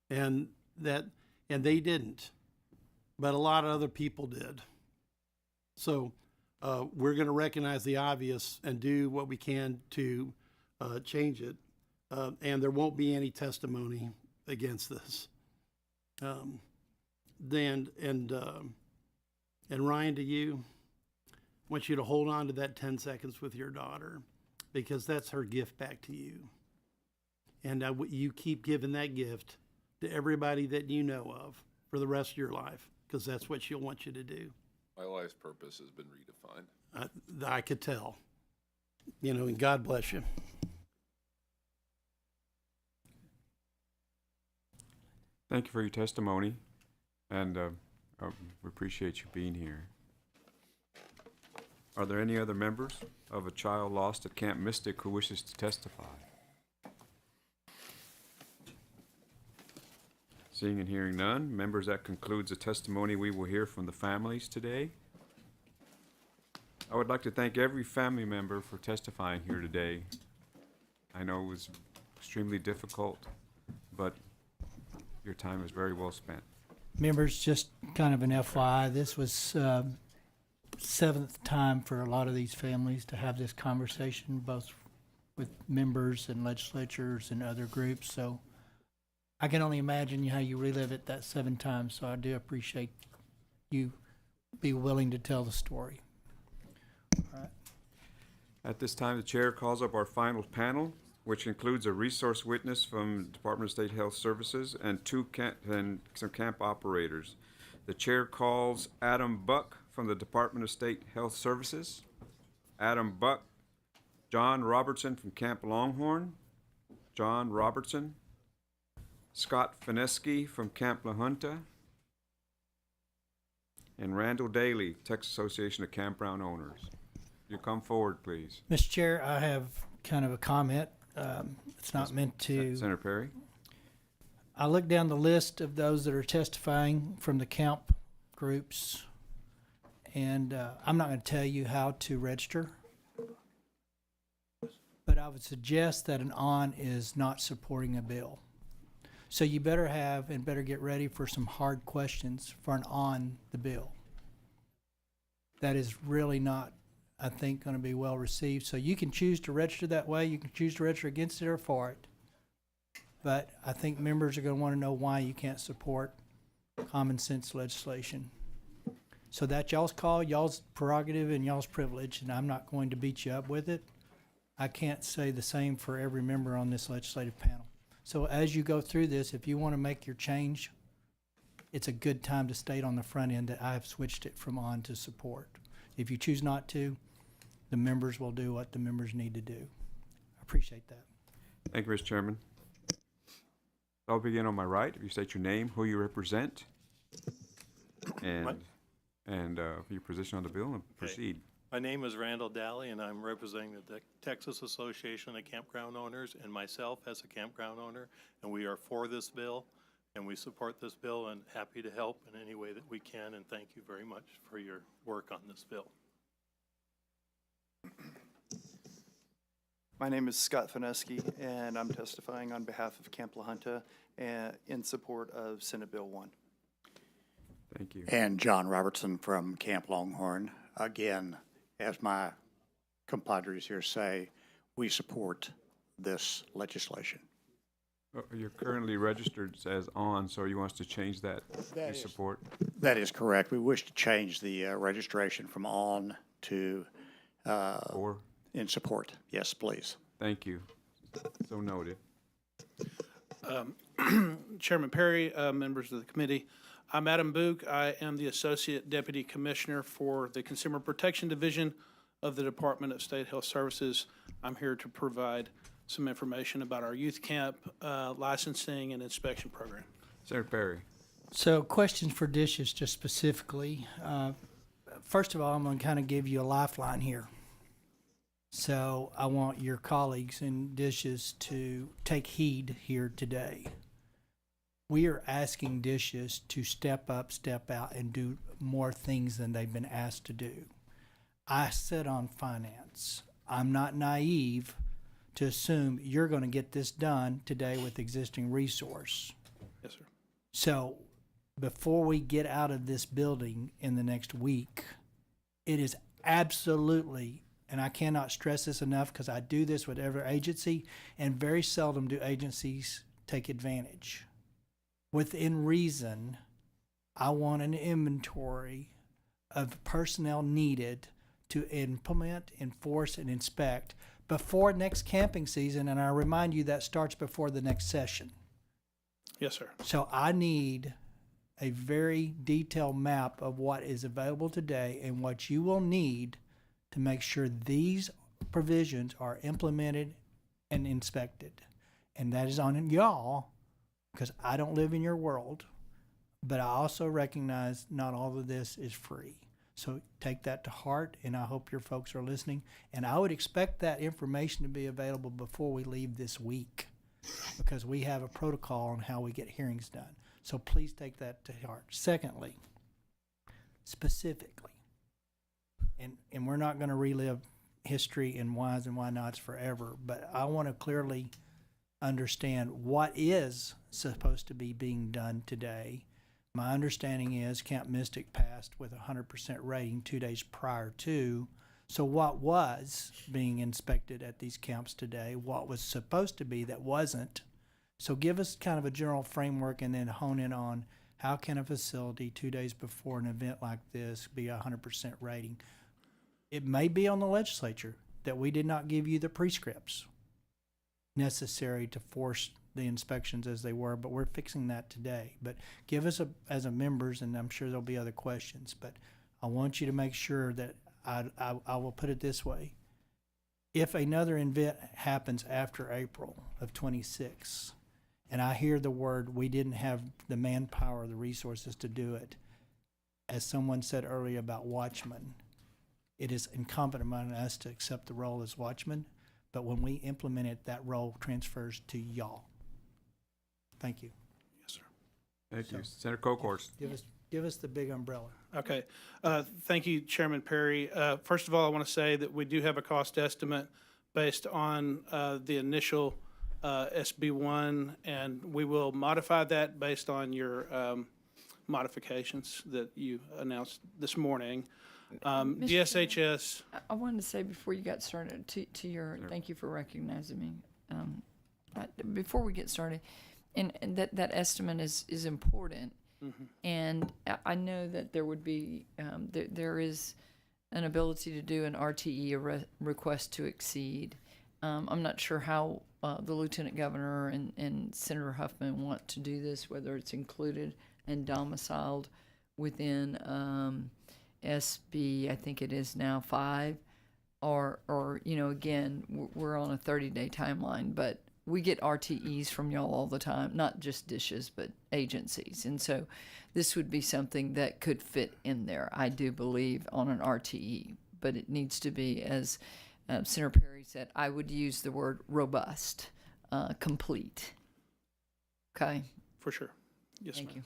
And they didn't. But a lot of other people did. So we're going to recognize the obvious and do what we can to change it. And there won't be any testimony against this. And Ryan, to you, I want you to hold on to that 10 seconds with your daughter, because that's her gift back to you. And you keep giving that gift to everybody that you know of for the rest of your life, because that's what she'll want you to do. My life's purpose has been redefined. I could tell. And God bless you. Thank you for your testimony, and we appreciate you being here. Are there any other members of a child lost at Camp Mystic who wishes to testify? Seeing and hearing none, members, that concludes the testimony we will hear from the families today. I would like to thank every family member for testifying here today. I know it was extremely difficult, but your time is very well spent. Members, just kind of an FYI, this was seventh time for a lot of these families to have this conversation, both with members and legislatures and other groups. So I can only imagine how you relive it that 7 times. So I do appreciate you be willing to tell the story. All right. At this time, the chair calls up our final panel, which includes a resource witness from Department of State Health Services and some camp operators. The chair calls Adam Buck from the Department of State Health Services. Adam Buck. John Robertson from Camp Longhorn. John Robertson. Scott Fineski from Camp La Junta. And Randall Daly, Texas Association of Campground Owners. You come forward, please. Mr. Chair, I have kind of a comment. It's not meant to. Senator Perry. I looked down the list of those that are testifying from the camp groups, and I'm not going to tell you how to register, but I would suggest that an ON is not supporting a bill. So you better get ready for some hard questions for an on the bill. That is really not, I think, going to be well received. So you can choose to register that way. You can choose to register against it or for it. But I think members are going to want to know why you can't support common sense legislation. So that's y'all's call, y'all's prerogative, and y'all's privilege, and I'm not going to beat you up with it. I can't say the same for every member on this legislative panel. So as you go through this, if you want to make your change, it's a good time to state on the front end that I have switched it from on to support. If you choose not to, the members will do what the members need to do. I appreciate that. Thank you, Mr. Chairman. I'll begin on my right. If you state your name, who you represent, and your position on the bill, and proceed. My name is Randall Daly, and I'm representing the Texas Association of Campground Owners and myself as a campground owner, and we are for this bill, and we support this bill and happy to help in any way that we can, and thank you very much for your work on this bill. My name is Scott Fineski, and I'm testifying on behalf of Camp La Junta in support of Senate Bill 1. Thank you. And John Robertson from Camp Longhorn. Again, as my compadres here say, we support this legislation. You're currently registered as on, so you want us to change that to support? That is correct. We wish to change the registration from on to or in support. Yes, please. Thank you. So noted. Chairman Perry, members of the committee, I'm Adam Book. I am the Associate Deputy Commissioner for the Consumer Protection Division of the Department of State Health Services. I'm here to provide some information about our youth camp licensing and inspection program. Senator Perry. So questions for dishes just specifically. First of all, I'm going to kind of give you a lifeline here. So I want your colleagues in dishes to take heed here today. We are asking dishes to step up, step out, and do more things than they've been asked to do. I sit on finance. I'm not naive to assume you're going to get this done today with existing resource. Yes, sir. So before we get out of this building in the next week, It is absolutely, and I cannot stress this enough because I do this with every agency, and very seldom do agencies take advantage. Within reason, I want an inventory of personnel needed to implement, enforce, and inspect before next camping season, and I remind you that starts before the next session. Yes, sir. So I need a very detailed map of what is available today and what you will need to make sure these provisions are implemented and inspected. And that is on y'all, because I don't live in your world, but I also recognize not all of this is free. So take that to heart, and I hope your folks are listening. And I would expect that information to be available before we leave this week, because we have a protocol on how we get hearings done. So please take that to heart. Secondly, specifically, and we're not going to relive history and whys and why nots forever, but I want to clearly understand what is supposed to be being done today. My understanding is Camp Mystic passed with a 100% rating 2 days prior to. So what was being inspected at these camps today? What was supposed to be that wasn't? So give us kind of a general framework and then hone in on how can a facility 2 days before an event like this be a 100% rating? It may be on the legislature that we did not give you the prescripts necessary to force the inspections as they were, but we're fixing that today. But give us, as a members, and I'm sure there'll be other questions, but I want you to make sure that I will put it this way. If another event happens after April of 26, and I hear the word, we didn't have the manpower, the resources to do it, as someone said earlier about watchmen, it is incumbent upon us to accept the role as watchmen, but when we implement it, that role transfers to y'all. Thank you. Yes, sir. Thank you. Senator Kokhorst. Give us the big umbrella. Okay. Thank you, Chairman Perry. First of all, I want to say that we do have a cost estimate based on the initial SB1, and we will modify that based on your modifications that you announced this morning. DSHS. I wanted to say before you got started, to your, thank you for recognizing me. Before we get started, and that estimate is important. Mm-hmm. And I know that there would be, there is an ability to do an RTE, a request to exceed. I'm not sure how the Lieutenant Governor and Senator Huffman want to do this, whether it's included and domiciled within SB, I think it is now 5, or again, we're on a 30-day timeline, but we get RTEs from y'all all the time, not just dishes, but agencies. And so this would be something that could fit in there, I do believe, on an RTE. But it needs to be, as Senator Perry said, I would use the word robust, complete. Okay? For sure. Yes, Thank ma'am. you.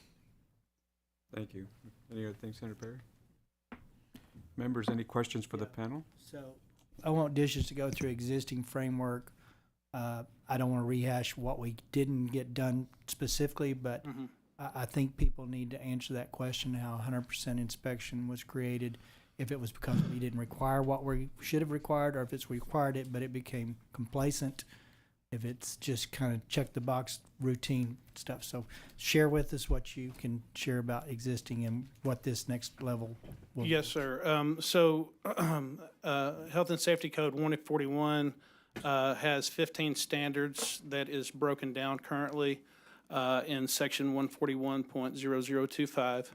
Thank you. Any other things, Senator Perry? Members, any questions for the panel? So I want dishes to go through existing framework. I don't want to rehash what we didn't get done specifically, but I think people need to answer that question, how 100% inspection was created, if it was because we didn't require what we should have required, or if it's required it, but it became complacent, if it's just kind of check the box routine stuff. So share with us what you can share about existing and what this next level will be. Yes, sir. Health and Safety Code 141 has 15 standards that is broken down currently in section 141.0025.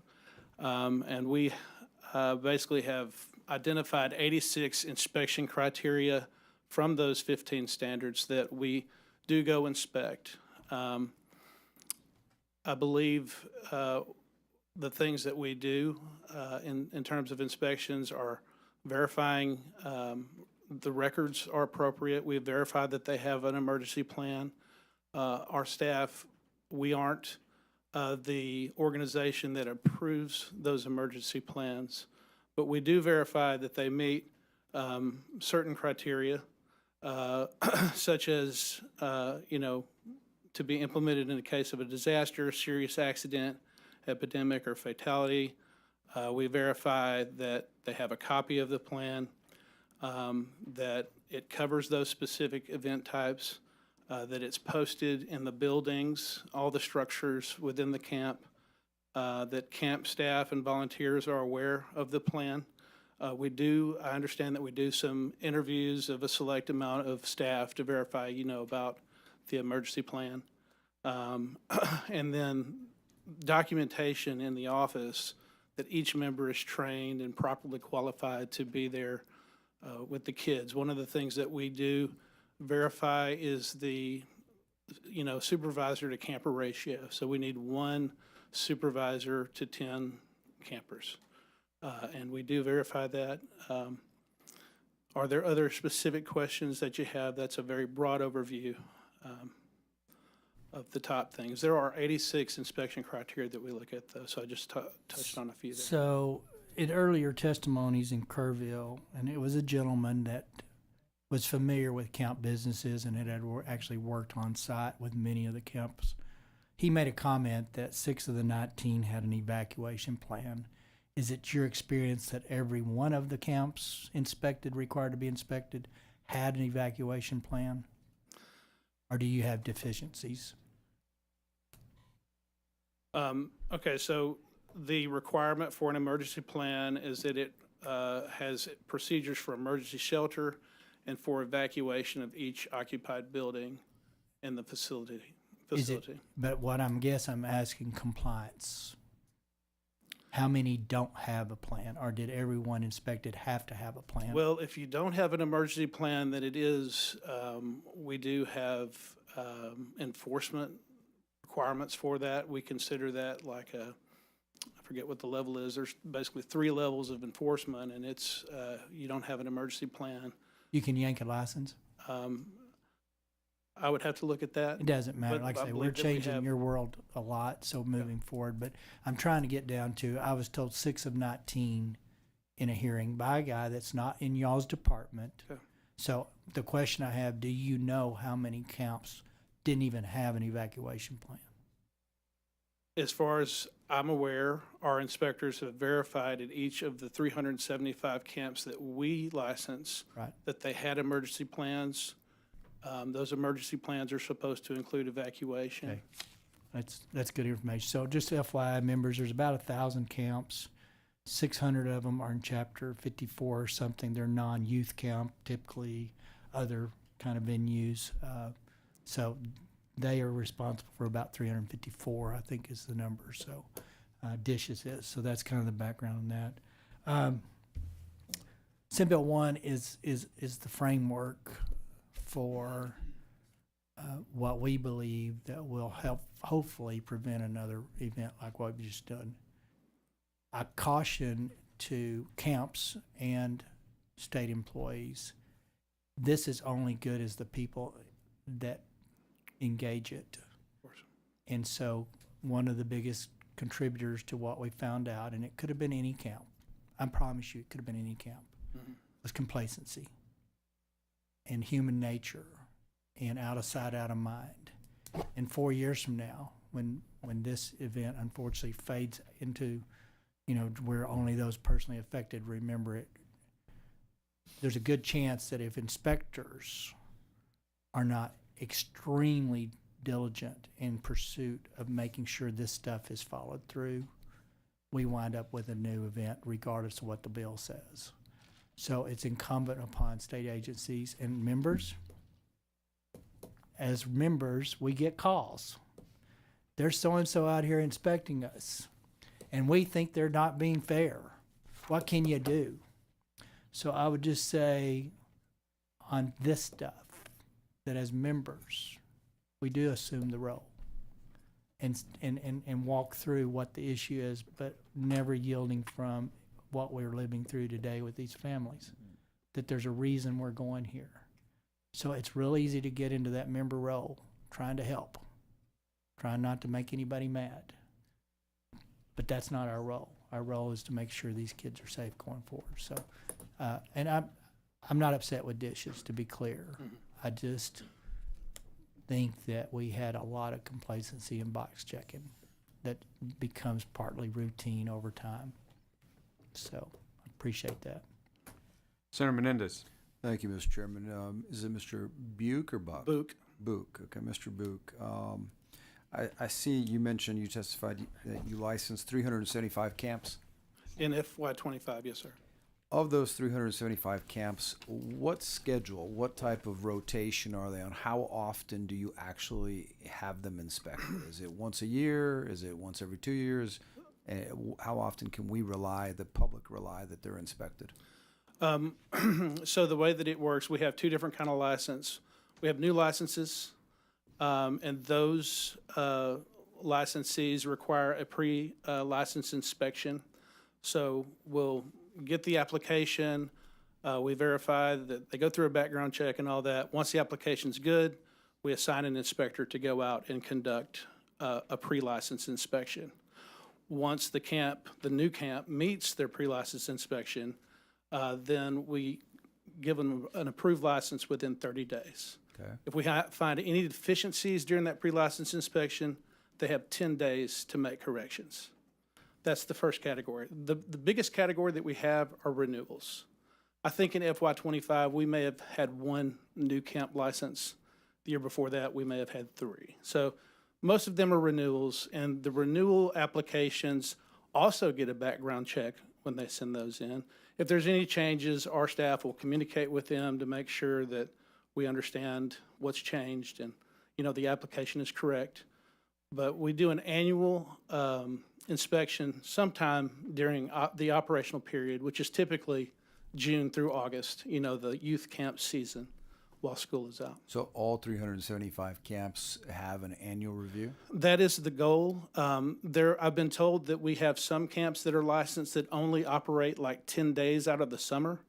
And we basically have identified 86 inspection criteria from those 15 standards that we do go inspect. I believe the things that we do in terms of inspections are verifying the records are appropriate. We've verified that they have an emergency plan. Our staff, we aren't the organization that approves those emergency plans, but we do verify that they meet certain criteria, such as, to be implemented in the case of a disaster, serious accident, epidemic, or fatality. We verify that they have a copy of the plan, that it covers those specific event types, that it's posted in the buildings, all the structures within the camp, that camp staff and volunteers are aware of the plan. I understand that we do some interviews of a select amount of staff to verify, about the emergency plan. And then documentation in the office that each member is trained and properly qualified to be there with the kids. One of the things that we do verify is the, supervisor to camper ratio. So we need 1 supervisor to 10 campers. And we do verify that. Are there other specific questions that you have? That's a very broad overview of the top things. There are 86 inspection criteria that we look at, though, so I just touched on a few there. So in earlier testimonies in Kerrville, and it was a gentleman that was familiar with camp businesses and had actually worked on site with many of the camps. He made a comment that 6 of the 19 had an evacuation plan. Is it your experience that every one of the camps required to be inspected, had an evacuation plan? Or do you have deficiencies? Okay, so the requirement for an emergency plan is that it has procedures for emergency shelter and for evacuation of each occupied building in the facility. But what I'm asking compliance. How many don't have a plan, or did everyone inspected have to have a plan? Well, if you don't have an emergency plan, then it is, we do have enforcement requirements for that. We consider that like I forget what the level is. There's basically 3 levels of enforcement, and it's, you don't have an emergency plan. You can yank a license? I would have to look at that. It doesn't matter. But Like I I say, we're believe that we changing have- your world a lot, so moving forward. But I'm trying to get down to, I was told 6 of 19 in a hearing by a guy that's not in y'all's department. Okay. So the question I have, do you know how many camps didn't even have an evacuation plan? As far as I'm aware, our inspectors have verified at each of the 375 camps that we license that they had emergency plans. Those emergency plans are supposed to include evacuation. Okay. That's good information. So just FYI members, there's about 1,000 camps. 600 of them are in Chapter 54 or something. They're non-youth camp, typically other kind of venues. So they are responsible for about 354, I think is the number. So Dishes is. So that's kind of the background on that. Senate Bill 1 is the framework for what we believe that will help hopefully prevent another event like what we've just done. I caution to camps and state employees, this is only good as the people that engage it. And so one of the biggest contributors to what we found out, and it could have been any camp, I promise you it could have been any camp, was complacency and human nature and out of sight, out of mind. And 4 years from now, when this event unfortunately fades into, where only those personally affected remember it, there's a good chance that if inspectors are not extremely diligent in pursuit of making sure this stuff is followed through, we wind up with a new event regardless of what the bill says. So it's incumbent upon state agencies and members. As members, we get calls. There's so-and-so out here inspecting us, and we think they're not being fair. What can you do? So I would just say on this stuff, that as members, we do assume the role and walk through what the issue is, but never yielding from what we're living through today with these families, that there's a reason we're going here. So it's real easy to get into that member role, trying to help, trying not to make anybody mad. But that's not our role. Our role is to make sure these kids are safe going forward. So, and I'm not upset with Dishes, to be clear. I just think that we had a lot of complacency and box checking that becomes partly routine over time. So I appreciate that. Senator Menendez. Thank you, Mr. Chairman. Is it Mr. Buick or Buck? Book. Buick. Okay, Mr. Buick. I see you mentioned you testified that you licensed 375 camps. In FY '25, yes, sir. Of those 375 camps, what schedule, what type of rotation are they on? How often do you actually have them inspected? Is it once a year? Is it once every 2 years? How often can we the public rely that they're inspected? So the way that it works, we have two different kind of license. We have new licenses, and those licensees require a pre-license inspection. So we'll get the application, we verify that they go through a background check and all that. Once the application's good, we assign an inspector to go out and conduct a pre-license inspection. Once the new camp meets their pre-license inspection, then we give them an approved license within 30 days. Okay. If we find any deficiencies during that pre-license inspection, they have 10 days to make corrections. That's the first category. The biggest category that we have are renewals. I think in FY '25, we may have had one new camp license. The year before that, we may have had 3. So most of them are renewals, and the renewal applications also get a background check when they send those in. If there's any changes, our staff will communicate with them to make sure that we understand what's changed and, the application is correct. But we do an annual inspection sometime during the operational period, which is typically June through August, the youth camp season while school is out. So all 375 camps have an annual review? That is the goal. I've been told that we have some camps that are licensed that only operate like 10 days out of the summer,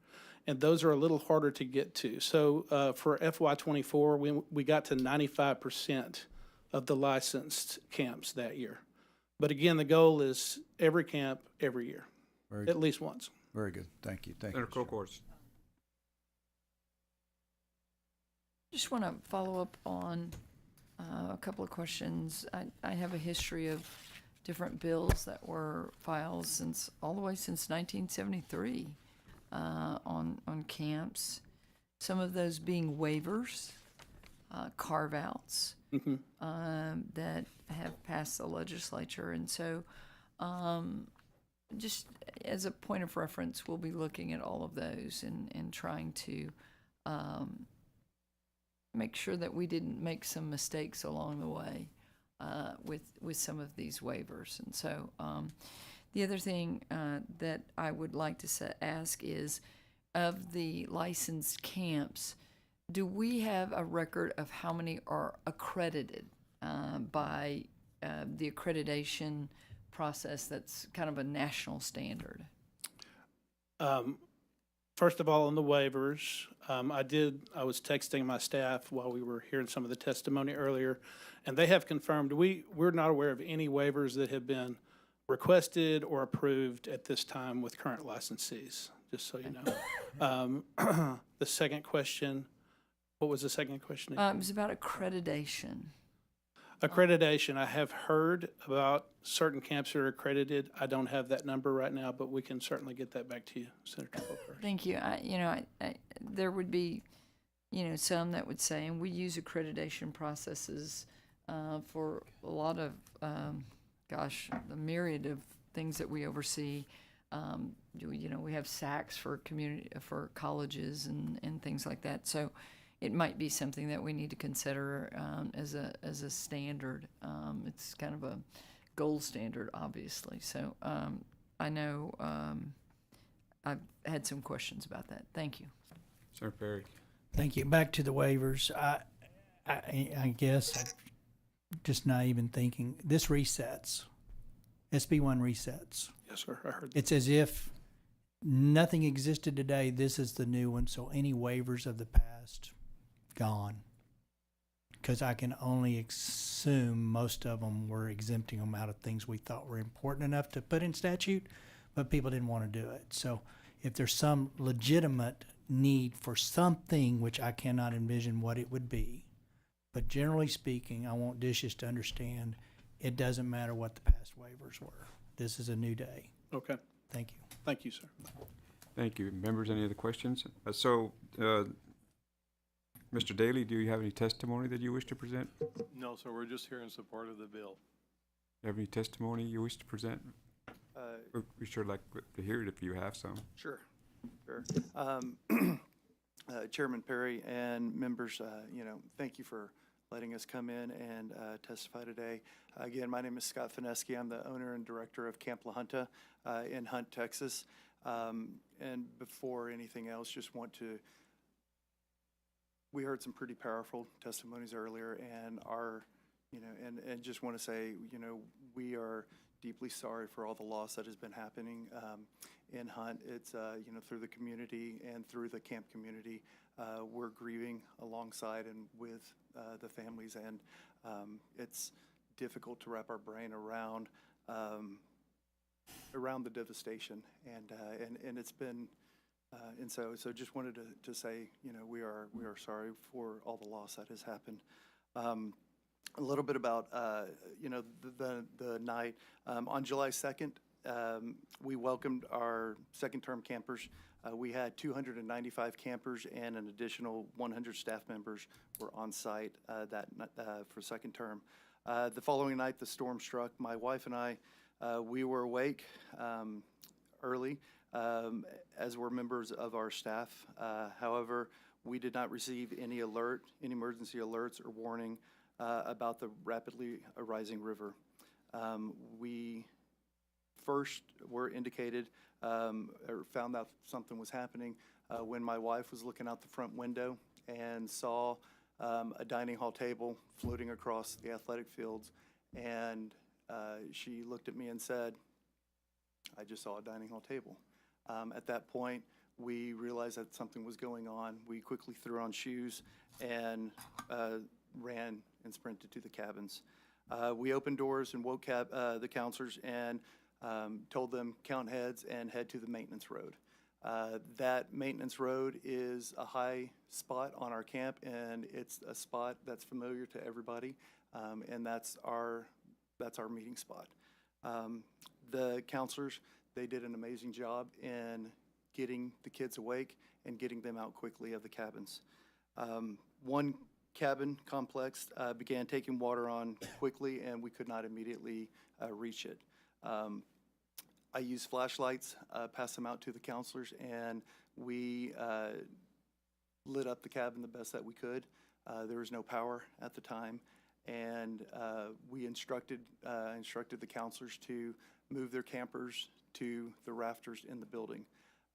and those are a little harder to get to. So for FY '24, we got to 95% of the licensed camps that year. But again, the goal is every camp, every year, at least once. Very good. Thank you. Thank you. Senator Kokhorst. Just want to follow up on a couple of questions. I have a history of different bills that were filed all the way since 1973 on camps. Some of those being waivers, carve-outs that have passed the legislature. And so just as a point of reference, we'll be looking at all of those and trying to make sure that we didn't make some mistakes along the way with some of these waivers. And so the other thing that I would like to ask is, of the licensed camps, do we have a record of how many are accredited by the accreditation process that's kind of a national standard? First of all, on the waivers, I was texting my staff while we were hearing some of the testimony earlier, and they have confirmed we're not aware of any waivers that have been requested or approved at this time with current licensees, just so you know. The second question, what was the second question again? It was about accreditation. Accreditation, I have heard about certain camps that are accredited. I don't have that number right now, but we can certainly get that back to you, Senator Coker. Thank you. There would be, some that would say, and we use accreditation processes for a lot of, the myriad of things that we oversee. We have SACs for colleges and things like that. So it might be something that we need to consider as a standard. It's kind of a gold standard, obviously. So I know I've had some questions about that. Thank you. Senator Perry. Thank you. Back to the waivers. I guess I'm just not even thinking. This resets. SB1 resets. Yes, sir. I heard that. It's as if nothing existed today. This is the new one. So any waivers of the past, gone. Because I can only assume most of them were exempting them out of things we thought were important enough to put in statute, but people didn't want to do it. So if there's some legitimate need for something, which I cannot envision what it would be, but generally speaking, I want dishes to understand it doesn't matter what the past waivers were. This is a new day. Okay. Thank you. Thank you, sir. Thank you. Members, any other questions? Mr. Daly, do you have any testimony that you wish to present? No, sir, we're just here in support of the bill. You have any testimony you wish to present? We sure like to hear it if you have some. Sure. Chairman Perry and members, thank you for letting us come in and testify today. Again, my name is Scott Fineski. I'm the owner and director of Camp La Junta in Hunt, Texas. And before anything else, we heard some pretty powerful testimonies earlier, and and just want to say, we are deeply sorry for all the loss that has been happening in Hunt. It's, through the community and through the camp community, we're grieving alongside and with the families, and it's difficult to wrap our brain around the devastation, and it's been, and so just wanted to say, we are sorry for all the loss that has happened. A little bit about, the night. On July 2nd, we welcomed our second-term campers. We had 295 campers and an additional 100 staff members were on site for second term. The following night, the storm struck. My wife and I, we were awake early, as were members of our staff. However, we did not receive any emergency alerts or warning about the rapidly rising river. We first were indicated or found out something was happening when my wife was looking out the front window and saw a dining hall table floating across the athletic fields, and she looked at me and said, "I just saw a dining hall table." At that point, we realized that something was going on. We quickly threw on shoes and ran and sprinted to the cabins. We opened doors and woke the counselors and told them count heads and head to the maintenance road. That maintenance road is a high spot on our camp, and it's a spot that's familiar to everybody, and that's our meeting spot. The counselors, they did an amazing job in getting the kids awake and getting them out quickly of the cabins. One cabin complex began taking water on quickly, and we could not immediately reach it. I used flashlights, passed them out to the counselors, and we lit up the cabin the best that we could. There was no power at the time, and we instructed the counselors to move their campers to the rafters in the building.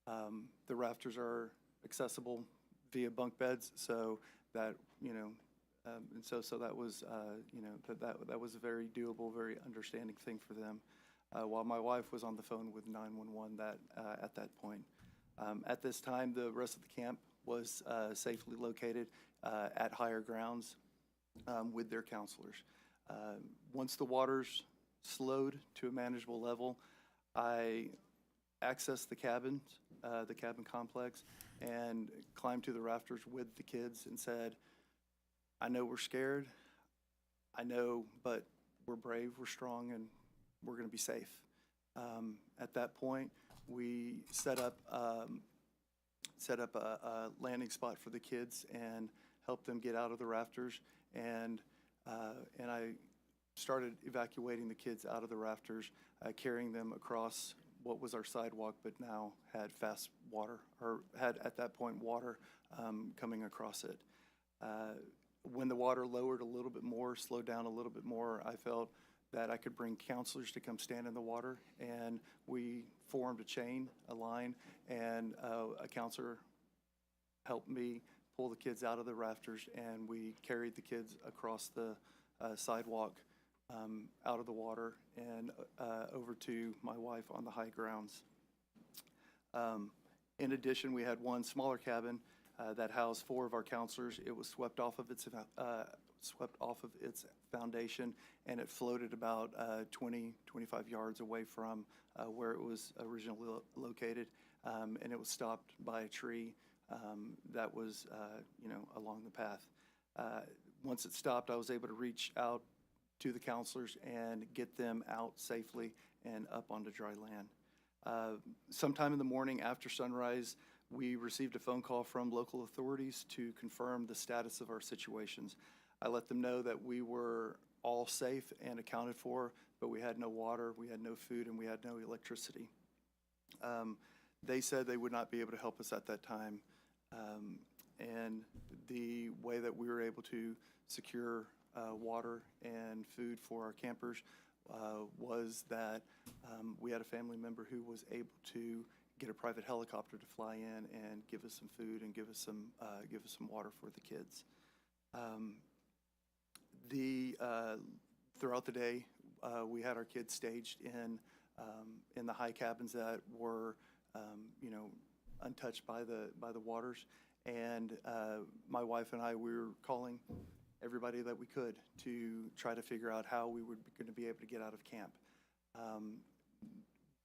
The rafters are accessible via bunk beds, so that, and so that was, that was a very doable, very understanding thing for them. While my wife was on the phone with 911 at that point. At this time, the rest of the camp was safely located at higher grounds with their counselors. Once the waters slowed to a manageable level, I accessed the cabin complex, and climbed to the rafters with the kids and said, "I know we're scared, I know, but we're brave, we're strong, and we're going to be safe." At that point, we set up a landing spot for the kids and helped them get out of the rafters, and I started evacuating the kids out of the rafters, carrying them across what was our sidewalk, but now had fast water, or had at that point water coming across it. When the water lowered a little bit more, slowed down a little bit more, I felt that I could bring counselors to come stand in the water, and we formed a line, and a counselor helped me pull the kids out of the rafters, and we carried the kids across the sidewalk out of the water and over to my wife on the high grounds. In addition, we had one smaller cabin that housed 4 of our counselors. It was swept off of its foundation, and it floated about 20-25 yards away from where it was originally located, and it was stopped by a tree that was along the path. Once it stopped, I was able to reach out to the counselors and get them out safely and up onto dry land. Sometime in the morning after sunrise, we received a phone call from local authorities to confirm the status of our situations. I let them know that we were all safe and accounted for, but we had no water, we had no food, and we had no electricity. They said they would not be able to help us at that time. And the way that we were able to secure water and food for our campers was that we had a family member who was able to get a private helicopter to fly in and give us some food and give us some water for the kids. Throughout the day, we had our kids staged in the high cabins that were, untouched by the waters. And my wife and I, we were calling everybody that we could to try to figure out how we were going to be able to get out of camp.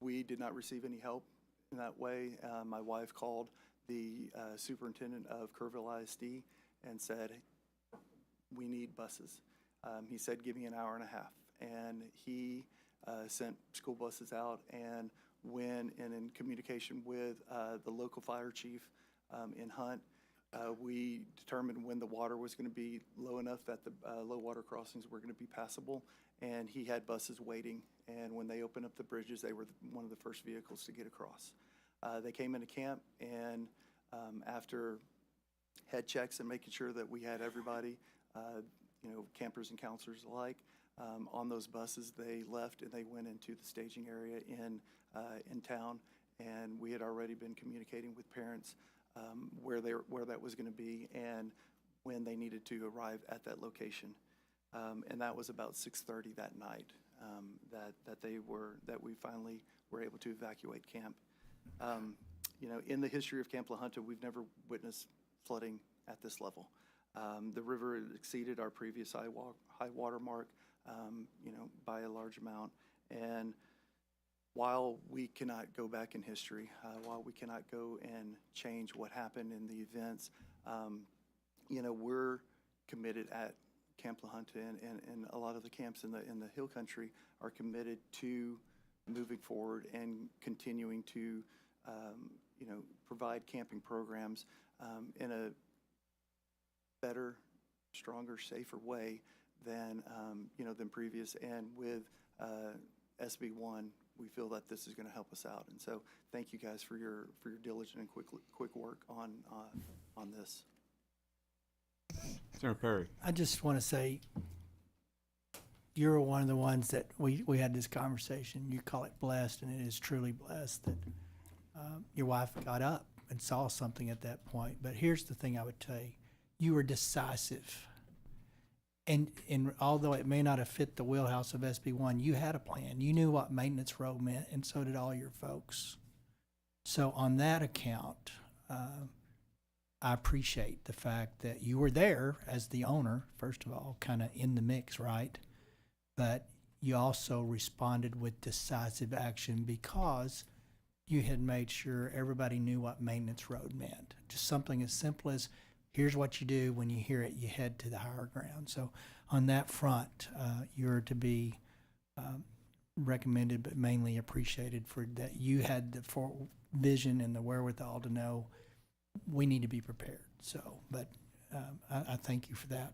We did not receive any help in that way. My wife called the superintendent of Kerrville ISD and said, we need buses. He said, give me an hour and a half. And he sent school buses out, and when in communication with the local fire chief in Hunt, we determined when the water was going to be low enough that the low water crossings were going to be passable, and he had buses waiting. And when they opened up the bridges, they were one of the first vehicles to get across. They came into camp, and after head checks and making sure that we had everybody, campers and counselors alike, on those buses, they left and they went into the staging area in town. And we had already been communicating with parents where that was going to be and when they needed to arrive at that location. And that was about 6:30 that night that we finally were able to evacuate camp. In the history of Camp La Junta, we've never witnessed flooding at this level. The river exceeded our previous high water mark, by a large amount. And while we cannot go back in history, while we cannot go and change what happened in the events, we're committed at Camp La Junta, and a lot of the camps in the Hill Country are committed to moving forward and continuing to, provide camping programs in a better, stronger, safer way than previous. And with SB1, we feel that this is going to help us out. And so, thank you guys for your diligent and quick work on this. Senator Perry. I just want to say, you're one of the ones that we had this conversation. You call it blessed, and it is truly blessed that your wife got up and saw something at that point. But here's the thing I would tell you. You were decisive. And although it may not have fit the wheelhouse of SB1, you had a plan. You knew what maintenance road meant, and so did all your folks. So on that account, I appreciate the fact that you were there as the owner, first of all, kind of in the mix, right? But you also responded with decisive action because you had made sure everybody knew what maintenance road meant. Just something as simple as, here's what you do. When you hear it, you head to the higher ground. So on that front, you're to be recommended, but mainly appreciated for that. You had the vision and the wherewithal to know we need to be prepared. So, but I thank you for that.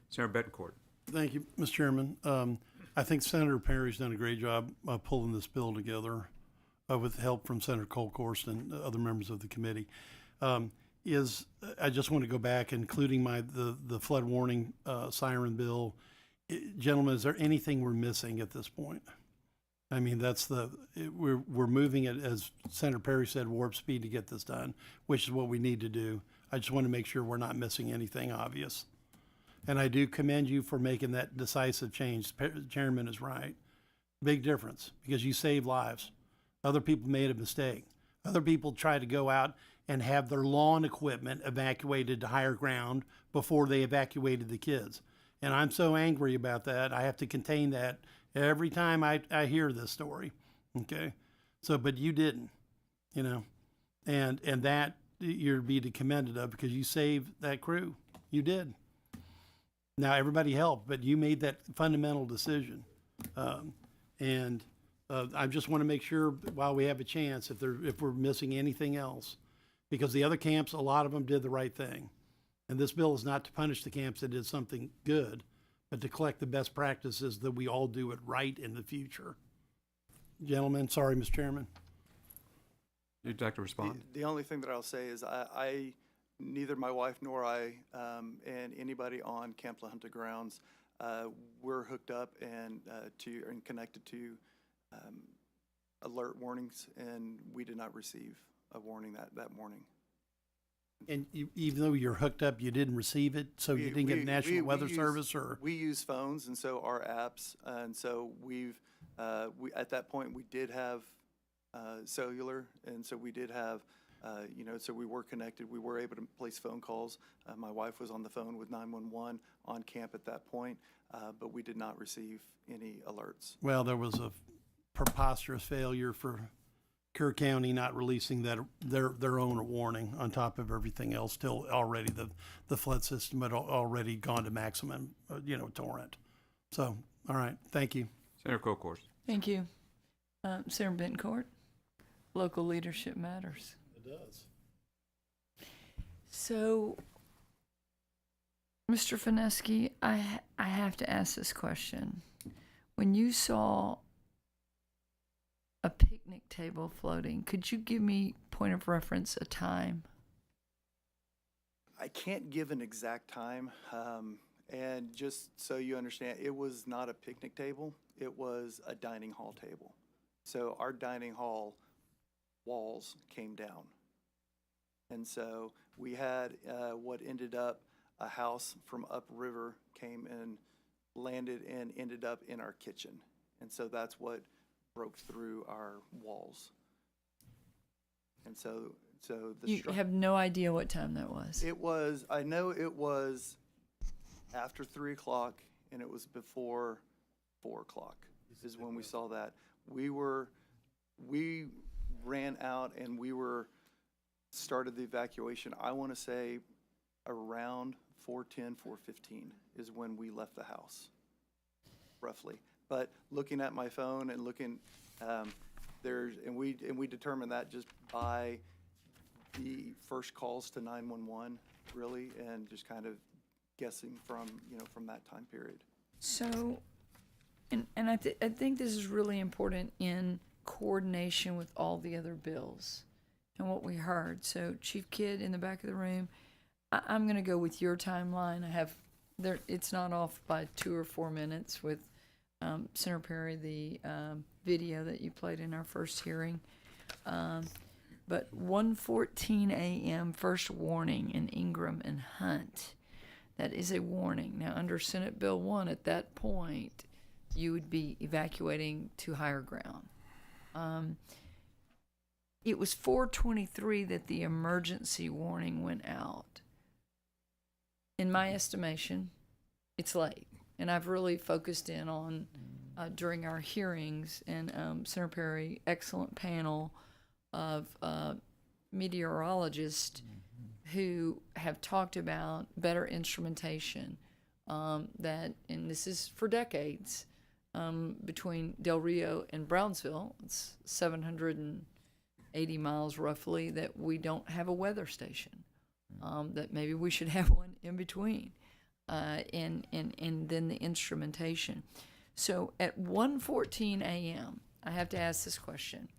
Senator Betancourt. Thank you, Mr. Chairman. I think Senator Perry's done a great job pulling this bill together with help from Senator Colkhorst and other members of the committee. I just want to go back, including the flood warning siren bill. Gentlemen, is there anything we're missing at this point? I mean, we're moving it, as Senator Perry said, warp speed to get this done, which is what we need to do. I just want to make sure we're not missing anything obvious. And I do commend you for making that decisive change. Chairman is right. Big difference, because you save lives. Other people made a mistake. Other people tried to go out and have their lawn equipment evacuated to higher ground before they evacuated the kids. And I'm so angry about that. I have to contain that every time I hear this story. Okay? So, but you didn't, and that you're to be commended of, because you saved that crew. You did. Now, everybody helped, but you made that fundamental decision. And I just want to make sure while we have a chance, if we're missing anything else, because the other camps, a lot of them did the right thing. And this bill is not to punish the camps that did something good, but to collect the best practices that we all do it right in the future. Gentlemen, sorry, Mr. Chairman. You'd like to respond? The only thing that I'll say is I neither my wife nor I, and anybody on Camp La Junta grounds, we're hooked up and connected to alert warnings, and we did not receive a warning that morning. And even though you're hooked up, you didn't receive it, so you didn't get National Weather Service, or? We use phones, and so our apps, and so we at that point we did have cellular, and so we did have, so we were connected. We were able to place phone calls. My wife was on the phone with 911 on camp at that point, but we did not receive any alerts. Well, there was a preposterous failure for Kerr County not releasing their own warning on top of everything else, till already the flood system had already gone to maximum, torrent. So, all right, thank you. Senator Colcourt. Thank you. Senator Bencourt, local leadership matters. It does. So, Mr. Fineski, I have to ask this question. When you saw a picnic table floating, could you give me, point of reference, a time? I can't give an exact time, and just so you understand, it was not a picnic table. It was a dining hall table. So our dining hall walls came down. And so we had what ended up a house from upriver came and landed and ended up in our kitchen. And so that's what broke through our walls. And so You have no idea what time that was? I know it was after 3 o'clock, and it was before 4 o'clock is when we saw that. We ran out and started the evacuation. I want to say around 4:10, 4:15 is when we left the house, roughly. But looking at my phone and looking, we determined that just by the first calls to 911, really, and just kind of guessing from that time period. So, and I think this is really important in coordination with all the other bills and what we heard. So, Chief Kidd in the back of the room, I'm going to go with your timeline. It's not off by 2 or 4 minutes with Senator Perry, the video that you played in our first hearing. But 1:14 a.m. first warning in Ingram and Hunt. That is a warning. Now, under Senate Bill 1, at that point, you would be evacuating to higher ground. It was 4:23 that the emergency warning went out. In my estimation, it's late. And I've really focused in on, during our hearings, and Senator Perry, excellent panel of meteorologists who have talked about better instrumentation, and this is for decades, between Del Rio and Brownsville, it's 780 miles roughly, that we don't have a weather station, that maybe we should have one in between, and then the instrumentation. So at 1:14 a.m., I have to ask this question.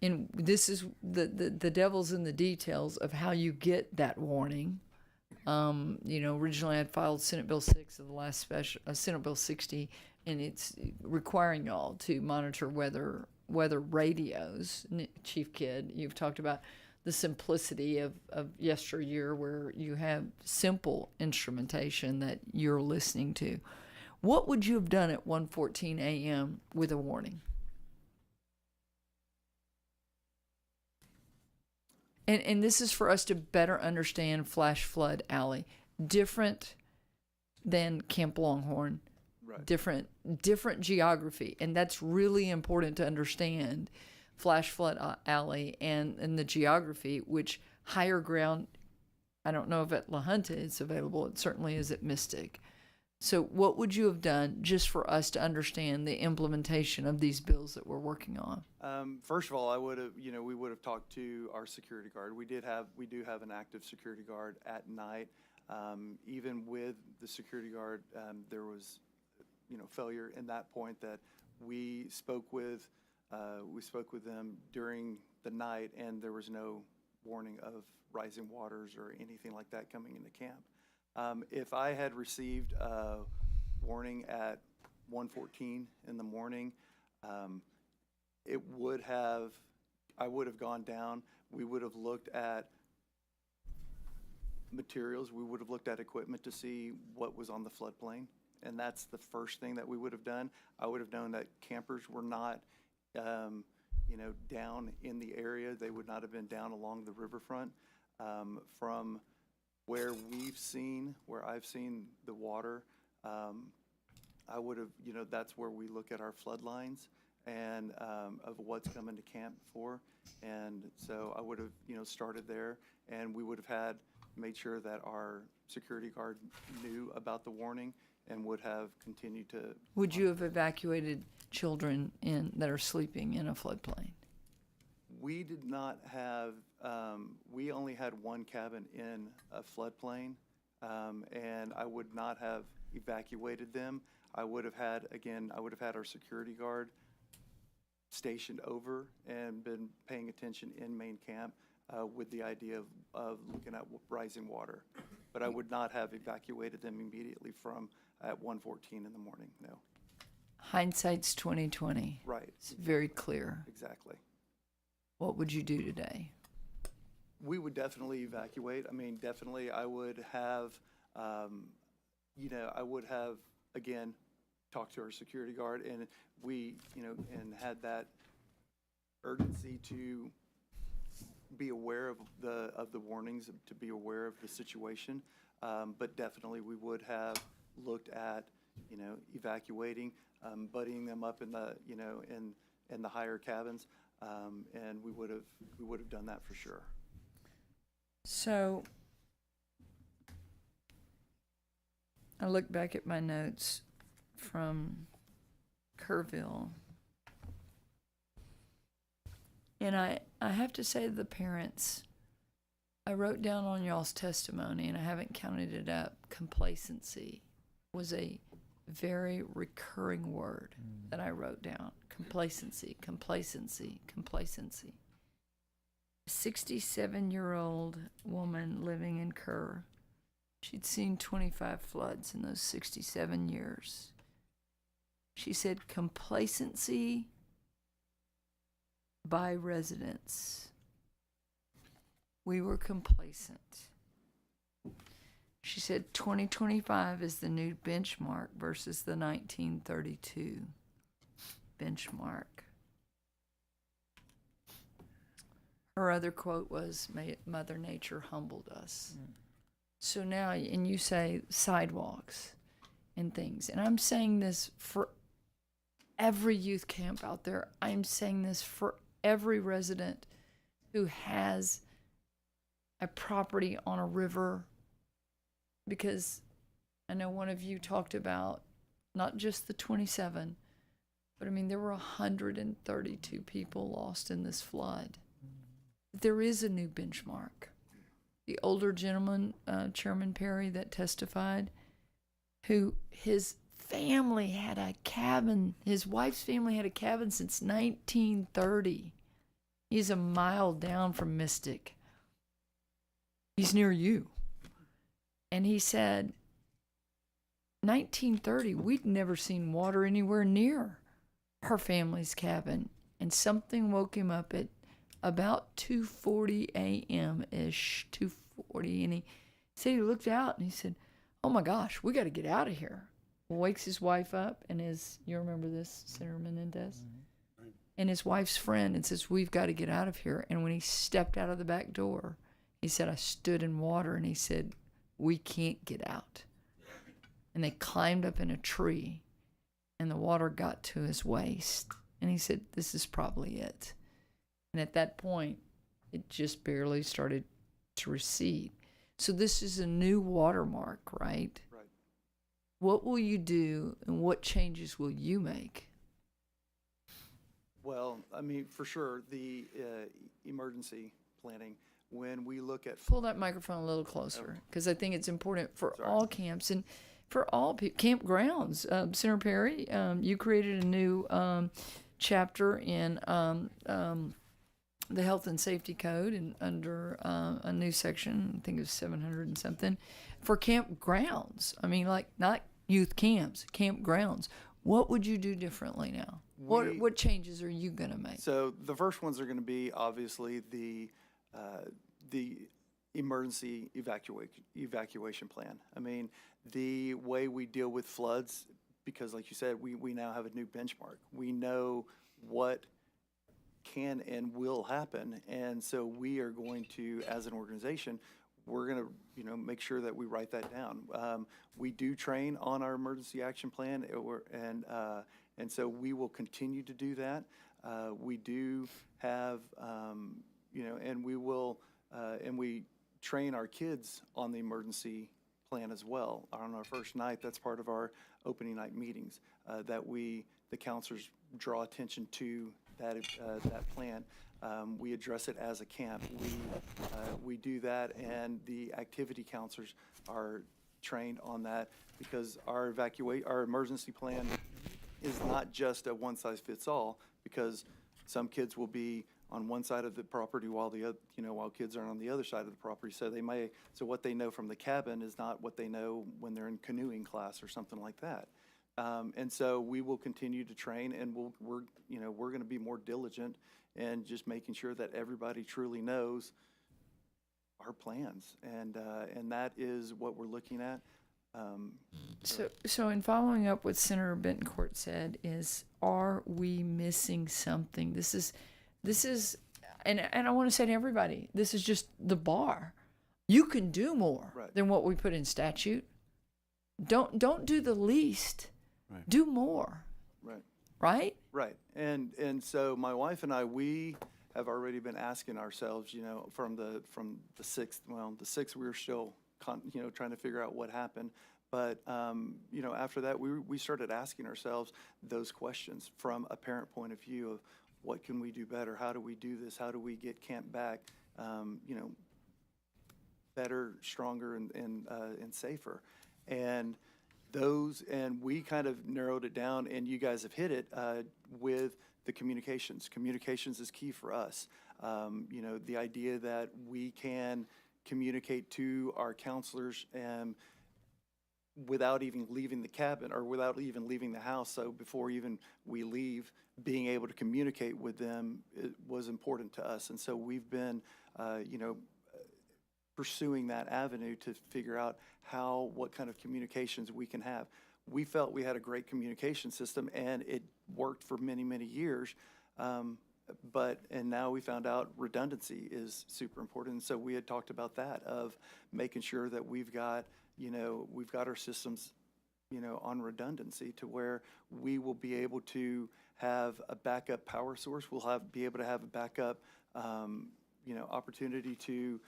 And this is the devil's in the details of how you get that warning. Originally I'd filed Senate Bill 6 of the last special, Senate Bill 60, and it's requiring y'all to monitor weather radios. Chief Kidd, you've talked about the simplicity of yesteryear, where you have simple instrumentation that you're listening to. What would you have done at 1:14 a.m. with a warning? And this is for us to better understand Flash Flood Alley. Different than Camp Longhorn. Right. Different geography. And that's really important to understand Flash Flood Alley and the geography, which higher ground, I don't know if at La Junta it's available. It certainly is at Mystic. So what would you have done just for us to understand the implementation of these bills that we're working on? First of all, I would have, we would have talked to our security guard. We do have an active security guard at night. Even with the security guard, there was, failure in that point that we spoke with them during the night, and there was no warning of rising waters or anything like that coming into camp. If I had received a warning at 1:14 in the morning, I would have gone down. We would have looked at materials. We would have looked at equipment to see what was on the floodplain. And that's the first thing that we would have done. I would have known that campers were not, down in the area. They would not have been down along the riverfront. From where I've seen the water, I would have, that's where we look at our flood lines and of what's coming to camp for. And so I would have, started there, and we would have made sure that our security guard knew about the warning and would have continued to. Would you have evacuated children that are sleeping in a floodplain? We did not have, we only had one cabin in a floodplain, and I would not have evacuated them. I would have had our security guard stationed over and been paying attention in main camp with the idea of looking at rising water. But I would not have evacuated them immediately from at 1:14 in the morning, no. Hindsight's 20/20. Right. It's very clear. Exactly. What would you do today? We would definitely evacuate. I mean, definitely I would have, again, talked to our security guard, and we, and had that urgency to be aware of the warnings, to be aware of the situation. But definitely we would have looked at, evacuating, buddying them up in the, in the higher cabins. And we would have done that for sure. So I look back at my notes from Kerrville, and I have to say to the parents, I wrote down on y'all's testimony, and I haven't counted it up, complacency was a very recurring word that I wrote down. Complacency, complacency, complacency. A 67-year-old woman living in Kerr. She'd seen 25 floods in those 67 years. She said complacency by residents. We were complacent. She said 2025 is the new benchmark versus the 1932 benchmark. Her other quote was, Mother Nature humbled us. So now, and you say sidewalks and things, and I'm saying this for every youth camp out there. I'm saying this for every resident who has a property on a river, because I know one of you talked about not just the 27, but I mean, there were 132 people lost in this flood. There is a new benchmark. The older gentleman, Chairman Perry, that testified, who his family had a cabin, his wife's family had a cabin since 1930. He's a mile down from Mystic. He's near you. And he said, 1930, we'd never seen water anywhere near her family's cabin. And something woke him up at about 2:40 a.m.-ish, 2:40. And he said he looked out and he said, oh my gosh, we got to get out of here. Wakes his wife up and you remember this, Senator Menendez? Mm-hmm. And his wife's friend, and says, we've got to get out of here. And when he stepped out of the back door, he said, I stood in water, and he said, we can't get out. And they climbed up in a tree, and the water got to his waist. And he said, this is probably it. And at that point, it just barely started to recede. So this is a new watermark, right? Right. What will you do, and what changes will you make? Well, I mean, for sure, the emergency planning, when we look at. Pull that microphone a little closer, because I think it's important for Sorry. all camps and for all campgrounds. Senator Perry, you created a new chapter in the Health and Safety Code, and under a new section, I think it was 700 and something, for campgrounds. I mean, like, not youth camps, campgrounds. What would you do differently now? What changes are you going to make? So the first ones are going to be obviously the emergency evacuation plan. I mean, the way we deal with floods, because like you said, we now have a new benchmark. We know what can and will happen, and so we are going to, as an organization, we're going to, make sure that we write that down. We do train on our emergency action plan, and so we will continue to do that. We do have, and we will, and we train our kids on the emergency plan as well. On our first night, that's part of our opening night meetings, that the counselors draw attention to that plan. We address it as a camp. We do that, and the activity counselors are trained on that, because our emergency plan is not just a one-size-fits-all, because some kids will be on one side of the property while while kids are on the other side of the property. So what they know from the cabin is not what they know when they're in canoeing class or something like that. And so we will continue to train, and we're going to be more diligent and just making sure that everybody truly knows our plans, and that is what we're looking at. So in following up what Senator Bentoncourt said, is, are we missing something? This is, and I want to say to everybody, this is just the bar. You can do more than what we put in statute. Don't do the least. Right. Do more. Right. Right? Right. And so my wife and I, we have already been asking ourselves, from the 6th, the 6th we were still trying to figure out what happened. But, after that, we started asking ourselves those questions from a parent point of view of, what can we do better? How do we do this? How do we get camp back, better, stronger, and safer? And we kind of narrowed it down, and you guys have hit it with the communications. Communications is key for us. The idea that we can communicate to our counselors and without even leaving the cabin or without even leaving the house. So before even we leave, being able to communicate with them was important to us. And so we've been, pursuing that avenue to figure out what kind of communications we can have. We felt we had a great communication system, and it worked for many, many years. And now we found out redundancy is super important. And so we had talked about that, of making sure that we've got our systems, on redundancy, to where we will be able to have a backup power source. We'll be able to have a backup, opportunity to,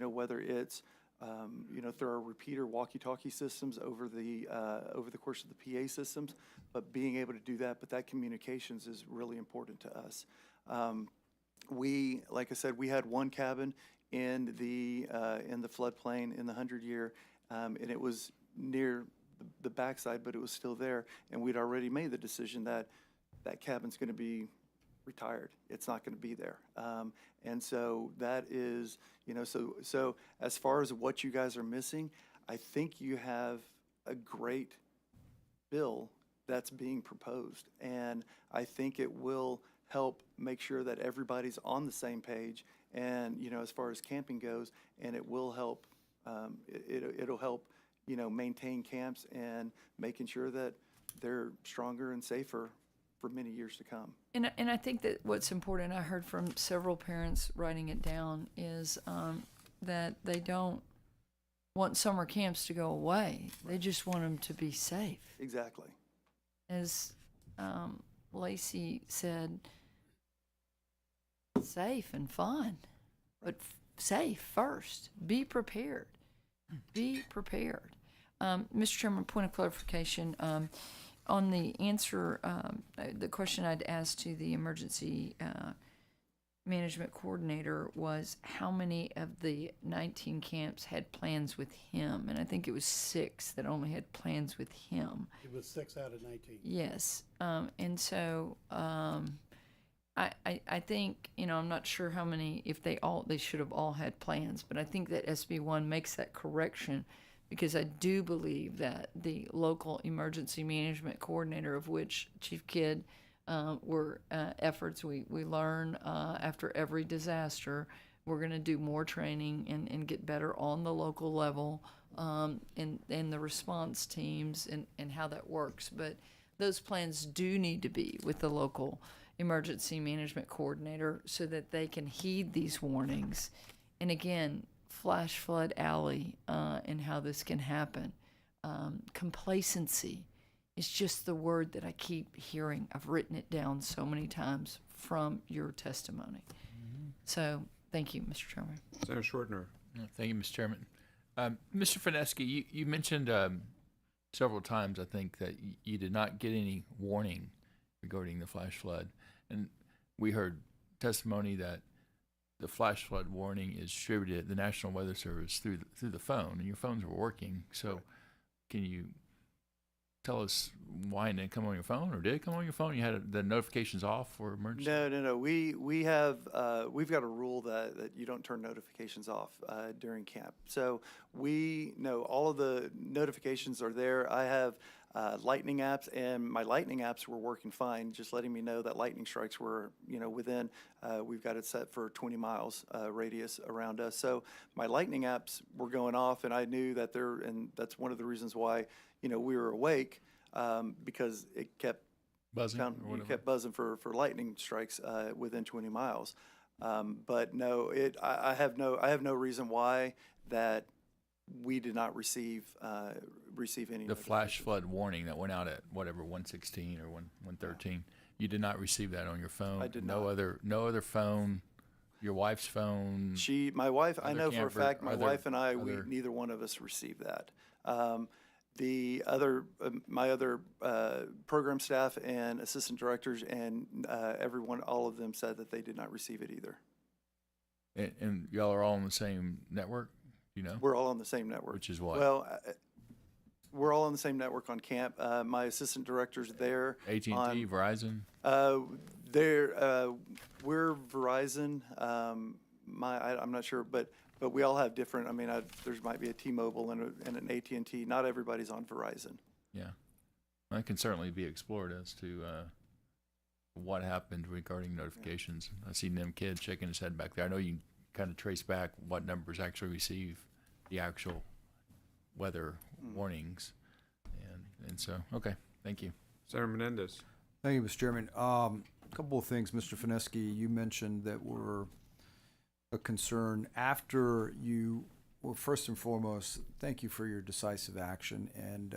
whether it's, through our repeater walkie-talkie systems over the course of the PA systems, but being able to do that. But that communications is really important to us. Like I said, we had one cabin in the floodplain in the 100-year, and it was near the backside, but it was still there. And we'd already made the decision that cabin's going to be retired. It's not going to be there. And so that is, so as far as what you guys are missing, I think you have a great bill that's being proposed. And I think it will help make sure that everybody's on the same page. And, as far as camping goes, and it will help, it'll help, maintain camps and making sure that they're stronger and safer for many years to come. And I think that what's important, I heard from several parents writing it down, is that they don't want summer camps to go away. They just want them to be safe. Exactly. As Lacey said, safe and fun, but safe first. Be prepared. Be prepared. Mr. Chairman, point of clarification. On the answer, the question I'd asked to the emergency management coordinator was how many of the 19 camps had plans with him? And I think it was 6 that only had plans with him. It was 6 out of 19. Yes. And so I think, I'm not sure how many, if they should have all had plans, but I think that SB1 makes that correction because I do believe that the local emergency management coordinator, of which Chief Kidd were efforts we learn after every disaster. We're going to do more training and get better on the local level and the response teams and how that works. But those plans do need to be with the local emergency management coordinator so that they can heed these warnings. And again, flash flood alley and how this can happen. Complacency is just the word that I keep hearing. I've written it down so many times from your testimony. So thank you, Mr. Chairman. Senator Shortner. Thank you, Mr. Chairman. Mr. Fineski, you mentioned several times, I think, that you did not get any warning regarding the flash flood. And we heard testimony that the flash flood warning is distributed at the National Weather Service through the phone, and your phones were working. So can you tell us why it didn't come on your phone, or did it come on your phone? You had the notifications off for emergency? No. We have we've got a rule that you don't turn notifications off during camp. So we know all of the notifications are there. I have lightning apps, and my lightning apps were working fine, just letting me know that lightning strikes were within. We've got it set for 20 miles radius around us. So my lightning apps were going off, and I knew that and that's one of the reasons why we were awake, because it kept buzzing. It kept buzzing for lightning strikes within 20 miles. But no, I have no reason why that we did not receive any. The flash flood warning that went out at whatever 116 or 113. You did not receive that on your phone. I did no not. No other phone. Your wife's phone. My wife. I know for a camper, fact. My wife and I. Neither one of us received that. The other, my other program staff and assistant directors and everyone, all of them said that they did not receive it either. And y'all are all on the same network, We're all on the same network. Which is what? Well, we're all on the same network on camp. My assistant director's there. AT&T, Verizon. We're Verizon. I'm not sure, but we all have different. I mean, there might be a T-Mobile and an AT&T. Not everybody's on Verizon. Yeah, that can certainly be explored as to what happened regarding notifications. I see Nim Kidd shaking his head back there. I know you can kind of trace back what numbers actually receive the actual weather warnings, and so okay, thank you, Senator Menendez. Thank you, Mr. Chairman. A couple of things, Mr. Fineski. You mentioned that were a concern after you. Well, first and foremost, thank you for your decisive action, and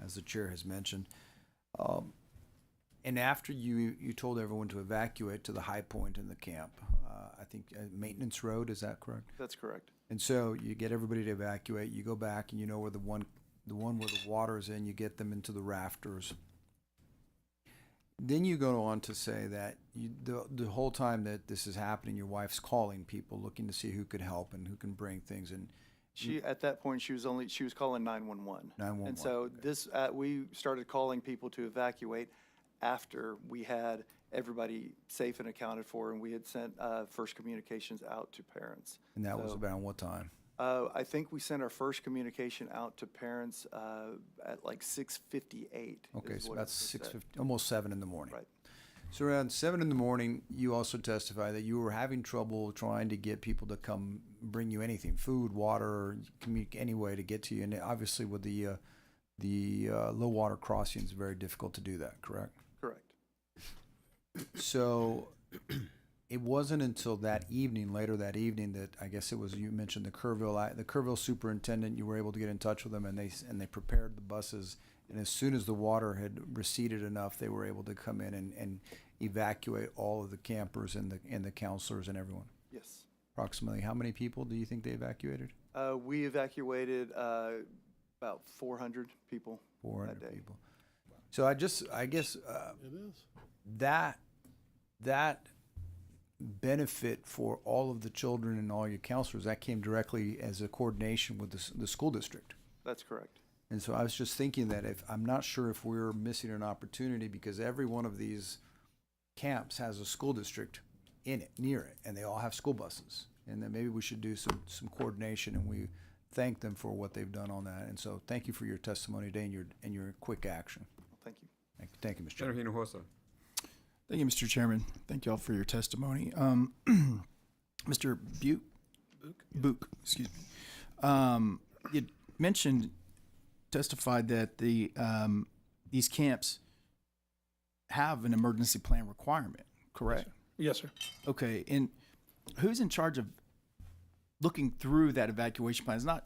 as the chair has mentioned, and after you told everyone to evacuate to the high point in the camp. I think Maintenance Road, is that correct? That's correct. And so you get everybody to evacuate. You go back, and you know where the one where the water is in. You get them into the rafters. Then you go on to say that the whole time that this is happening, your wife's calling people, looking to see who could help and who can bring things. And She at that point she was calling 911. 911. And so this we started calling people to evacuate after we had everybody safe and accounted for, and we had sent first communications out to parents. And that was about what time? I think we sent our first communication out to parents at like 6:58. Okay, so that's 6:50, almost 7 in the morning. Right. So around 7 in the morning, you also testify that you were having trouble trying to get people to come bring you anything, food, water, any way to get to you. And obviously with the low water crossings, very difficult to do that, correct? Correct. So it wasn't until later that evening, that I guess it was, you mentioned the Kerrville superintendent, you were able to get in touch with them, and they prepared the buses. And as soon as the water had receded enough, they were able to come in and evacuate all of the campers and the counselors and everyone. Yes. Approximately how many people do you think they evacuated? We evacuated About 400 people 400 that day. people. So I guess It is. that benefit for all of the children and all your counselors, that came directly as a coordination with the school district. That's correct. And so I was just thinking that I'm not sure if we're missing an opportunity, because every one of these camps has a school district in it, near it, and they all have school buses. And then maybe we should do some coordination, and we thank them for what they've done on that. And so thank you for your testimony today and your quick action. Thank you. Thank you, Mr. Senator Chairman. Hinojosa. Thank you, Mr. Chairman. Thank you all for your testimony. Mr. Book, excuse me. You testified that these camps have an emergency plan requirement, correct? Yes, sir. Okay, and who's in charge of looking through that evacuation plan? It's not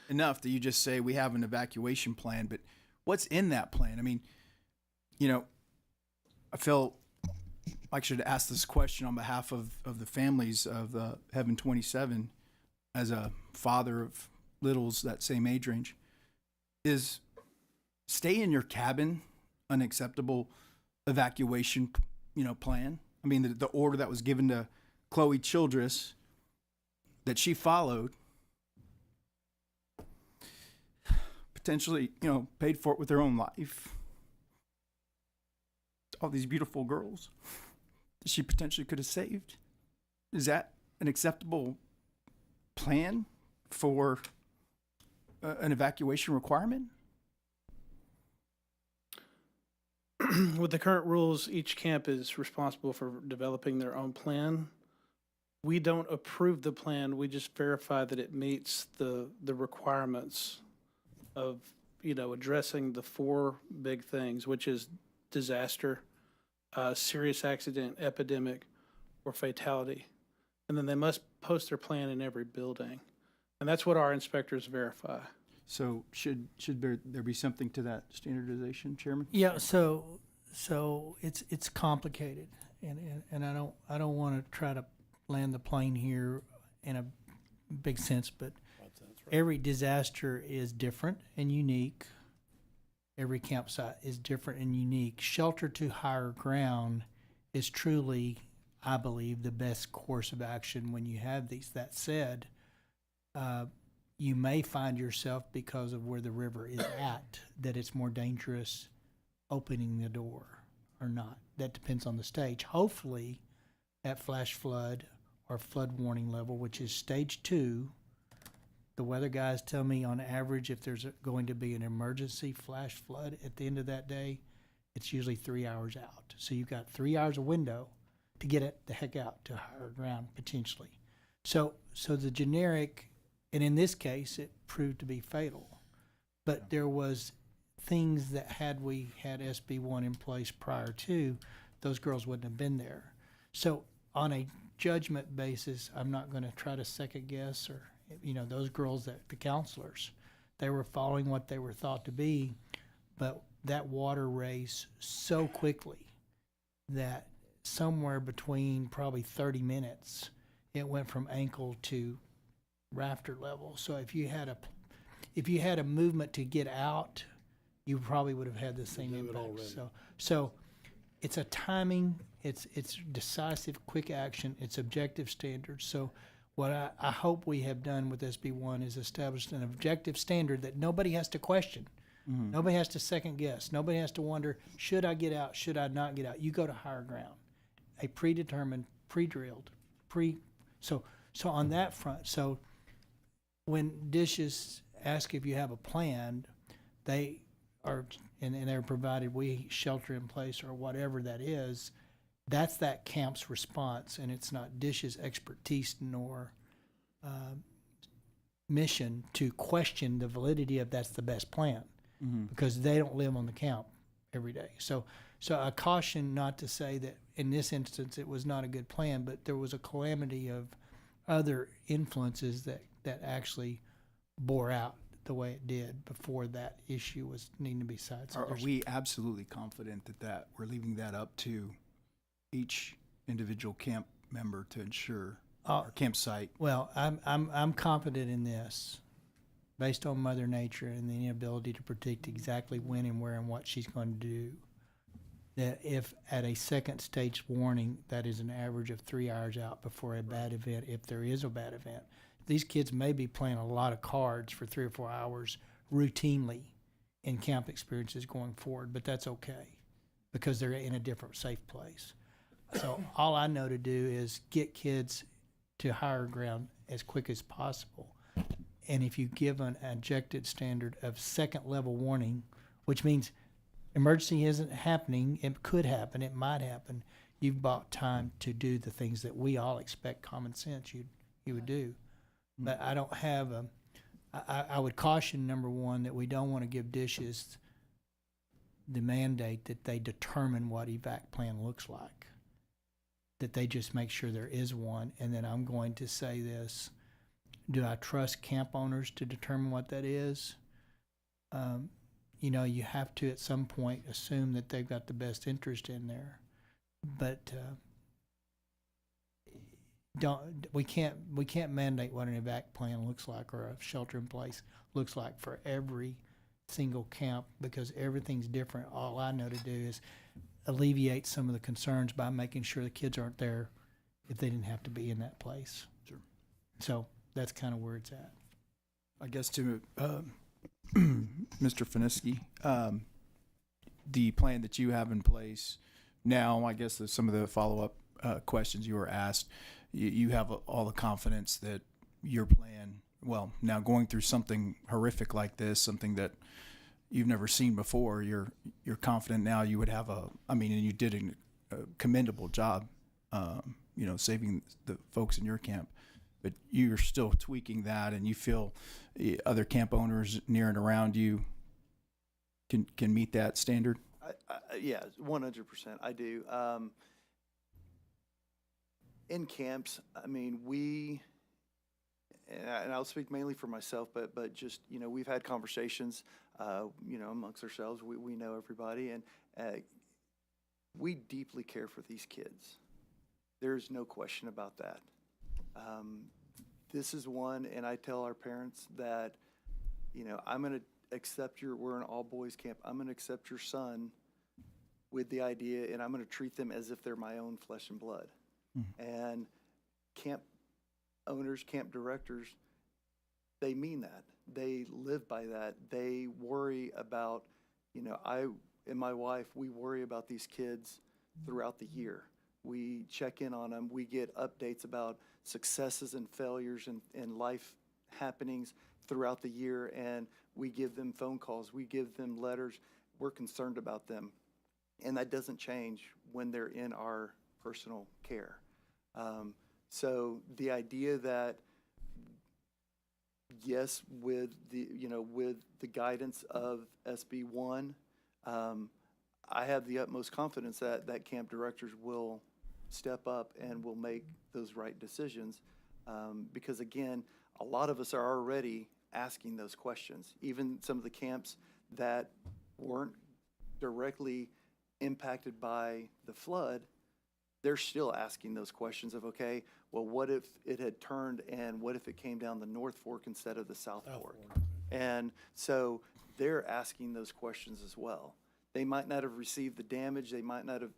enough that you just say we have an evacuation plan, but what's in that plan? I mean, I feel like I should ask this question on behalf of the families of Heaven 27 as a father of littles that same age range. Is stay in your cabin an acceptable evacuation, plan? I mean, the order that was given to Chloe Childress that she followed, potentially, paid for it with her own life. All these beautiful girls that she potentially could have saved. Is that an acceptable plan for an evacuation requirement? With the current rules, each camp is responsible for developing their own plan. We don't approve the plan. We just verify that it meets the requirements of, addressing the four big things, which is disaster, serious accident, epidemic, or fatality. And then they must post their plan in every building. And that's what our inspectors verify. So should there be something to that standardization, Chairman? Yeah, so it's complicated, and I don't want to try to land the plane here in a big sense, but every disaster is different and unique. Every campsite is different and unique. Shelter to higher ground is truly, I believe, the best course of action when you have these. That said, you may find yourself, because of where the river is at, that it's more dangerous opening the door or not. That depends on the stage. Hopefully, at flash flood or flood warning level, which is stage 2, the weather guys tell me on average, if there's going to be an emergency flash flood at the end of that day, it's usually 3 hours out. So you've got 3 hours of window to get it the heck out to higher ground potentially. So the generic, and in this case, it proved to be fatal. But there was things that had we had SB1 in place prior to, those girls wouldn't have been there. So on a judgment basis, I'm not going to try to second guess or, those girls, the counselors, they were following what they were thought to be, but that water raised so quickly that somewhere between probably 30 minutes, it went from ankle to rafter level. So if you had a movement to get out, you probably would have had the same impact. So it's a timing, it's decisive, quick action, it's objective standards. So what I hope we have done with SB1 is established an objective standard that nobody has to question. Mm-hmm. Nobody has to second guess. Nobody has to wonder, should I get out, should I not get out? You go to higher ground. A predetermined, pre-drilled, so on that front, so when dishes ask if you have a plan, they are, and they're provided we shelter in place or whatever that is, that's that camp's response, and it's not dishes expertise nor mission to question the validity of that's the best plan, because they don't live on the camp every day. So I caution not to say that in this instance it was not a good plan, but there was a calamity of other influences that actually bore out the way it did before that issue was needing to be cited. So Are we absolutely confident that we're leaving that up to each individual camp member to ensure our campsite? Well, I'm confident in this based on Mother Nature and the inability to predict exactly when and where and what she's going to do, that if at a second stage warning, that is an average of 3 hours out before a bad event, if there is a bad event. These kids may be playing a lot of cards for 3 or 4 hours routinely in camp experiences going forward, but that's okay because they're in a different safe place. So all I know to do is get kids to higher ground as quick as possible. And if you give an objective standard of second level warning, which means emergency isn't happening, it could happen, it might happen, you've bought time to do the things that we all expect common sense you would do. But I don't have I would caution, number one, that we don't want to give dishes the mandate that they determine what evac plan looks like, that they just make sure there is one. And then I'm going to say this, do I trust camp owners to determine what that is? You know, you have to at some point assume that they've got the best interest in there. But we can't mandate what an evac plan looks like or a shelter in place looks like for every single camp, because everything's different. All I know to do is alleviate some of the concerns by making sure the kids aren't there if they didn't have to be in that place. Sure. So that's kind of where it's at. I guess to Mr. Fineski, the plan that you have in place now, I guess some of the follow-up questions you were asked, you have all the confidence that your plan, well, now going through something horrific like this, something that you've never seen before, you're confident now you would have and you did a commendable job, saving the folks in your camp, but you're still tweaking that, and you feel other camp owners near and around you can meet that standard? Yeah, 100%. I do. In camps, and I'll speak mainly for myself, but just, we've had conversations, amongst ourselves. We know everybody, and we deeply care for these kids. There's no question about that. This is one, and I tell our parents that, I'm going to accept we're an all-boys camp. I'm going to accept your son with the idea, and I'm going to treat them as if they're my own flesh and blood. And camp owners, camp directors, they mean that. They live by that. They worry about, I and my wife, we worry about these kids throughout the year. We check in on them. We get updates about successes and failures and life happenings throughout the year, and we give them phone calls. We give them letters. We're concerned about them. And that doesn't change when they're in our personal care. So the idea that, yes, with the guidance of SB 1, I have the utmost confidence that camp directors will step up and will make those right decisions. Because again, a lot of us are already asking those questions. Even some of the camps that weren't directly impacted by the flood, they're still asking those questions of, okay, well, what if it had turned, and what if it came down the North Fork instead of the South Fork? And so they're asking those questions as well. They might not have received the damage. They might not have,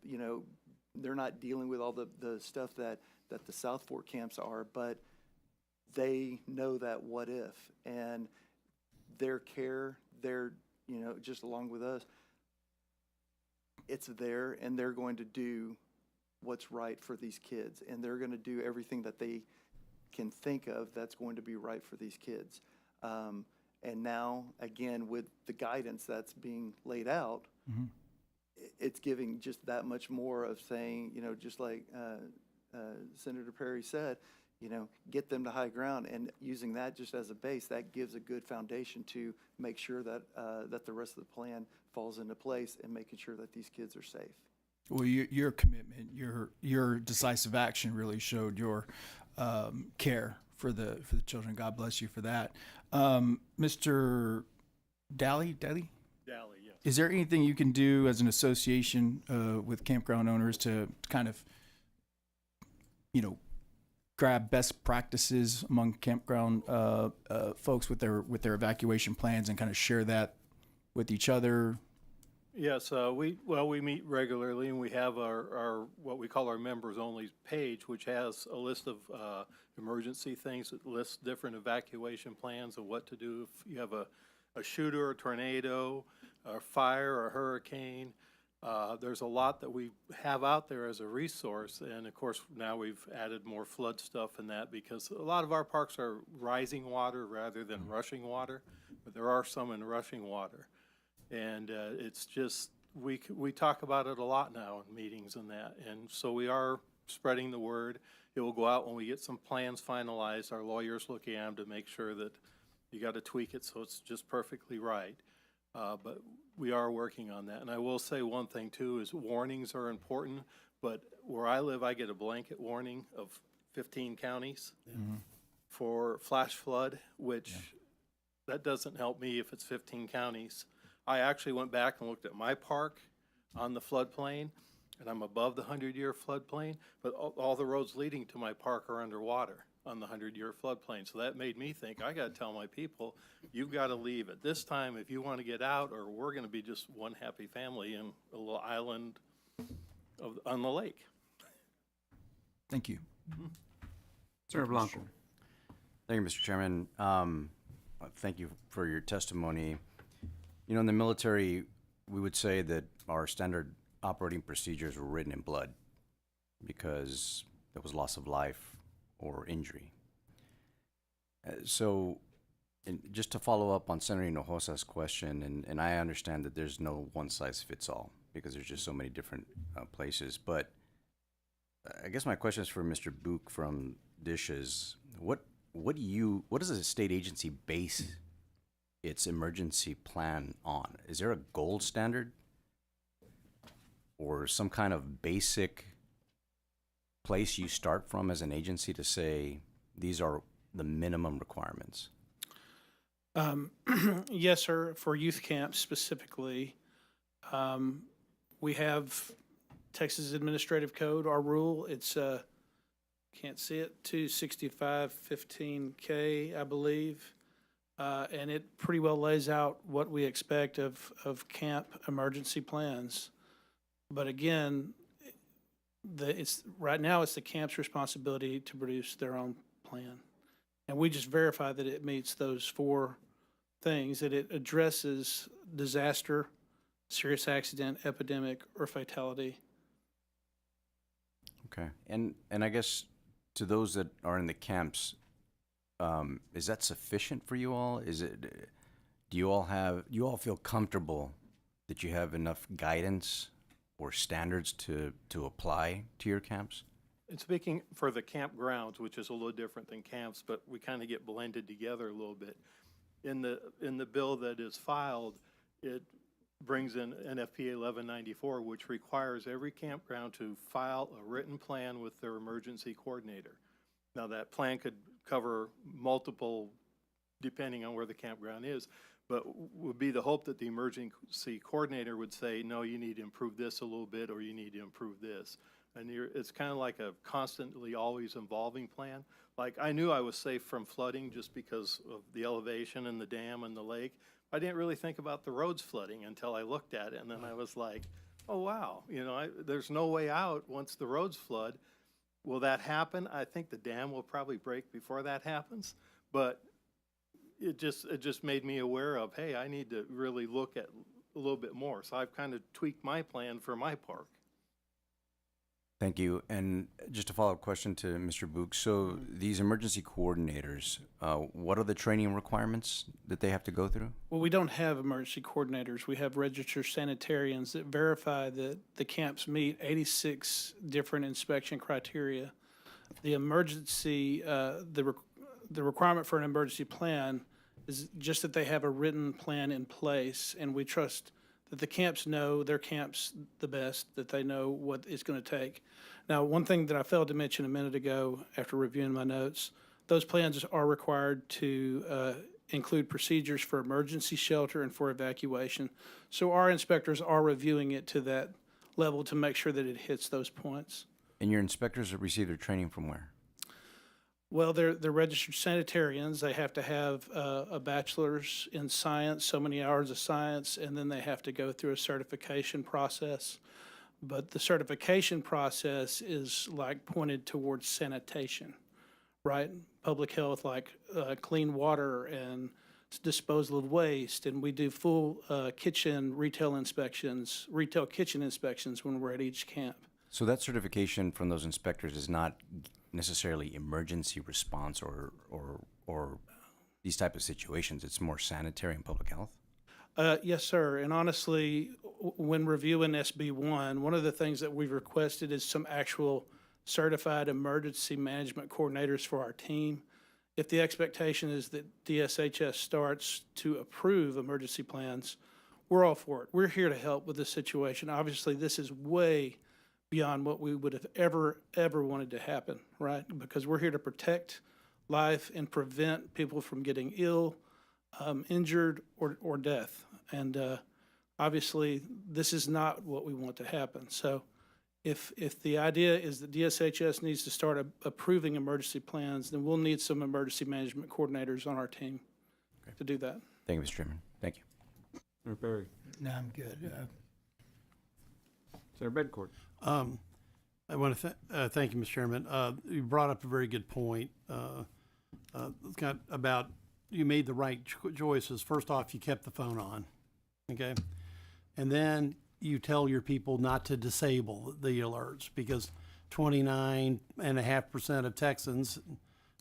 they're not dealing with all the stuff that the South Fork camps are, but they know that what if. And their care, they're, just along with us, it's there, and they're going to do what's right for these kids, and they're going to do everything that they can think of that's going to be right for these kids. And now, again, with the guidance that's being laid out, it's giving just that much more of saying, just like Senator Perry said, get them to high ground, and using that just as a base, that gives a good foundation to make sure that that the rest of the plan falls into place, and making sure that these kids are safe. Well, your commitment, your decisive action really showed your care for the children. God bless you for that. Mr. Daly? Dally, yes. Is there anything you can do as an association with campground owners to kind of, grab best practices among campground folks with their evacuation plans and kind of share that with each other? Yes, we meet regularly, and we have our what we call our members only page, which has a list of emergency things. It lists different evacuation plans of what to do if you have a shooter, a tornado, a fire, a hurricane. There's a lot that we have out there as a resource, and of course now we've added more flood stuff in that because a lot of our parks are rising water rather than rushing water, but there are some in rushing water. And it's just, we talk about it a lot now in meetings and that. And so we are spreading the word. It will go out when we get some plans finalized. Our lawyers look at them to make sure that you got to tweak it so it's just perfectly right. But we are working on that. And I will say one thing too is warnings are important. But where I live, I get a blanket warning of 15 counties for flash flood, which that doesn't help me if it's 15 counties. I actually went back and looked at my park on the floodplain, and I'm above the 100-year floodplain, but all the roads leading to my park are underwater on the 100-year floodplain. So that made me think, I got to tell my people, you've got to leave at this time if you want to get out, or we're going to be just one happy family in a little island on the lake. Thank you. Senator Blanco. Thank you, Mr. Chairman. Thank you for your testimony. You know, in the military, we would say that our standard operating procedures were written in blood because there was loss of life or injury. So just to follow up on Senator Hinojosa's question, and I understand that there's no one-size-fits-all because there's just so many different places, but I guess my question is for Mr. Book from Dishes. What does a state agency base its emergency plan on? Is there a gold standard or some kind of basic place you start from as an agency to say these are the minimum requirements? Yes, sir. For youth camps specifically, we have Texas Administrative Code, our rule. It's can't see it, 265-15K, I believe. And it pretty well lays out what we expect of camp emergency plans. But again, right now it's the camp's responsibility to produce their own plan. And we just verify that it meets those 4 things, that it addresses disaster, serious accident, epidemic, or fatality. Okay. And I guess to those that are in the camps, is that sufficient for you all? Do you all feel comfortable that you have enough guidance or standards to apply to your camps? And speaking for the campgrounds, which is a little different than camps, but we kind of get blended together a little bit. In the bill that is filed, it brings in NFPA 1194, which requires every campground to file a written plan with their emergency coordinator. Now that plan could cover multiple, depending on where the campground is, but would be the hope that the emergency coordinator would say, no, you need to improve this a little bit, or you need to improve this. And it's kind of like a constantly always evolving plan. Like I knew I was safe from flooding just because of the elevation and the dam and the lake. I didn't really think about the roads flooding until I looked at it, and then I was like, oh wow, there's no way out once the roads flood. Will that happen? I think the dam will probably break before that happens, but it just made me aware of, hey, I need to really look at a little bit more. So I've kind of tweaked my plan for my park. Thank you. And just a follow-up question to Mr. Book. So these emergency coordinators, what are the training requirements that they have to go through? Well, we don't have emergency coordinators. We have registered sanitarians that verify that the camps meet 86 different inspection criteria. The emergency, the requirement for an emergency plan is just that they have a written plan in place, and we trust that the camps know their camps the best, that they know what it's going to take. Now, one thing that I failed to mention a minute ago after reviewing my notes, those plans are required to include procedures for emergency shelter and for evacuation. So our inspectors are reviewing it to that level to make sure that it hits those points. And your inspectors receive their training from where? Well, they're registered sanitarians. They have to have a bachelor's in science, so many hours of science, and then they have to go through a certification process. But the certification process is like pointed towards sanitation, right? Public health, like clean water and disposal of waste, and we do full retail kitchen inspections when we're at each camp. So that certification from those inspectors is not necessarily emergency response or these type of situations. It's more sanitary and public health? Yes, sir. And honestly, when reviewing SB1, one of the things that we've requested is some actual certified emergency management coordinators for our team. If the expectation is that DSHS starts to approve emergency plans, we're all for it. We're here to help with this situation. Obviously, this is way beyond what we would have ever wanted to happen, right? Because we're here to protect life and prevent people from getting ill, injured, or death. And obviously, this is not what we want to happen. So if the idea is that DSHS needs to start approving emergency plans, then we'll need some emergency management coordinators on our team to do that. Thank you, Mr. Chairman. Thank you. Senator Perry. No, I'm good. Senator Bedcourt. I want to thank you, Mr. Chairman. You brought up a very good point about you made the right choices. First off, you kept the phone on, okay? And then you tell your people not to disable the alerts because 29.5% of Texans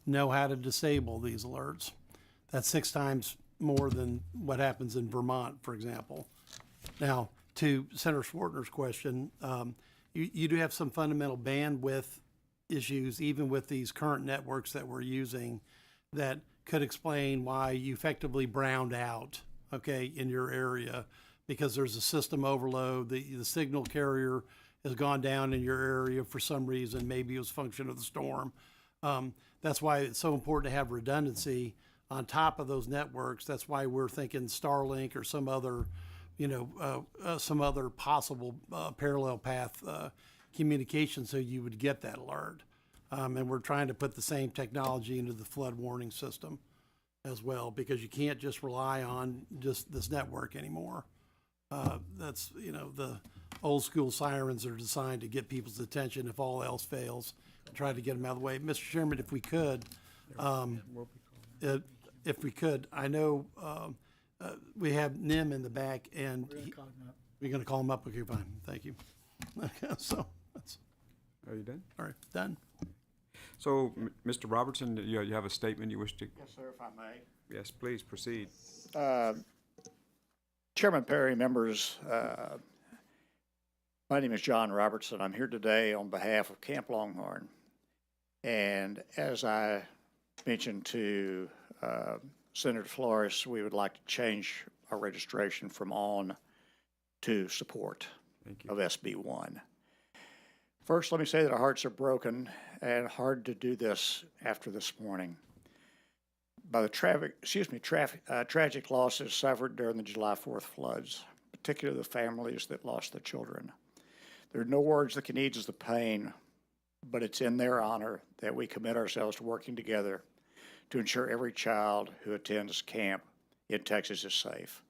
know how to disable these alerts. That's 6 times more than what happens in Vermont, for example. Now, to Senator Schwartner's question, you do have some fundamental bandwidth issues, even with these current networks that we're using, that could explain why you effectively browned out, okay, in your area, because there's a system overload. The signal carrier has gone down in your area for some reason. Maybe it was a function of the storm. That's why it's so important to have redundancy on top of those networks. That's why we're thinking Starlink or some other possible parallel path communication so you would get that alert. And we're trying to put the same technology into the flood warning system as well, because you can't just rely on just this network anymore. That's, the old school sirens are designed to get people's attention if all else fails, try to get them out of the way. Mr. Chairman, if we could, I know we have Nim in the back, and we're going to call him up. Okay, fine. Thank you. Okay, so that's. Are you done? All right, done. So, Mr. Robertson, you have a statement you wish to? Yes, sir, if I may. Yes, please proceed. Chairman Perry, members, my name is John Robertson. I'm here today on behalf of Camp Longhorn. And as I mentioned to Senator Flores, we would like to change our registration from on to support of SB1. First, let me say that our hearts are broken and hard to do this after this morning by the tragic losses suffered during the July 4th floods, particularly the families that lost their children. There are no words that can ease the pain, but it's in their honor that we commit ourselves to working together to ensure every child who attends camp in Texas is safe.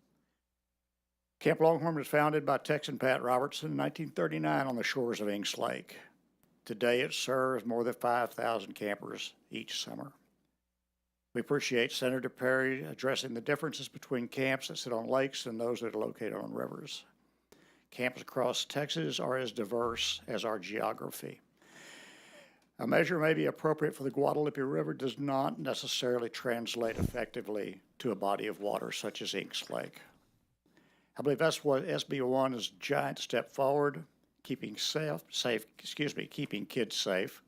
Camp Longhorn was founded by Texan Pat Robertson in 1939 on the shores of Inks Lake. Today it serves more than 5,000 campers each summer. We appreciate Senator Perry addressing the differences between camps that sit on lakes and those that are located on rivers. Camps across Texas are as diverse as our geography. A measure may be appropriate for the Guadalupe River does not necessarily translate effectively to a body of water such as Inks Lake. I believe that's what SB1 is a giant step forward, keeping kids safe,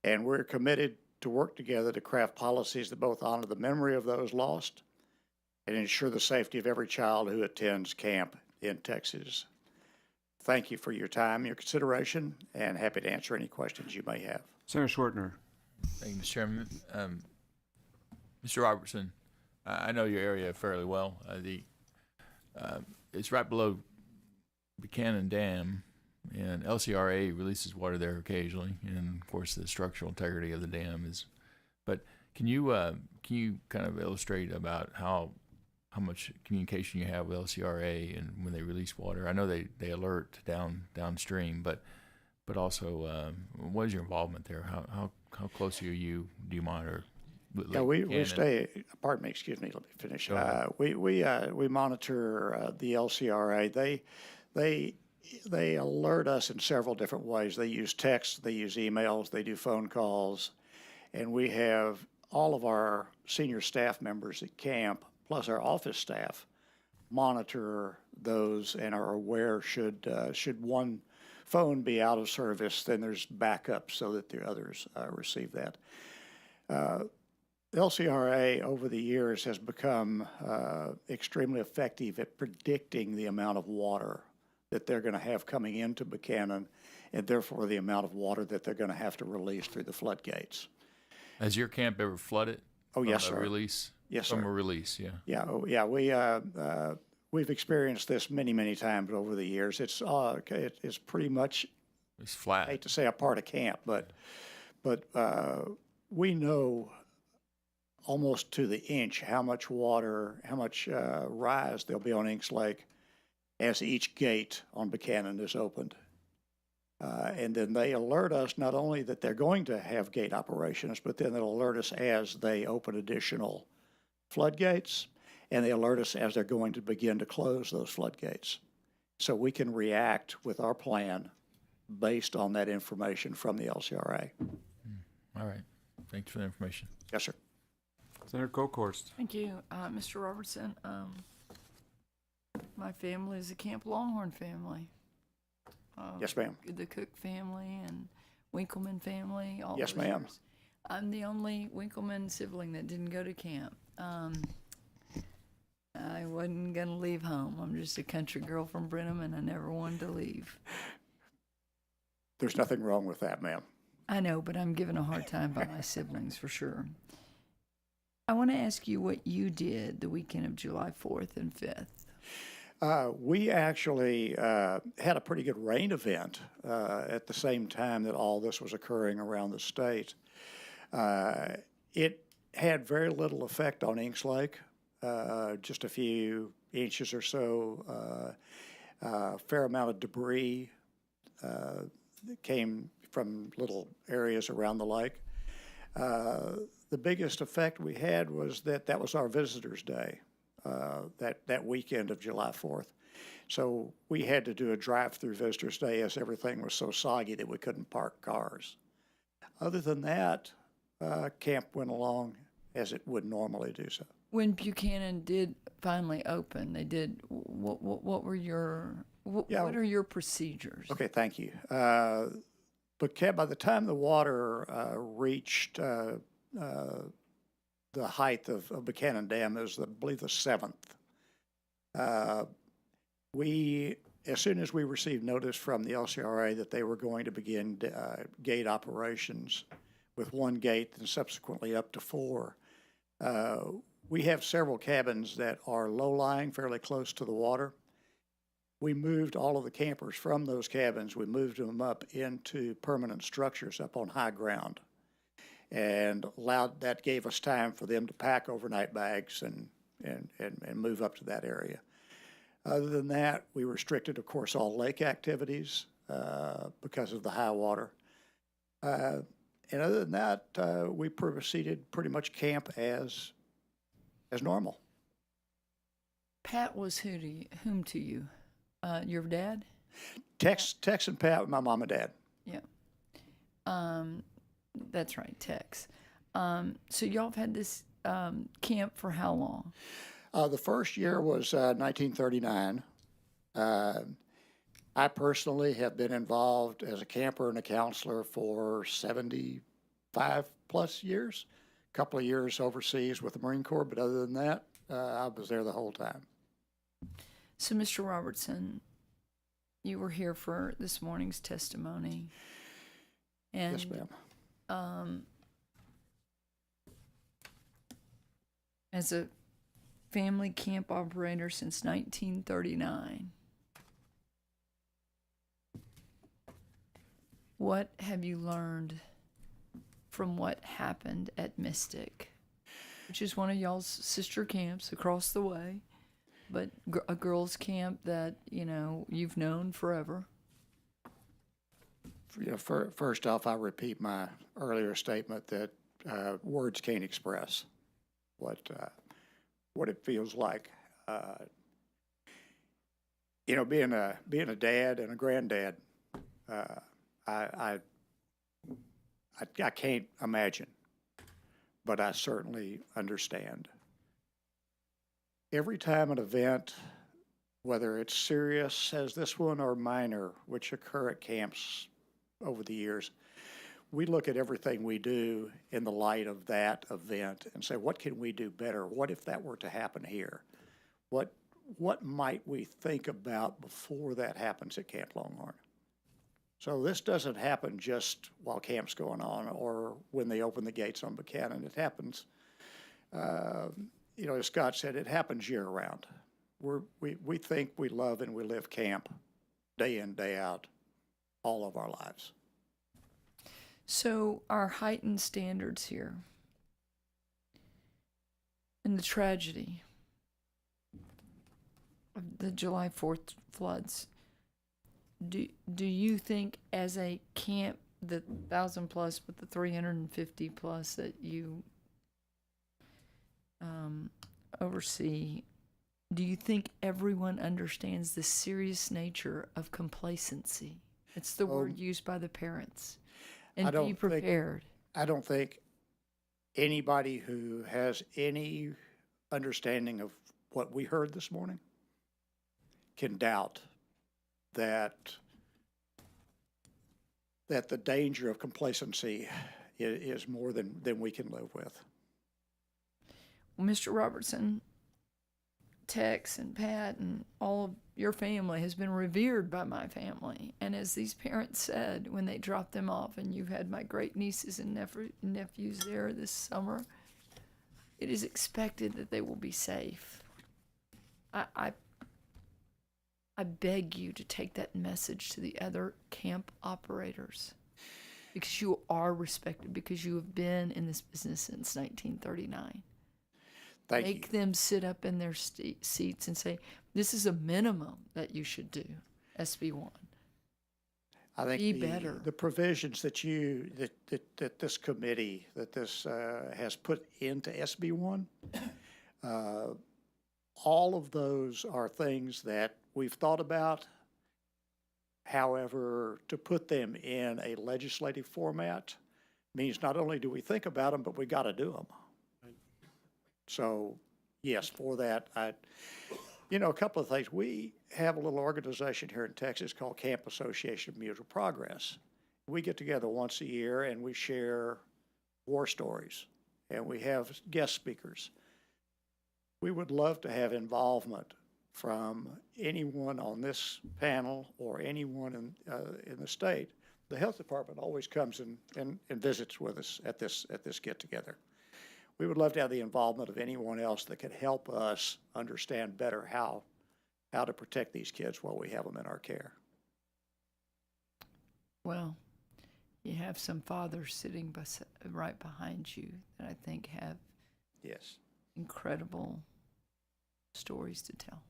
and we're committed to work together to craft policies that both honor the memory of those lost and ensure the safety of every child who attends camp in Texas. Thank you for your time, your consideration, and happy to answer any questions you may have. Senator Schwartner. Thank you, Mr. Chairman. Mr. Robertson, I know your area fairly well. It's right below Buchanan Dam, and LCRA releases water there occasionally, and of course the structural integrity of the dam is But can you kind of illustrate about how much communication you have with LCRA and when they release water? I know they alert downstream, but also what is your involvement there? How close are you? Do you monitor? Yeah, we stay. Pardon me. Excuse me. Let me finish. We monitor the LCRA. They alert us in several different ways. They use text. They use emails. They do phone calls, and we have all of our senior staff members at camp, plus our office staff, monitor those and are aware should one phone be out of service, then there's backup so that the others receive that. LCRA over the years has become extremely effective at predicting the amount of water that they're going to have coming into Buchanan, and therefore the amount of water that they're going to have to release through the floodgates. Has your camp ever flooded? Oh, yes, sir. From a release? Yes, sir. From a release, yeah. Yeah, we've experienced this many times over the years. It's pretty much, it's flat. I hate to say a part of camp, but we know almost to the inch how much water, how much rise there'll be on Inks Lake as each gate on Buchanan is opened. And then they alert us not only that they're going to have gate operations, but then they'll alert us as they open additional floodgates, and they alert us as they're going to begin to close those floodgates. So we can react with our plan based on that information from the LCRA. All right. Thanks for the information. Yes, sir. Senator Kokhorst. Thank you, Mr. Robertson. My family is a Camp Longhorn family. Yes, ma'am. The Cook family and Winkleman family. All Yes, those ma'am. years. I'm the only Winkleman sibling that didn't go to camp. I wasn't going to leave home. I'm just a country girl from Brenham, and I never wanted to leave. There's nothing wrong with that, ma'am. I know, but I'm given a hard time by my siblings for sure. I want to ask you what you did the weekend of July 4th and 5th. We actually had a pretty good rain event at the same time that all this was occurring around the state. It had very little effect on Inks Lake, just a few inches or so, fair amount of debris that came from little areas around the lake. The biggest effect we had was that was our Visitors' Day. That weekend of July 4th. So we had to do a drive-through Visitors' Day as everything was so soggy that we couldn't park cars. Other than that, camp went along as it would normally do so. When Buchanan did finally open, they did, what were your, what are your procedures? Okay, thank you. But by the time the water reached the height of Buchanan Dam is, I believe, the 7th. As soon as we received notice from the LCRA that they were going to begin gate operations with one gate and subsequently up to 4, we have several cabins that are low-lying, fairly close to the water. We moved all of the campers from those cabins. We moved them up into permanent structures up on high ground, and that gave us time for them to pack overnight bags and move up to that area. Other than that, we restricted, of course, all lake activities because of the high water. And other than that, we proceeded pretty much camp as normal. Pat was whom to you? Your dad? Tex and Pat, my mom and dad. Yeah. That's right, Tex. So y'all have had this camp for how long? The first year was 1939. I personally have been involved as a camper and a counselor for 75 plus years. A couple of years overseas with the Marine Corps, but other than that, I was there the whole time. So, Mr. Robertson, you were here for this morning's testimony. And, yes, ma'am. As a family camp operator since 1939, what have you learned from what happened at Mystic, which is one of y'all's sister camps across the way, but a girls' camp that, you know, you've known forever? You know, first off, I repeat my earlier statement that words can't express what it feels like. You know, being a dad and a granddad, I can't imagine, but I certainly understand. Every time an event, whether it's serious as this one or minor, which occur at camps over the years, we look at everything we do in the light of that event and say, what can we do better? What if that were to happen here? What might we think about before that happens at Camp Longhorn? So this doesn't happen just while camp's going on or when they open the gates on Buchanan. It happens, you know, as Scott said, it happens year-round. We think, we love, and we live camp day in, day out, all of our lives. So our heightened standards here and the tragedy of the July 4th floods, do you think as a camp, the 1,000 plus, but the 350 plus that you oversee, do you think everyone understands the serious nature of complacency? It's the word used by the parents. And be prepared. I don't think anybody who has any understanding of what we heard this morning can doubt that the danger of complacency is more than we can live with. Well, Mr. Robertson, Tex and Pat and all of your family has been revered by my family. And as these parents said when they dropped them off, and you've had my great nieces and nephews there this summer, it is expected that they will be safe. I beg you to take that message to the other camp operators, because you are respected, because you have been in this business since 1939. Make them sit up in their seats and say, this is a minimum that you should do, SB1. I think Be better. The provisions that that this committee, that this has put into SB1, all of those are things that we've thought about. However, to put them in a legislative format means not only do we think about them, but we got to do them. So, yes, for that, you know, a couple of things. We have a little organization here in Texas called Camp Association of Mutual Progress. We get together once a year and we share war stories, and we have guest speakers. We would love to have involvement from anyone on this panel or anyone in the state. The health department always comes and visits with us at this get-together. We would love to have the involvement of anyone else that could help us understand better how to protect these kids while we have them in our care. Well, you have some fathers sitting right behind you that I think have incredible stories to tell.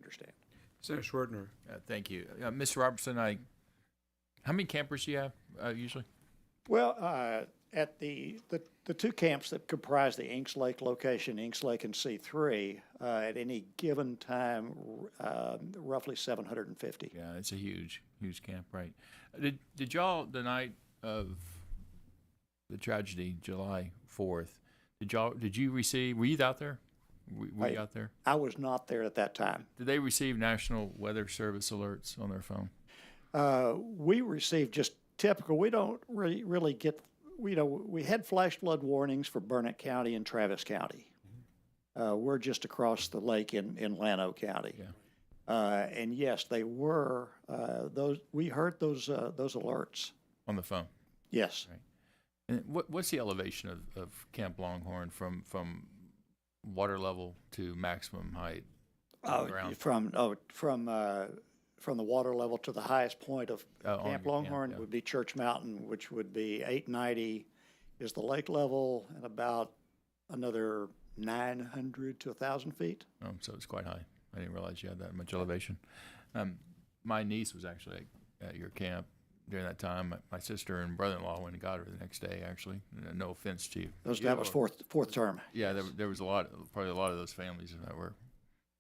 Understand. Senator Schwertner. Thank you. Mr. Robertson, how many campers do you have usually? Well, at the two camps that comprise the Inks Lake location, Inks Lake and C3, at any given time, roughly 750. Yeah, it's a huge camp, right? Did y'all, the night of the tragedy, July 4th, did you receive, were you out there? Were you out there? I was not there at that time. Did they receive National Weather Service alerts on their phone? We received just typical. We don't really get, we had flash flood warnings for Burnett County and Travis County. We're just across the lake in Llano County. Yeah. And yes, they were, we heard those alerts. On the phone? Yes. Right. And what's the elevation of Camp Longhorn from water level to maximum height? From the water level to the highest point of Camp Longhorn would be Church Mountain, which would be 890, is the lake level at about another 900 to 1,000 feet. So it's quite high. I didn't realize you had that much elevation. My niece was actually at your camp during that time. My sister and brother-in-law went and got her the next day, actually. No offense to you. That was fourth term. Yeah, there was probably a lot of those families that were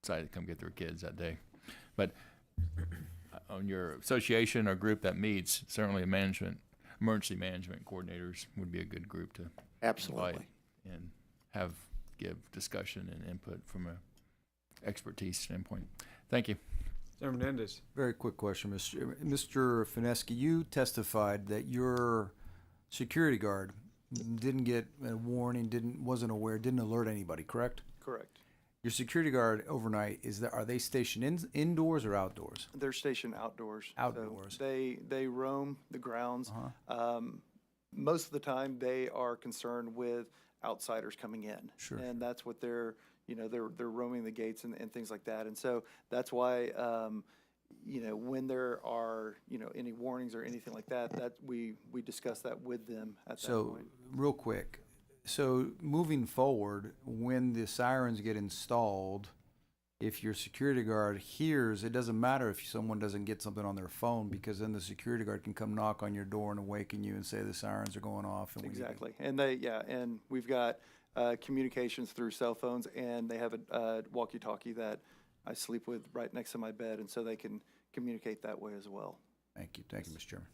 excited to come get their kids that day. But on your association or group that meets, certainly emergency management coordinators would be a good group to Absolutely. invite and give discussion and input from a expertise standpoint. Thank you. Senator Menendez. Very quick question, Mr. Fineski. You testified that your security guard didn't get a warning, wasn't aware, didn't alert anybody, correct? Correct. Your security guard overnight, are they stationed indoors or outdoors? They're stationed outdoors. Outdoors. So they roam the grounds. Most of the time, they are concerned with outsiders coming in. Sure. And that's what they're roaming the gates and things like that. And so that's why, when there are, any warnings or anything like that we discuss that with them at that point. So, real quick. So, moving forward, when the sirens get installed, if your security guard hears, it doesn't matter if someone doesn't get something on their phone, because then the security guard can come knock on your door and awaken you and say the sirens are going off. And Exactly. And and we've got communications through cell phones, and they have a walkie-talkie that I sleep with right next to my bed, and so they can communicate that way as well. Thank you, Mr. Chairman.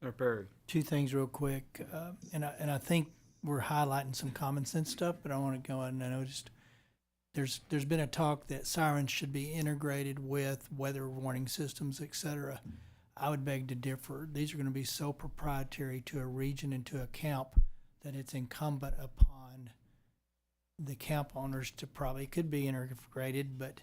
Senator Perry. Two things real quick, and I think we're highlighting some common sense stuff, but I want to go on. I noticed there's been a talk that sirens should be integrated with weather warning systems, et cetera. I would beg to differ. These are going to be so proprietary to a region and to a camp that it's incumbent upon the camp owners to probably could be integrated, but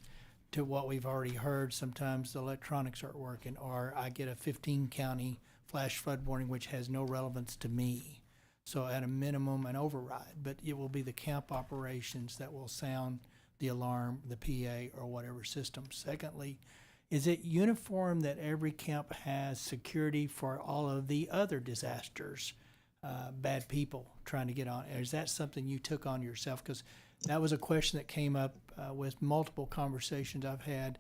to what we've already heard, sometimes the electronics aren't working, or I get a 15 county flash flood warning which has no relevance to me. So at a minimum, an override, but it will be the camp operations that will sound the alarm, the PA, or whatever system. Secondly, is it uniform that every camp has security for all of the other disasters, bad people trying to get on? Is that something you took on yourself? Because that was a question that came up with multiple conversations I've had,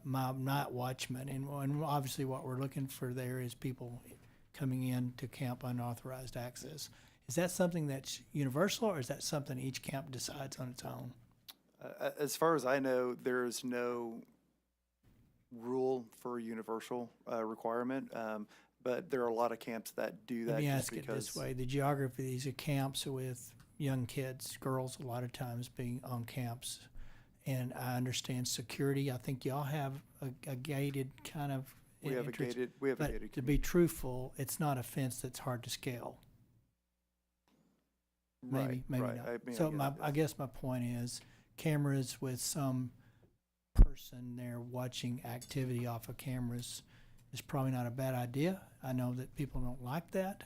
my night watchman, and obviously what we're looking for there is people coming in to camp unauthorized access. Is that something that's universal, or is that something each camp decides on its own? As far as I know, there is no rule for universal requirement, but there are a lot of camps that do that. Let me just ask it this way. The geography of these are camps with young kids, girls a lot of times being on camps, and I understand security. I think y'all have a gated kind of We have a gated to be truthful, it's not a fence that's hard to scale. Maybe right. not. I guess my point is cameras with some person there watching activity off of cameras is probably not a bad idea. I know that people don't like that,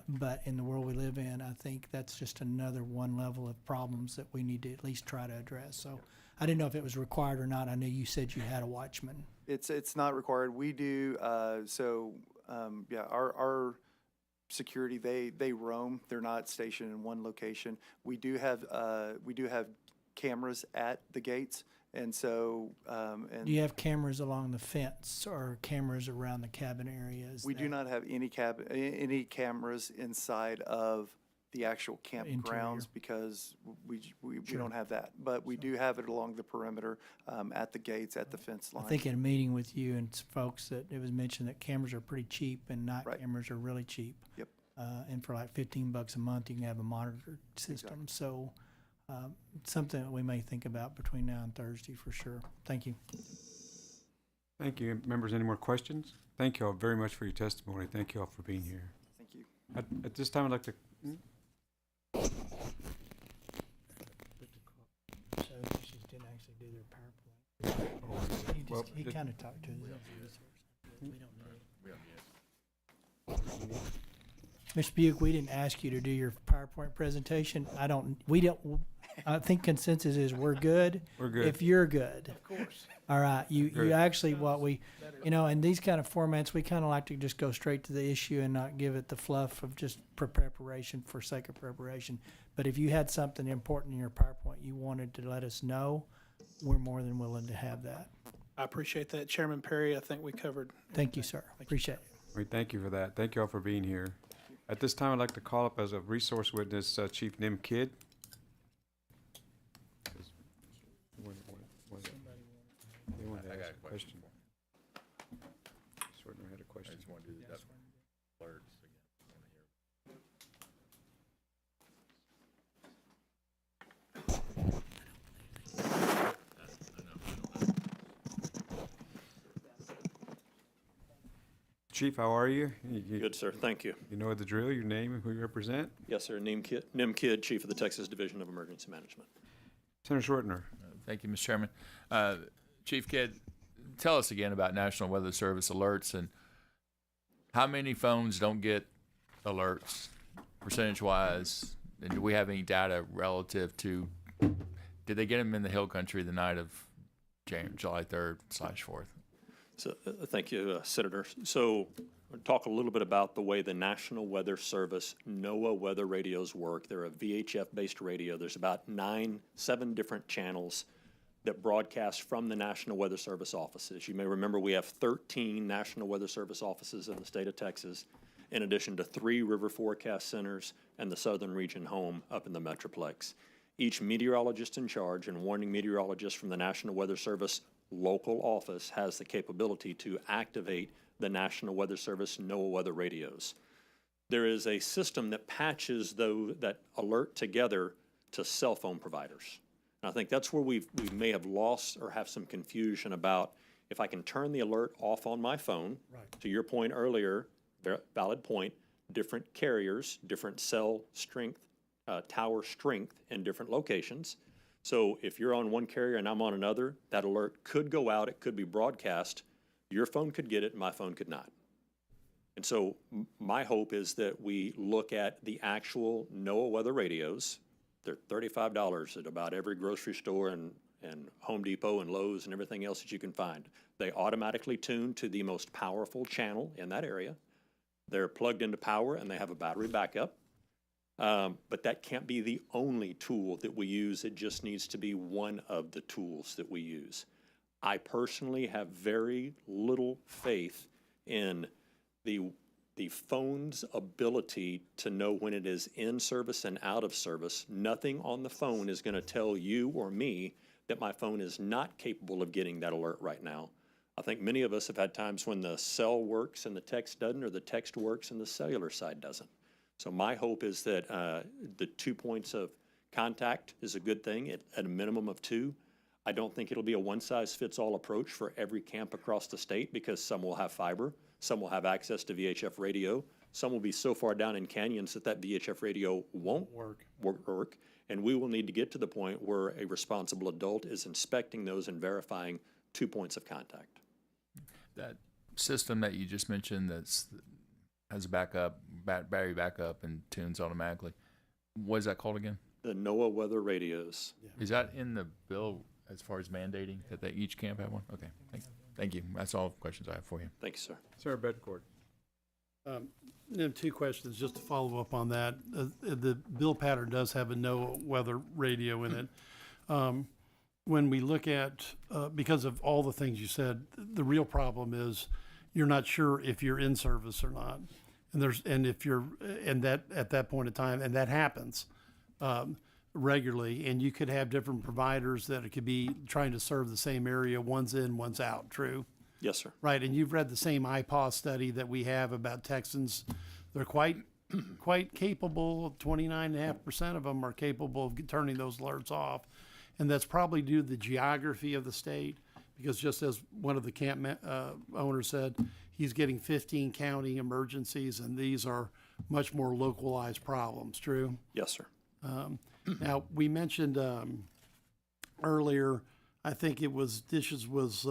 but in the world we live in, I think that's just another one level of problems that we need to at least try to address. So I didn't know if it was required or not. I know you said you had a watchman. It's not required. We do. Our security, they roam. They're not stationed in one location. We do have cameras at the gates, and so do you have cameras along the fence or cameras around the cabin areas? We do not have any cameras inside of the actual campgrounds because we don't have that. But we do have it along the perimeter, at the gates, at the fence line. I think in a meeting with you and folks that it was mentioned that cameras are pretty cheap and night cameras are really cheap. Yep. And for like $15 a month, you can have a monitored system. Exactly. So something that we may think about between now and Thursday for sure. Thank you. Thank you. Members, any more questions? Thank you all very much for your testimony. Thank you all for being here. Thank you. At this time, I'd like to... So she didn't actually do their PowerPoint. He kind of talked to us. We don't know. Mr. Buick, we didn't ask you to do your PowerPoint presentation. We don't I think consensus is we're good. We're good. If you're good. Of course. All right, you Good. actually, what we, in these kind of formats, we kind of like to just go straight to the issue and not give it the fluff of just preparation for sake of preparation. But if you had something important in your PowerPoint you wanted to let us know, we're more than willing to have that. I appreciate that, Chairman Perry. I think we covered. Thank you, sir. Appreciate it. We thank you for that. Thank you all for being here. At this time, I'd like to call up as a resource witness Chief Nim Kidd. I got a question. Certainly had a question. I just want to do the alerts again. Chief, how are you? Good, sir. Thank you. You know the drill, your name and who you represent? Yes, sir. Nim Kidd, Chief of the Texas Division of Emergency Management. Senator Schwartner. Thank you, Mr. Chairman. Chief Kidd, tell us again about National Weather Service alerts and how many phones don't get alerts percentage-wise, and do we have any data relative to, did they get them in the Hill Country the night of July 3rd/4th? So, thank you, Senator. So, we'll talk a little bit about the way the National Weather Service NOAA weather radios work. They're a VHF-based radio. There's about 7 different channels that broadcast from the National Weather Service offices. You may remember we have 13 National Weather Service offices in the state of Texas, in addition to 3 river forecast centers and the Southern Region home up in the Metroplex. Each meteorologist in charge and warning meteorologist from the National Weather Service local office has the capability to activate the National Weather Service NOAA weather radios. There is a system that patches that alert together to cell phone providers. And I think that's where we may have lost or have some confusion about if I can turn the alert off on my phone. Right. To your point earlier, valid point, different carriers, different cell strength, tower strength in different locations. So if you're on one carrier and I'm on another, that alert could go out, it could be broadcast. Your phone could get it, my phone could not. And so my hope is that we look at the actual NOAA weather radios. They're $35 at about every grocery store and Home Depot and Lowe's and everything else that you can find. They automatically tune to the most powerful channel in that area. They're plugged into power and they have a battery backup. But that can't be the only tool that we use. It just needs to be one of the tools that we use. I personally have very little faith in the phone's ability to know when it is in service and out of service. Nothing on the phone is going to tell you or me that my phone is not capable of getting that alert right now. I think many of us have had times when the cell works and the text doesn't, or the text works and the cellular side doesn't. So my hope is that the 2 points of contact is a good thing at a minimum of 2. I don't think it'll be a one-size-fits-all approach for every camp across the state because some will have fiber, some will have access to VHF radio, some will be so far down in canyons that VHF radio won't work, and we will need to get to the point where a responsible adult is inspecting those and verifying 2 points of contact. That system that you just mentioned has a battery backup and tunes automatically. What is that called again? The NOAA weather radios. Yeah. Is that in the bill as far as mandating that they each camp have one? Okay, thank you. That's all questions I have for you. Thank you, sir. Sarah Bedcourt. 2 questions just to follow up on that. The bill pattern does have a NOAA weather radio in it. When we look at, because of all the things you said, the real problem is you're not sure if you're in service or not. And if you're, and that at that point in time, and that happens regularly, and you could have different providers that it could be trying to serve the same area, one's in, one's out, true? Yes, sir. Right, and you've read the same IPAW study that we have about Texans. They're quite capable, 29.5% of them are capable of turning those alerts off. And that's probably due to the geography of the state, because just as one of the camp owners said, he's getting 15 county emergencies, and these are much more localized problems, true? Yes, sir. Now, we mentioned earlier, I think it was Dishes was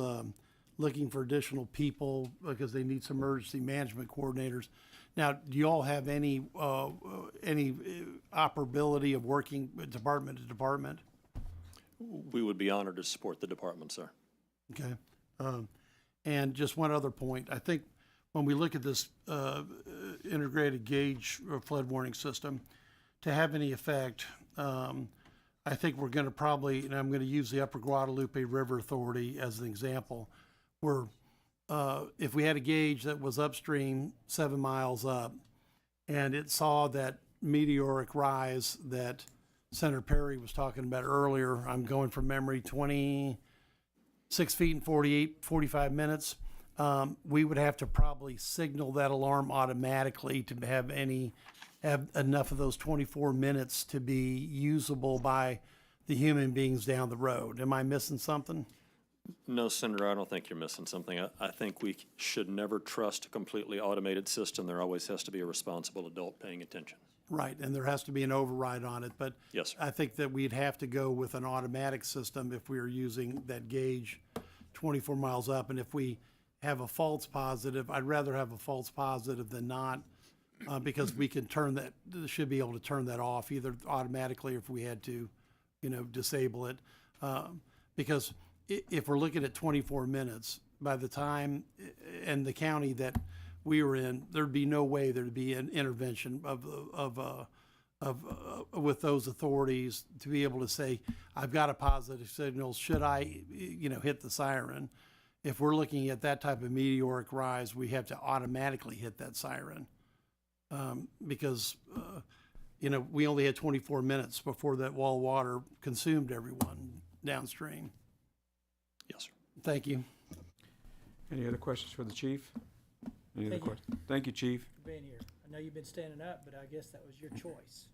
looking for additional people because they need some emergency management coordinators. Now, do you all have any operability of working department to department? We would be honored to support the department, sir. Okay. And just one other point. I think when we look at this integrated gauge or flood warning system, to have any effect, I think we're going to probably, and I'm going to use the Upper Guadalupe River Authority as an example, where if we had a gauge that was upstream 7 miles up and it saw that meteoric rise that Senator Perry was talking about earlier, I'm going from memory, 26 feet in 45 minutes, we would have to probably signal that alarm automatically to have enough of those 24 minutes to be usable by the human beings down the road. Am I missing something? No, Senator, I don't think you're missing something. I think we should never trust a completely automated system. There always has to be a responsible adult paying attention. Right, and there has to be an override on it, but Yes, sir. I think that we'd have to go with an automatic system if we were using that gauge 24 miles up. And if we have a false positive, I'd rather have a false positive than not, because we can should be able to turn that off either automatically or if we had to, disable it. Because if we're looking at 24 minutes, by the time, and the county that we were in, there'd be no way there'd be an intervention with those authorities to be able to say, I've got a positive signal, should I, hit the siren? If we're looking at that type of meteoric rise, we have to automatically hit that siren. Because, we only had 24 minutes before that wall of water consumed everyone downstream. Yes, sir. Thank you. Any other questions for the chief? Any other Thank you. questions? Thank you, chief. For being here. I know you've been standing up, but I guess that was your choice.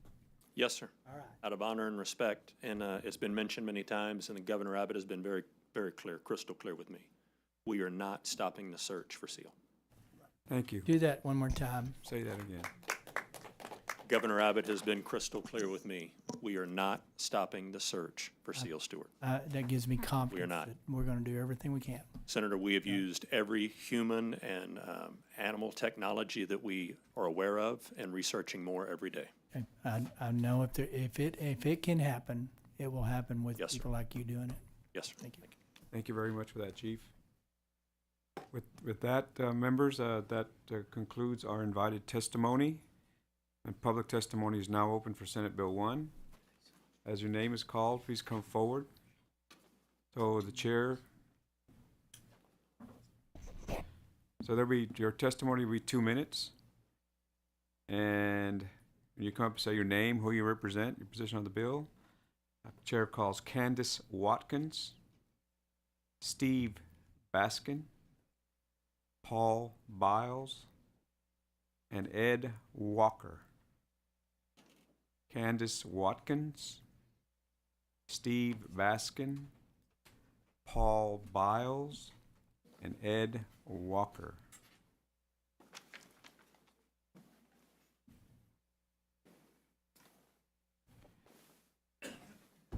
Yes, sir. All right. Out of honor and respect, and it's been mentioned many times, and Governor Abbott has been very, very clear, crystal clear with me. We are not stopping the search for SEAL. Thank you. Do that one more time. Say that again. Governor Abbott has been crystal clear with me. We are not stopping the search for SEAL Stewart. That gives me confidence. We are not. That we're going to do everything we can. Senator, we have used every human and animal technology that we are aware of and researching more every day. Okay. I know if it can happen, it will happen with Yes, sir. people like you doing it. Yes, sir. Thank you. Thank you very much for that, chief. With that, members, that concludes our invited testimony. And public testimony is now open for Senate Bill 1. As your name is called, please come forward. So the chair. So your testimony will be 2 minutes. And when you come up, say your name, who you represent, your position on the bill. The chair calls Candace Watkins, Steve Baskin, Paul Biles, and Ed Walker. Candace Watkins, Steve Baskin, Paul Biles, and Ed Walker.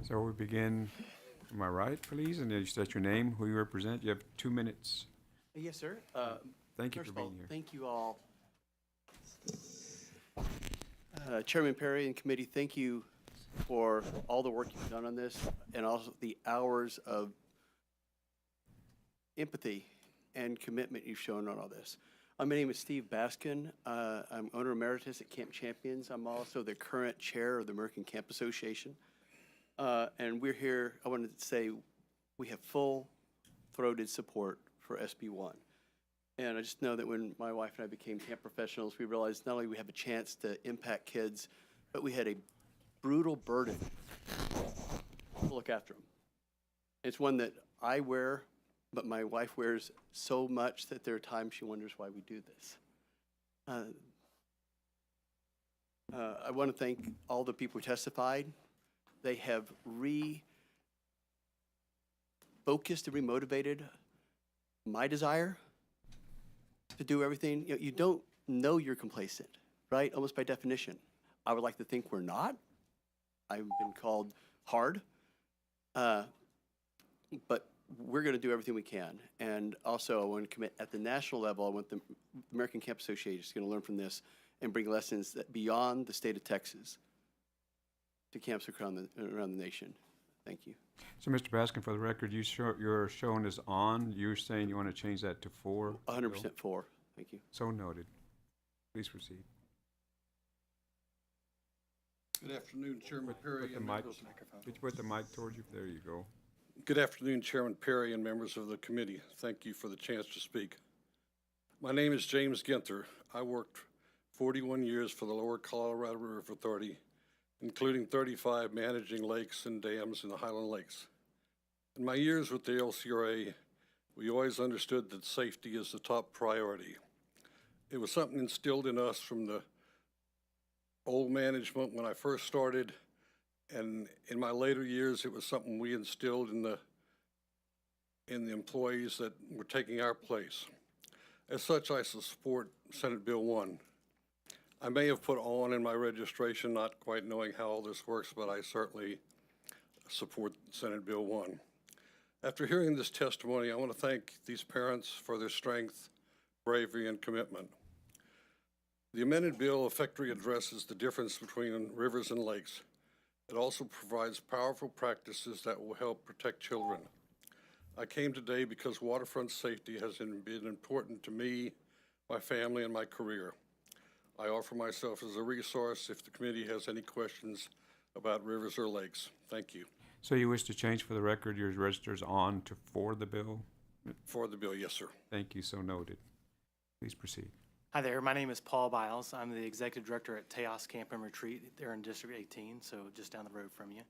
So we begin, am I right, please? And then you state your name, who you represent. You have 2 minutes. Yes, sir. Thank you First for of all, being here. thank you all. Chairman Perry and committee, thank you for all the work you've done on this and also the hours of empathy and commitment you've shown on all this. My name is Steve Baskin. I'm owner emeritus at Camp Champions. I'm also the current chair of the American Camp Association. And we're here, I wanted to say, we have full-throated support for SB 1. And I just know that when my wife and I became camp professionals, we realized not only we have a chance to impact kids, but we had a brutal burden to look after them. It's one that I wear, but my wife wears so much that there are times she wonders why we do this. I want to thank all the people who testified. They have refocused and remotivated my desire to do everything. You don't know you're complacent, right? Almost by definition. I would like to think we're not. I've been called hard, but we're going to do everything we can. And also, I want to commit at the national level. I want the American Camp Association is going to learn from this and bring lessons that beyond the state of Texas to camps around the nation. Thank you. So, Mr. Baskin, for the record, you're showing is on. You're saying you want to change that to 4? 100% for. Thank you. So noted. Please proceed. Good afternoon, Chairman Perry. Put the mic, could you put the mic towards you? There you go. Good afternoon, Chairman Perry and members of the committee. Thank you for the chance to speak. My name is James Ginther. I worked 41 years for the Lower Colorado River Authority, including 35 managing lakes and dams in the Highland Lakes. In my years with the LCRA, we always understood that safety is the top priority. It was something instilled in us from the old management when I first started, and in my later years, it was something we instilled in the employees that were taking our place. As such, I support Senate Bill 1. I may have put on in my registration, not quite knowing how all this works, but I certainly support Senate Bill 1. After hearing this testimony, I want to thank these parents for their strength, bravery, and commitment. The amended bill effectively addresses the difference between rivers and lakes. It also provides powerful practices that will help protect children. I came today because waterfront safety has been important to me, my family, and my career. I offer myself as a resource if the committee has any questions about rivers or lakes. Thank you. So you wish to change for the record your registers on to for the bill? For the bill, yes, sir. Thank you, so noted. Please proceed. Hi there, my name is Paul Biles. I'm the Executive Director at Teos Camp and Retreat. They're in District 18, so just down the road from you.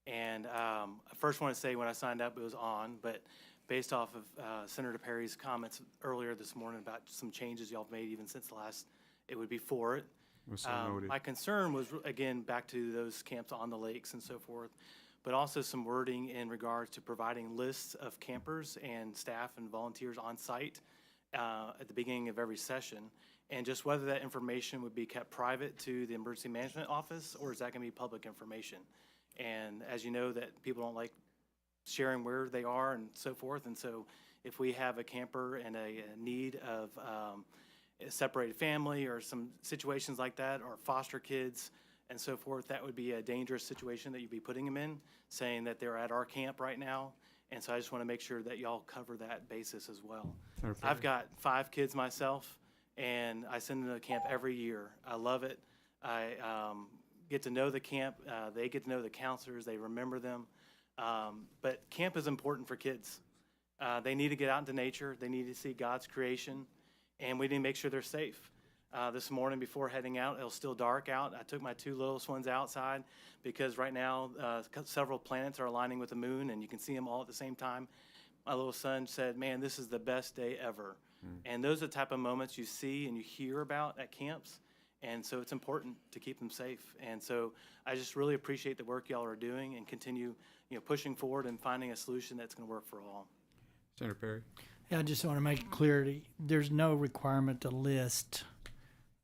And I first want to say when I signed up, it was on, but based off of Senator Perry's comments earlier this morning about some changes y'all have made even since the last, it would be for it. So noted. My concern was, again, back to those camps on the lakes and so forth, but also some wording in regards to providing lists of campers and staff and volunteers on site at the beginning of every session, and just whether that information would be kept private to the emergency management office, or is that going to be public information? And as you know, that people don't like sharing where they are and so forth, and so if we have a camper and a need of a separated family or some situations like that, or foster kids and so forth, that would be a dangerous situation that you'd be putting them in, saying that they're at our camp right now. And so I just want to make sure that y'all cover that basis as well. I've got 5 kids myself, and I send them to camp every year. I love it. I get to know the camp. They get to know the counselors. They remember them. But camp is important for kids. They need to get out into nature. They need to see God's creation, and we need to make sure they're safe. This morning before heading out, it was still dark out. I took my 2 littlest ones outside because right now several planets are aligning with the moon, and you can see them all at the same time. My little son said, "Man, this is the best day ever." And those are the type of moments you see and you hear about at camps, and so it's important to keep them safe. And so I just really appreciate the work y'all are doing, and continue, pushing forward and finding a solution that's going to work for all. Senator Perry. Yeah, I just want to make clear, there's no requirement to list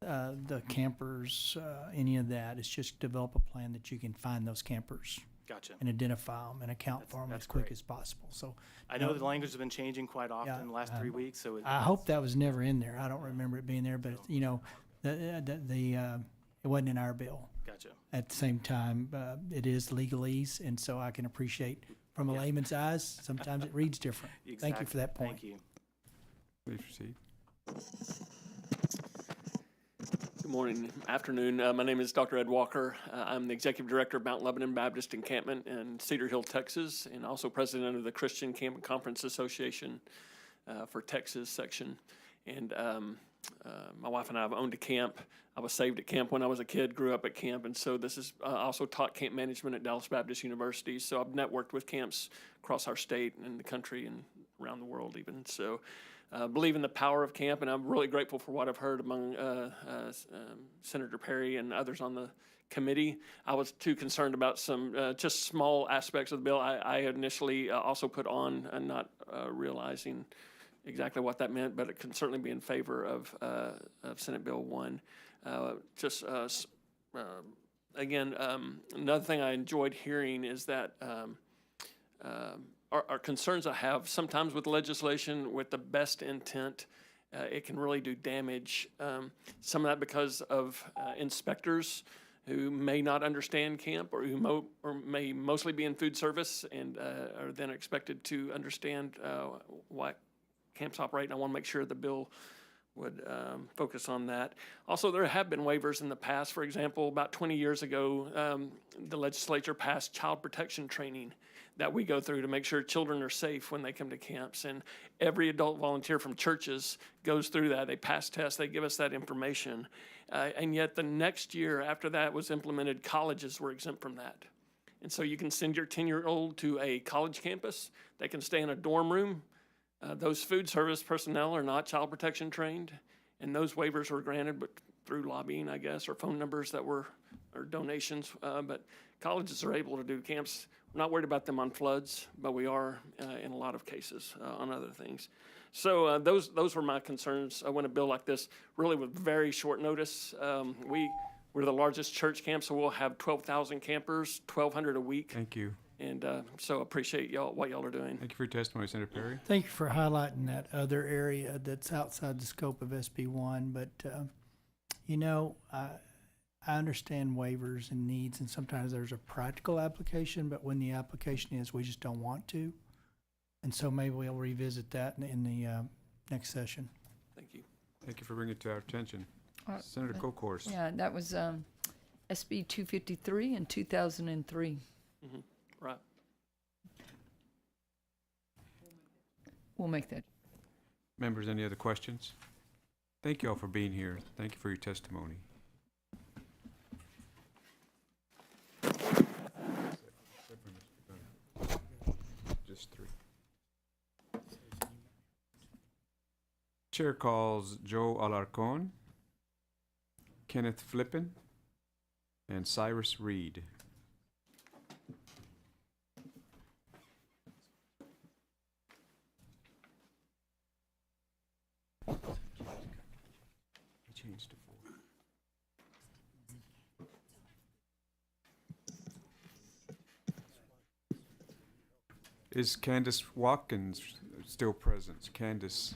the campers, any of that. It's just develop a plan that you can find those campers. Gotcha. And identify them and account for them as quick as possible. So I know the language has been changing quite often in the last 3 weeks. So I hope that was never in there. I don't remember it being there, but it wasn't in our bill. Gotcha. At the same time, it is legalese, and so I can appreciate from a layman's eyes. Sometimes it reads different. Exactly. Thank you for that point. Thank you. Please proceed. Good morning, afternoon. My name is Dr. Ed Walker. I'm the Executive Director of Mount Lebanon Baptist Encampment in Cedar Hill, Texas, and also President of the Christian Camp and Conference Association for Texas section. And my wife and I have owned a camp. I was saved at camp when I was a kid, grew up at camp, and so this is also taught camp management at Dallas Baptist University. So I've networked with camps across our state and the country and around the world even. So believe in the power of camp, and I'm really grateful for what I've heard among Senator Perry and others on the committee. I was too concerned about some just small aspects of the bill. I initially also put on, and not realizing exactly what that meant, but it can certainly be in favor of Senate Bill 1. Again, another thing I enjoyed hearing is that our concerns I have sometimes with legislation with the best intent it can really do damage. Some of that because of inspectors who may not understand camp or who may mostly be in food service and are then expected to understand why camps operate. And I want to make sure the bill would focus on that. Also, there have been waivers in the past. For example, about 20 years ago, the legislature passed child protection training that we go through to make sure children are safe when they come to camps. And every adult volunteer from churches goes through that. They pass tests, they give us that information. And yet the next year after that was implemented, colleges were exempt from that. And so you can send your 10-year-old to a college campus. They can stay in a dorm room. Those food service personnel are not child protection trained. And those waivers were granted but through lobbying, I guess, or phone numbers that were, or donations. But colleges are able to do camps. We're not worried about them on floods, but we are in a lot of cases on other things. So those were my concerns when a bill like this, really with very short notice. We're the largest church camp, so we'll have 12,000 campers, 1,200 a week. Thank you. And so appreciate what y'all are doing. Thank you for your testimony, Senator Perry. Thank you for highlighting that other area that's outside the scope of SB1. But, I understand waivers and needs, and sometimes there's a practical application, but when the application is we just don't want to. And so maybe we'll revisit that in the next session. Thank you. Thank you for bringing it to our attention. Senator Kokhorst. Yeah, that was SB 253 in 2003. Mm-hmm. Right. We'll make that. Members, any other questions? Thank you all for being here. Thank you for your testimony. Just three. Chair calls Joe Alarcon, Kenneth Flippin, and Cyrus Reed. He changed to 4. Is Candace Watkins still present? Candace.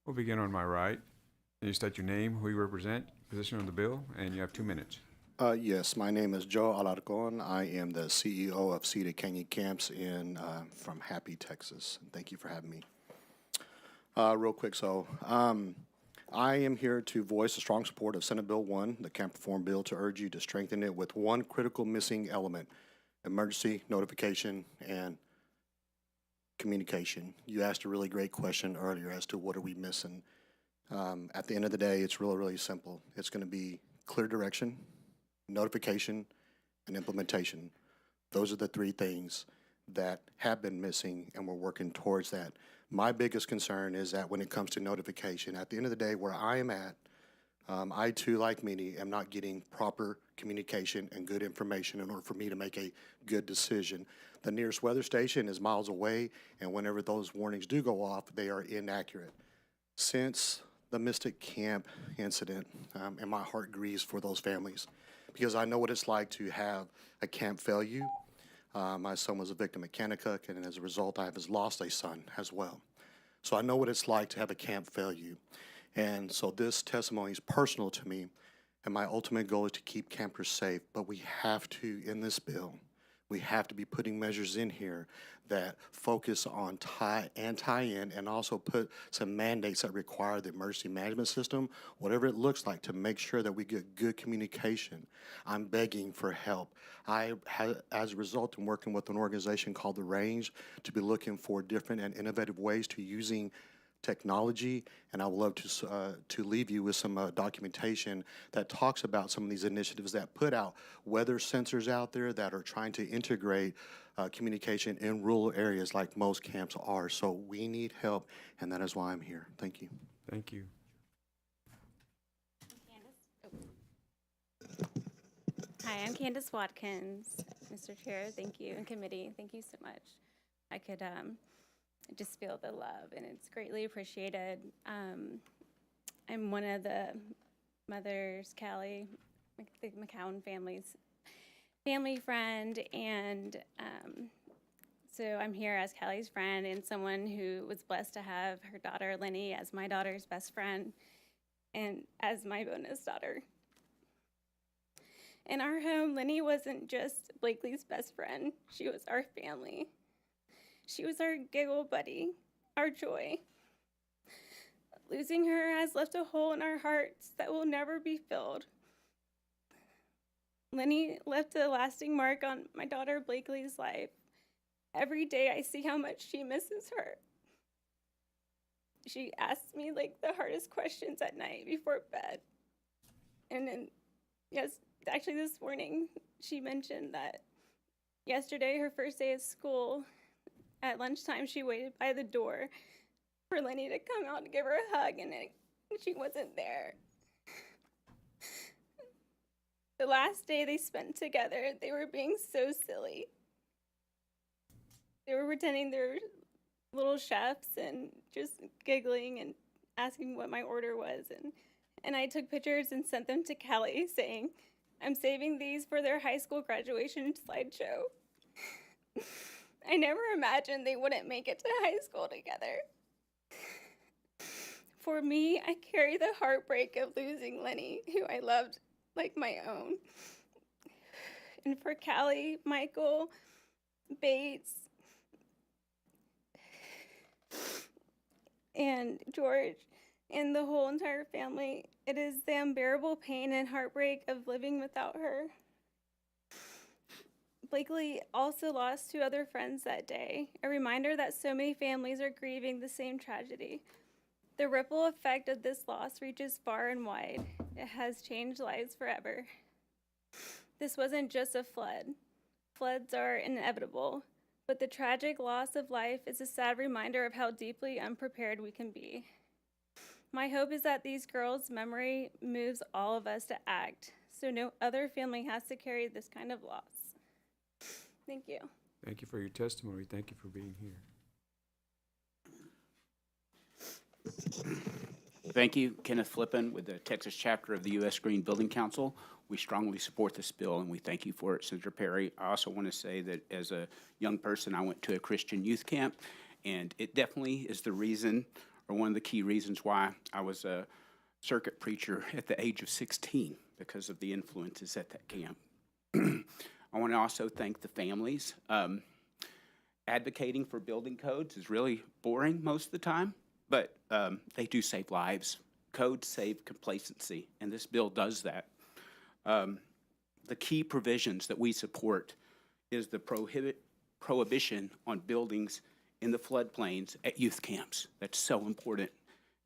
We'll begin on my right. You state your name, who you represent, position on the bill, and you have 2 minutes. Yes, my name is Joe Alarcon. I am the CEO of Cedar Canyon Camps from Happy, Texas. Thank you for having me. Real quick, I am here to voice the strong support of Senate Bill 1, the Camp Reform Bill, to urge you to strengthen it with one critical missing element: emergency notification and communication. You asked a really great question earlier as to what are we missing. At the end of the day, it's really, really simple. It's going to be clear direction, notification, and implementation. Those are the 3 things that have been missing, and we're working towards that. My biggest concern is that when it comes to notification, at the end of the day, where I am at, I too, like many, am not getting proper communication and good information in order for me to make a good decision. The nearest weather station is miles away, and whenever those warnings do go off, they are inaccurate. Since the Mystic Camp incident, and my heart grieves for those families, because I know what it's like to have a camp fail you. My son was a victim at Kanakuk, and as a result, I have lost a son as well. So I know what it's like to have a camp fail you. And so this testimony is personal to me, and my ultimate goal is to keep campers safe. But we have to, in this bill, we have to be putting measures in here that focus on tie in, and also put some mandates that require the emergency management system, whatever it looks like, to make sure that we get good communication. I'm begging for help. As a result, I'm working with an organization called The Range to be looking for different and innovative ways to using technology, and I would love to leave you with some documentation that talks about some of these initiatives that put out weather sensors out there that are trying to integrate communication in rural areas like most camps are. So we need help, and that is why I'm here. Thank you. Thank you. Hi, I'm Candace Watkins. Mr. Chair, thank you, and committee, thank you so much. I could just feel the love, and it's greatly appreciated. I'm one of the mothers, Callie, the McCowan family's family friend, and so I'm here as Kelly's friend and someone who was blessed to have her daughter Lenny as my daughter's best friend and as my bonus daughter. In our home, Lenny wasn't just Blakely's best friend. She was our family. She was our giggle buddy, our joy. Losing her has left a hole in our hearts that will never be filled. Lenny left a lasting mark on my daughter Blakely's life. Every day I see how much she misses her. She asks me like the hardest questions at night before bed. And then, yes, actually this morning, she mentioned that yesterday, her first day of school, at lunchtime, she waited by the door for Lenny to come out to give her a hug, and she wasn't there. The last day they spent together, they were being so silly. They were pretending they were little chefs and just giggling and asking what my order was. And I took pictures and sent them to Kelly saying, I'm saving these for their high school graduation slideshow. I never imagined they wouldn't make it to high school together. For me, I carry the heartbreak of losing Lenny, who I loved like my own. And for Callie, Michael, Bates, and George, and the whole entire family, it is the unbearable pain and heartbreak of living without her. Blakely also lost 2 other friends that day, a reminder that so many families are grieving the same tragedy. The ripple effect of this loss reaches far and wide. It has changed lives forever. This wasn't just a flood. Floods are inevitable, but the tragic loss of life is a sad reminder of how deeply unprepared we can be. My hope is that these girls' memory moves all of us to act, so no other family has to carry this kind of loss. Thank you. Thank you for your testimony. Thank you for being here. Thank you. Kenneth Flippin with the Texas chapter of the U.S. Green Building Council. We strongly support this bill, and we thank you for it, Senator Perry. I also want to say that as a young person, I went to a Christian youth camp, and it definitely is the reason, or one of the key reasons why I was a circuit preacher at the age of 16, because of the influences at that camp. I want to also thank the families. Advocating for building codes is really boring most of the time, but they do save lives. Codes save complacency, and this bill does that. The key provisions that we support is the prohibition on buildings in the floodplains at youth camps. That's so important.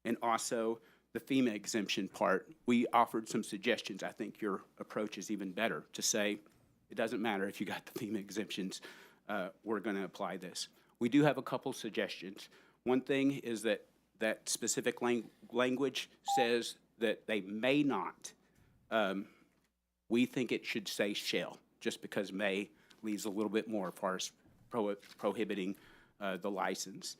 And also the FEMA exemption part. We offered some suggestions. I think your approach is even better to say, it doesn't matter if you got the FEMA exemptions, we're going to apply this. We do have a couple suggestions. One thing is that specific language says that they may not. We think it should say shall, just because may leaves a little bit more as far as prohibiting the license.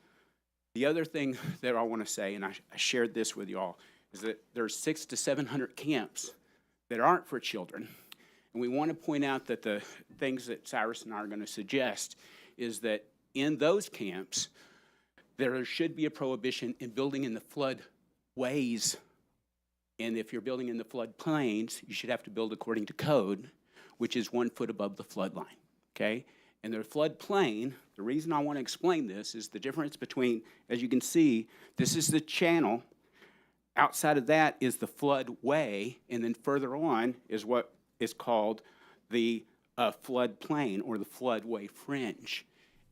The other thing that I want to say, and I shared this with y'all, is that there's 600 to 700 camps that aren't for children. And we want to point out that the things that Cyrus and I are going to suggest is that in those camps, there should be a prohibition in building in the floodways. And if you're building in the floodplains, you should have to build according to code, which is 1 foot above the flood line, okay? And the floodplain, the reason I want to explain this is the difference between, as you can see, this is the channel. Outside of that is the floodway, and then further on is what is called the floodplain or the floodway fringe.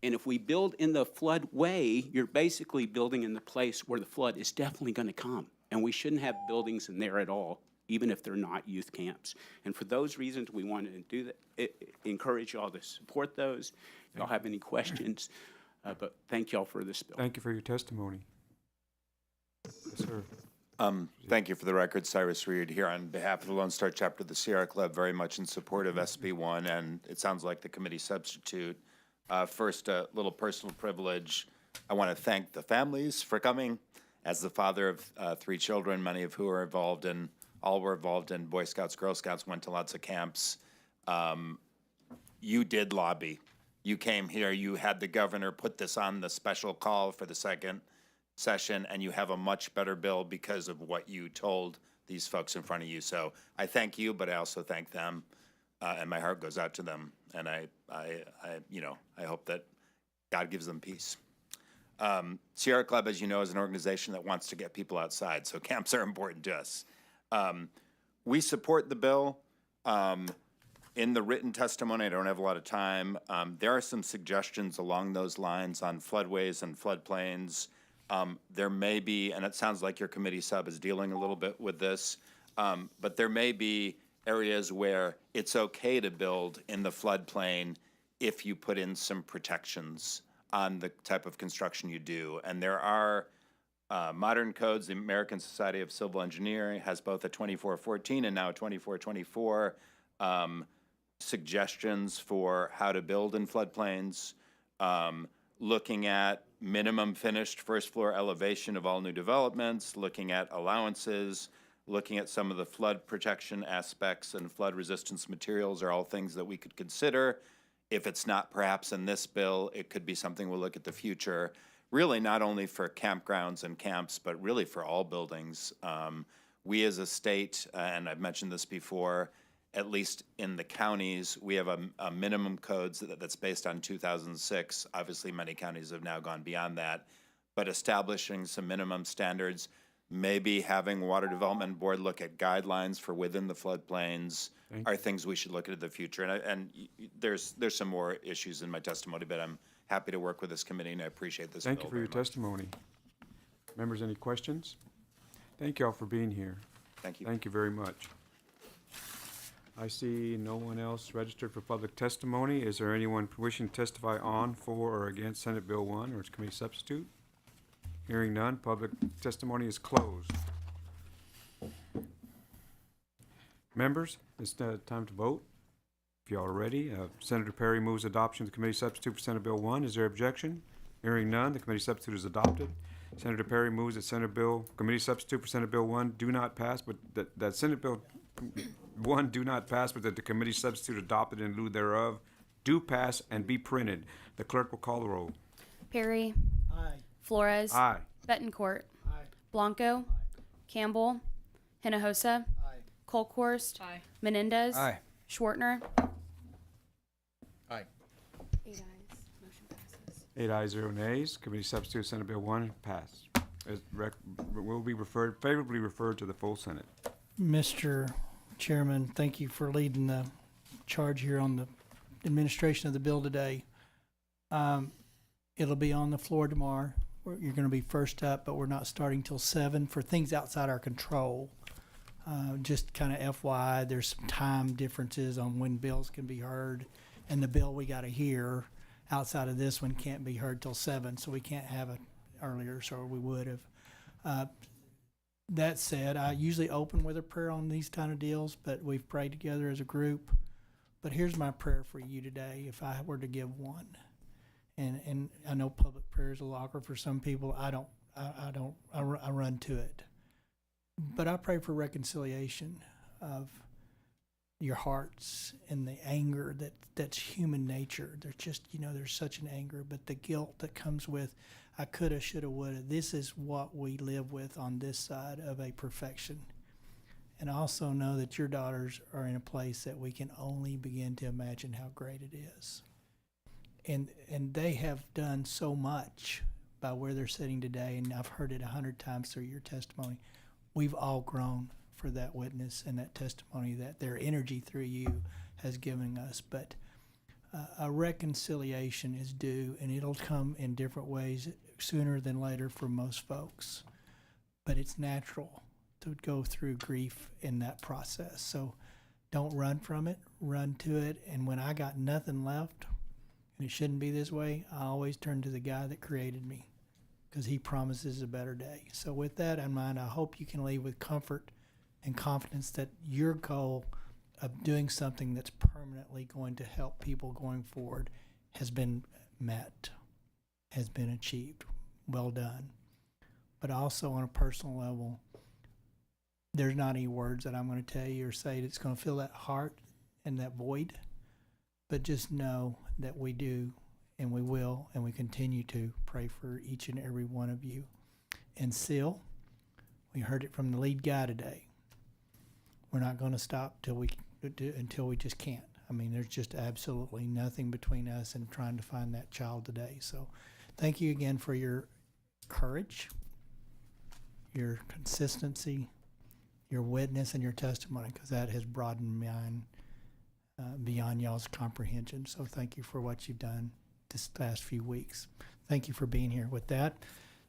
And if we build in the floodway, you're basically building in the place where the flood is definitely going to come. And we shouldn't have buildings in there at all, even if they're not youth camps. And for those reasons, we wanted to do that. Encourage y'all to support those. If y'all have any questions, but thank y'all for this bill. Thank you for your testimony. Yes, sir. Thank you. For the record, Cyrus Reed here on behalf of the Lone Star chapter of the Sierra Club, very much in support of SB 1, and it sounds like the committee substitute. First, a little personal privilege. I want to thank the families for coming. As the father of 3 children, many of who are involved in, all were involved in Boy Scouts, Girl Scouts, went to lots of camps. you did lobby. You came here, you had the governor put this on the special call for the second session, and you have a much better bill because of what you told these folks in front of you. So I thank you, but I also thank them, and my heart goes out to them. And I hope that God gives them peace. Sierra Club, as you know, is an organization that wants to get people outside, so camps are important to us. We support the bill. In the written testimony, I don't have a lot of time. There are some suggestions along those lines on floodways and floodplains. There may be, and it sounds like your committee sub is dealing a little bit with this, but there may be areas where it's okay to build in the floodplain if you put in some protections on the type of construction you do. And there are modern codes. The American Society of Civil Engineering has both a 2414 and now a 2424 suggestions for how to build in floodplains, looking at minimum finished first floor elevation of all new developments, looking at allowances, looking at some of the flood protection aspects and flood resistance materials are all things that we could consider. If it's not perhaps in this bill, it could be something we'll look at the future, really not only for campgrounds and camps, but really for all buildings. We as a state, and I've mentioned this before, at least in the counties, we have a minimum codes that's based on 2006. Obviously, many counties have now gone beyond that, but establishing some minimum standards, maybe having Water Development Board look at guidelines for within the floodplains are things we should look at in the future. And there's some more issues in my testimony, but I'm happy to work with this committee, and I appreciate this bill Thank you for your testimony. Members, any questions? Thank you all for being here. Thank you. Thank you very much. I see no one else registered for public testimony. Is there anyone wishing to testify on, for, or against Senate Bill 1 or its committee substitute? Hearing none, public testimony is closed. Members, it's time to vote. If y'all are ready, Senator Perry moves adoption of the committee substitute for Senate Bill 1. Is there objection? Hearing none, the committee substitute is adopted. Senator Perry moves that committee substitute for Senate Bill 1 do not pass, but that Senate Bill 1 do not pass, but that the committee substitute adopted in lieu thereof do pass and be printed. The clerk will call the roll. Perry. Aye. Flores. Aye. Betancourt. Aye. Blanco. Campbell. Hinojosa. Aye. Colkhorst. Aye. Menendez. Aye. Schwartner. Aye. 8 ayes. Motion passes. 8 ayes, 0 nays. Committee substitute Senate Bill 1 passed. Will be favorably referred to the full Senate. Mr. Chairman, thank you for leading the charge here on the administration of the bill today. It'll be on the floor tomorrow. You're going to be first up, but we're not starting till 7 for things outside our control. Just kind of FYI, there's some time differences on when bills can be heard, and the bill we got to hear outside of this one can't be heard till 7, so we can't have it earlier, so we would have. That said, I usually open with a prayer on these kind of deals, but we've prayed together as a group. But here's my prayer for you today, if I were to give one. And I know public prayer is a locker for some people. I run to it. But I pray for reconciliation of your hearts and the anger that's human nature. There's just, there's such an anger, but the guilt that comes with I coulda, shoulda, woulda. This is what we live with on this side of a perfection. And I also know that your daughters are in a place that we can only begin to imagine how great it is. And they have done so much by where they're sitting today, and I've heard it 100 times through your testimony. We've all grown for that witness and that testimony that their energy through you has given us. But a reconciliation is due, and it'll come in different ways sooner than later for most folks. But it's natural to go through grief in that process. So don't run from it, run to it. And when I got nothing left, and it shouldn't be this way, I always turn to the guy that created me, because he promises a better day. So with that in mind, I hope you can leave with comfort and confidence that your goal of doing something that's permanently going to help people going forward has been met, has been achieved. Well done. But also on a personal level, there's not any words that I'm going to tell you or say that's going to fill that heart and that void. but just know that we do and we will and we continue to pray for each and every one of you. And Seal, we heard it from the lead guy today. We're not going to stop until we just can't. I mean, there's just absolutely nothing between us and trying to find that child today. So thank you again for your courage, your consistency, your witness, and your testimony, because that has broadened mine beyond y'all's comprehension. So thank you for what you've done this last few weeks. Thank you for being here. With that,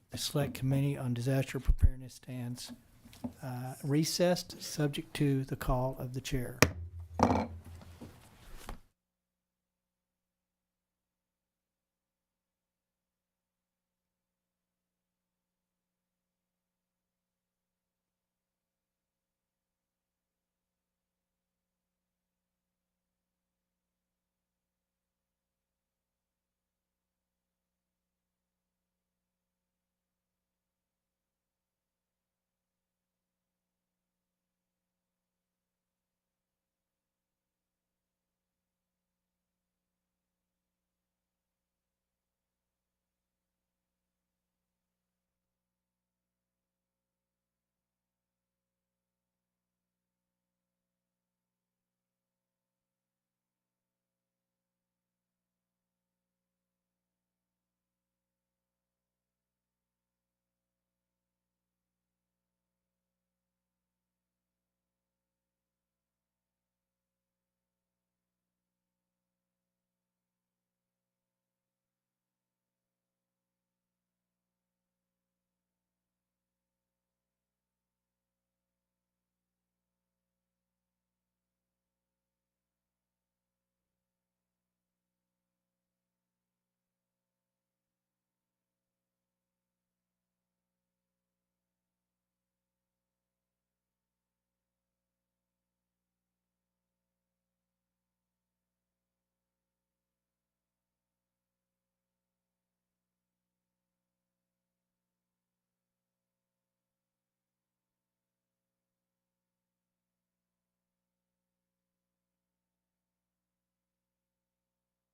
the Select Committee on Disaster Preparedness stands recessed, subject to the call of the chair.